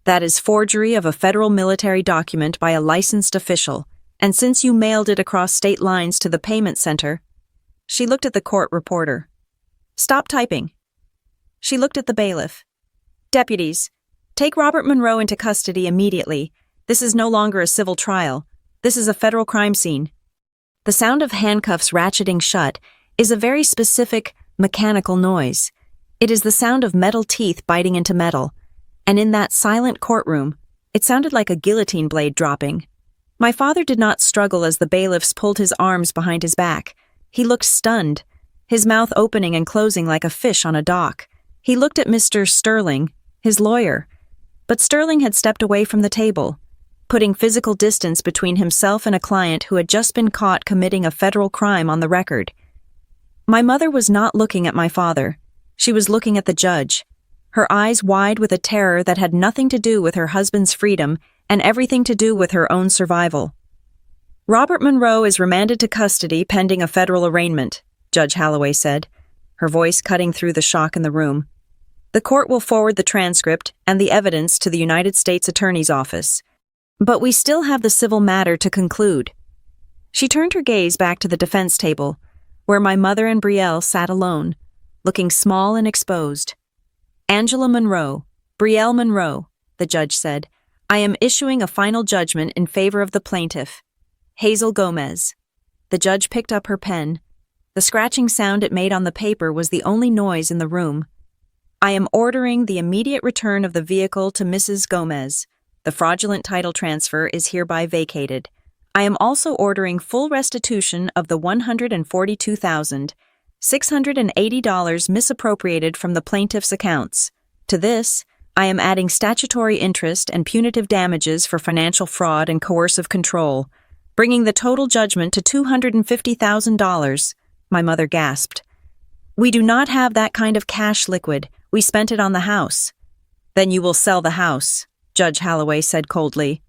Speaker 1: "That is forgery of a federal military document by a licensed official, and since you mailed it across state lines to the payment center—" She looked at the court reporter. "Stop typing." She looked at the bailiff. "Deputies, take Robert Monroe into custody immediately. This is no longer a civil trial. This is a federal crime scene." The sound of handcuffs ratcheting shut is a very specific, mechanical noise. It is the sound of metal teeth biting into metal, and in that silent courtroom, it sounded like a guillotine blade dropping. My father did not struggle as the bailiffs pulled his arms behind his back. He looked stunned, his mouth opening and closing like a fish on a dock. He looked at Mr. Sterling, his lawyer, but Sterling had stepped away from the table, putting physical distance between himself and a client who had just been caught committing a federal crime on the record. My mother was not looking at my father. She was looking at the judge, her eyes wide with a terror that had nothing to do with her husband's freedom and everything to do with her own survival. "Robert Monroe is remanded to custody pending a federal arraignment," Judge Holloway said, her voice cutting through the shock in the room. "The court will forward the transcript and the evidence to the United States Attorney's Office. But we still have the civil matter to conclude." She turned her gaze back to the defense table, where my mother and Brielle sat alone, looking small and exposed. "Angela Monroe, Brielle Monroe," the judge said, "I am issuing a final judgment in favor of the plaintiff, Hazel Gomez." The judge picked up her pen. The scratching sound it made on the paper was the only noise in the room. "I am ordering the immediate return of the vehicle to Mrs. Gomez. The fraudulent title transfer is hereby vacated. I am also ordering full restitution of the $142,680 misappropriated from the plaintiff's accounts. To this, I am adding statutory interest and punitive damages for financial fraud and coercive control, bringing the total judgment to $250,000, my mother gasped. "We do not have that kind of cash liquid. We spent it on the house." "Then you will sell the house," Judge Holloway said coldly.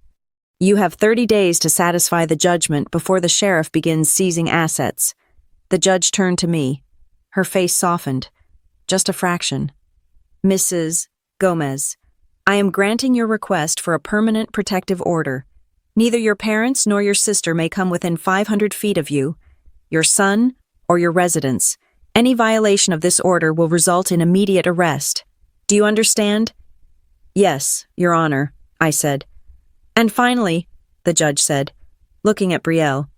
Speaker 1: "You have 30 days to satisfy the judgment before the sheriff begins seizing assets." The judge turned to me. Her face softened. Just a fraction. "Mrs. Gomez, I am granting your request for a permanent protective order. Neither your parents nor your sister may come within 500 feet of you, your son, or your residence. Any violation of this order will result in immediate arrest. Do you understand?" "Yes, Your Honor," I said. "And finally," the judge said, looking at Brielle,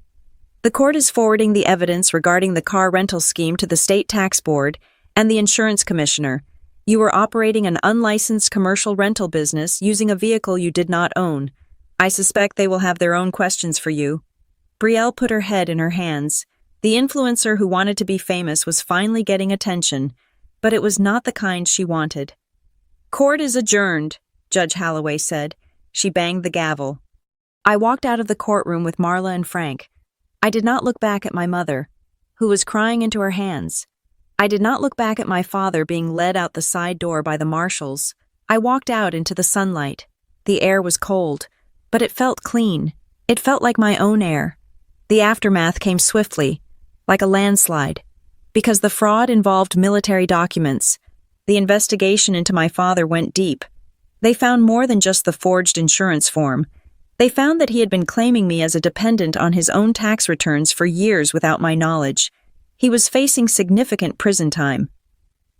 Speaker 1: "the court is forwarding the evidence regarding the car rental scheme to the State Tax Board and the Insurance Commissioner. You were operating an unlicensed commercial rental business using a vehicle you did not own. I suspect they will have their own questions for you." Brielle put her head in her hands. The influencer who wanted to be famous was finally getting attention, but it was not the kind she wanted. "Court is adjourned," Judge Holloway said. She banged the gavel. I walked out of the courtroom with Marla and Frank. I did not look back at my mother, who was crying into her hands. I did not look back at my father being led out the side door by the marshals. I walked out into the sunlight. The air was cold, but it felt clean. It felt like my own air. The aftermath came swiftly, like a landslide, because the fraud involved military documents. The investigation into my father went deep. They found more than just the forged insurance form. They found that he had been claiming me as a dependent on his own tax returns for years without my knowledge. He was facing significant prison time.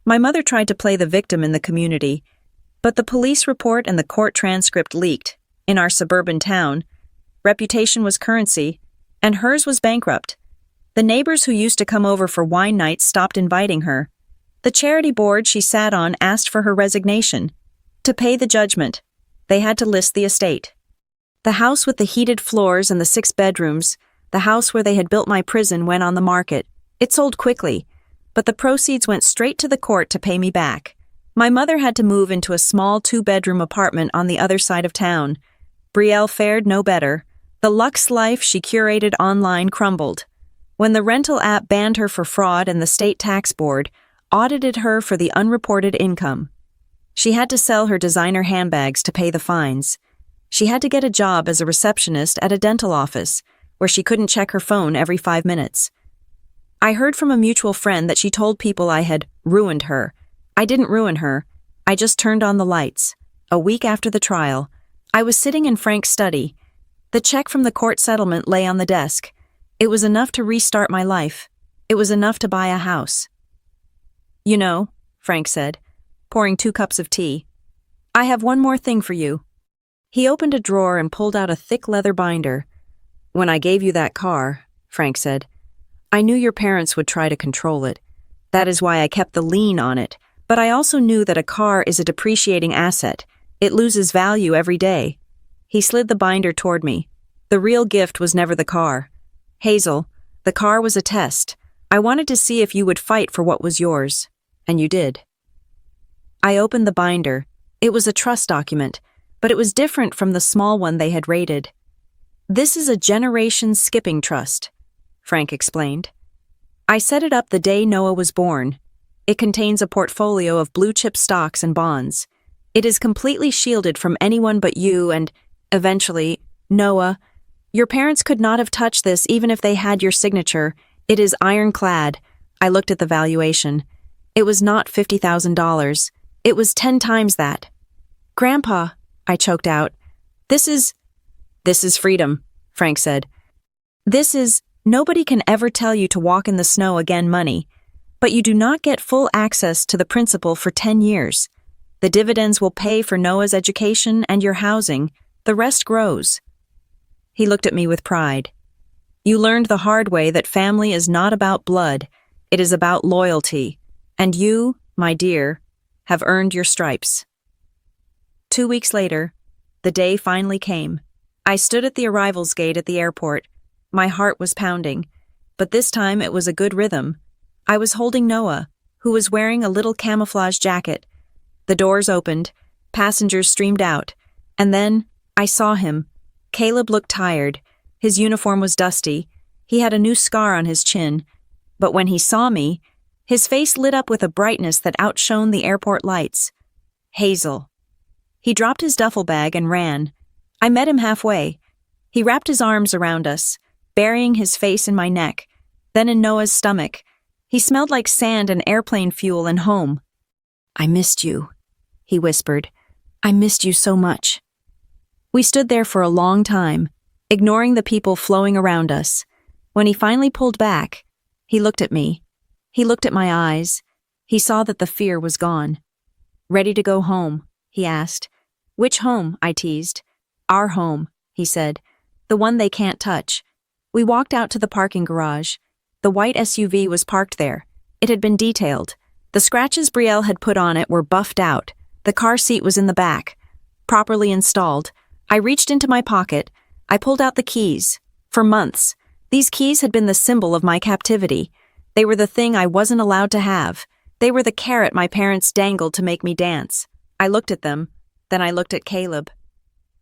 Speaker 1: My mother tried to play the victim in the community, but the police report and the court transcript leaked. In our suburban town, reputation was currency, and hers was bankrupt. The neighbors who used to come over for wine nights stopped inviting her. The charity board she sat on asked for her resignation. To pay the judgment, they had to list the estate. The house with the heated floors and the 6 bedrooms, the house where they had built my prison, went on the market. It sold quickly, but the proceeds went straight to the court to pay me back. My mother had to move into a small 2-bedroom apartment on the other side of town. Brielle fared no better. The luxe life she curated online crumbled. When the rental app banned her for fraud and the state tax board audited her for the unreported income, she had to sell her designer handbags to pay the fines. She had to get a job as a receptionist at a dental office, where she couldn't check her phone every 5 minutes. I heard from a mutual friend that she told people I had ruined her. I didn't ruin her. I just turned on the lights. A week after the trial, I was sitting in Frank's study. The check from the court settlement lay on the desk. It was enough to restart my life. It was enough to buy a house. "You know," Frank said, pouring 2 cups of tea, "I have one more thing for you." He opened a drawer and pulled out a thick leather binder. "When I gave you that car," Frank said, "I knew your parents would try to control it. That is why I kept the lien on it, but I also knew that a car is a depreciating asset. It loses value every day." He slid the binder toward me. "The real gift was never the car. Hazel, the car was a test. I wanted to see if you would fight for what was yours. And you did." I opened the binder. It was a trust document, but it was different from the small one they had raided. "This is a generation skipping trust," Frank explained. "I set it up the day Noah was born. It contains a portfolio of blue-chip stocks and bonds. It is completely shielded from anyone but you and, eventually, Noah. Your parents could not have touched this even if they had your signature. It is ironclad." I looked at the valuation. It was not $50,000. It was 10 times that. "Grandpa," I choked out. This is freedom," Frank said. "This is, nobody can ever tell you to walk in the snow again money, but you do not get full access to the principal for 10 years. The dividends will pay for Noah's education and your housing. The rest grows." He looked at me with pride. "You learned the hard way that family is not about blood. It is about loyalty. And you, my dear, have earned your stripes." 2 weeks later, the day finally came. I stood at the arrivals gate at the airport. My heart was pounding, but this time it was a good rhythm. I was holding Noah, who was wearing a little camouflage jacket. The doors opened, passengers streamed out, and then I saw him. Caleb looked tired. His uniform was dusty. He had a new scar on his chin. But when he saw me, his face lit up with a brightness that outshone the airport lights. "Hazel." He dropped his duffel bag and ran. I met him halfway. He wrapped his arms around us, burying his face in my neck, then in Noah's stomach. He smelled like sand and airplane fuel and home. "I missed you," he whispered. "I missed you so much." We stood there for a long time, ignoring the people flowing around us. When he finally pulled back, he looked at me. He looked at my eyes. He saw that the fear was gone. "Ready to go home?" he asked. "Which home?" I teased. "Our home," he said. "The one they can't touch." We walked out to the parking garage. The white SUV was parked there. It had been detailed. The scratches Brielle had put on it were buffed out. The car seat was in the back, properly installed. I reached into my pocket. I pulled out the keys. For months, these keys had been the symbol of my captivity. They were the thing I wasn't allowed to have. They were the carrot my parents dangled to make me dance. I looked at them. Then I looked at Caleb.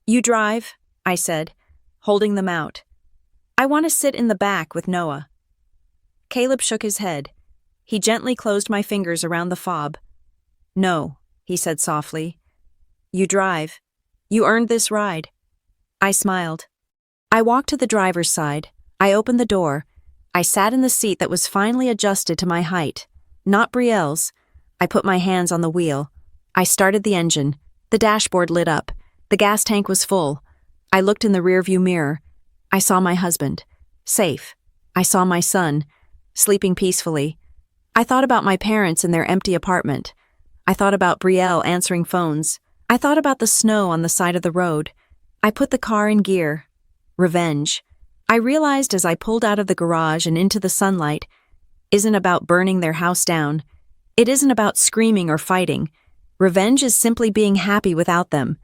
Speaker 1: "You drive," I said, holding them out. "I want to sit in the back with Noah." Caleb shook his head. He gently closed my fingers around the fob. "No," he said softly. "You drive. You earned this ride." I smiled. I walked to the driver's side. I opened the door. I sat in the seat that was finely adjusted to my height. Not Brielle's. I put my hands on the wheel. I started the engine. The dashboard lit up. The gas tank was full. I looked in the rearview mirror. I saw my husband. Safe. I saw my son. Sleeping peacefully. I thought about my parents in their empty apartment. I thought about Brielle answering phones. I thought about the snow on the side of the road. I put the car in gear. Revenge. I realized as I pulled out of the garage and into the sunlight, isn't about burning their house down. It isn't about screaming or fighting. Revenge is simply being happy without them.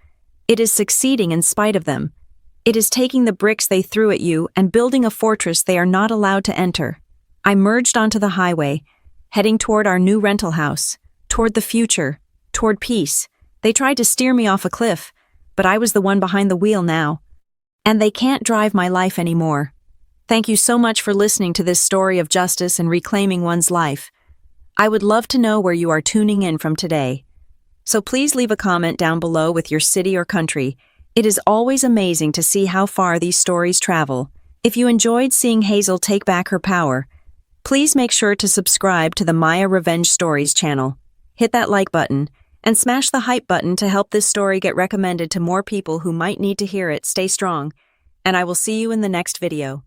Speaker 1: It is succeeding in spite of them. It is taking the bricks they threw at you and building a fortress they are not allowed to enter. I merged onto the highway, heading toward our new rental house, toward the future, toward peace. They tried to steer me off a cliff, but I was the one behind the wheel now. And they can't drive my life anymore. Thank you so much for listening to this story of justice and reclaiming one's life. I would love to know where you are tuning in from today. So please leave a comment down below with your city or country. It is always amazing to see how far these stories travel. If you enjoyed seeing Hazel take back her power, please make sure to subscribe to the Lyra Revenge Stories channel. Hit that like button and smash the hype button to help this story get recommended to more people who might need to hear it. Stay strong, and I will see you in the next video.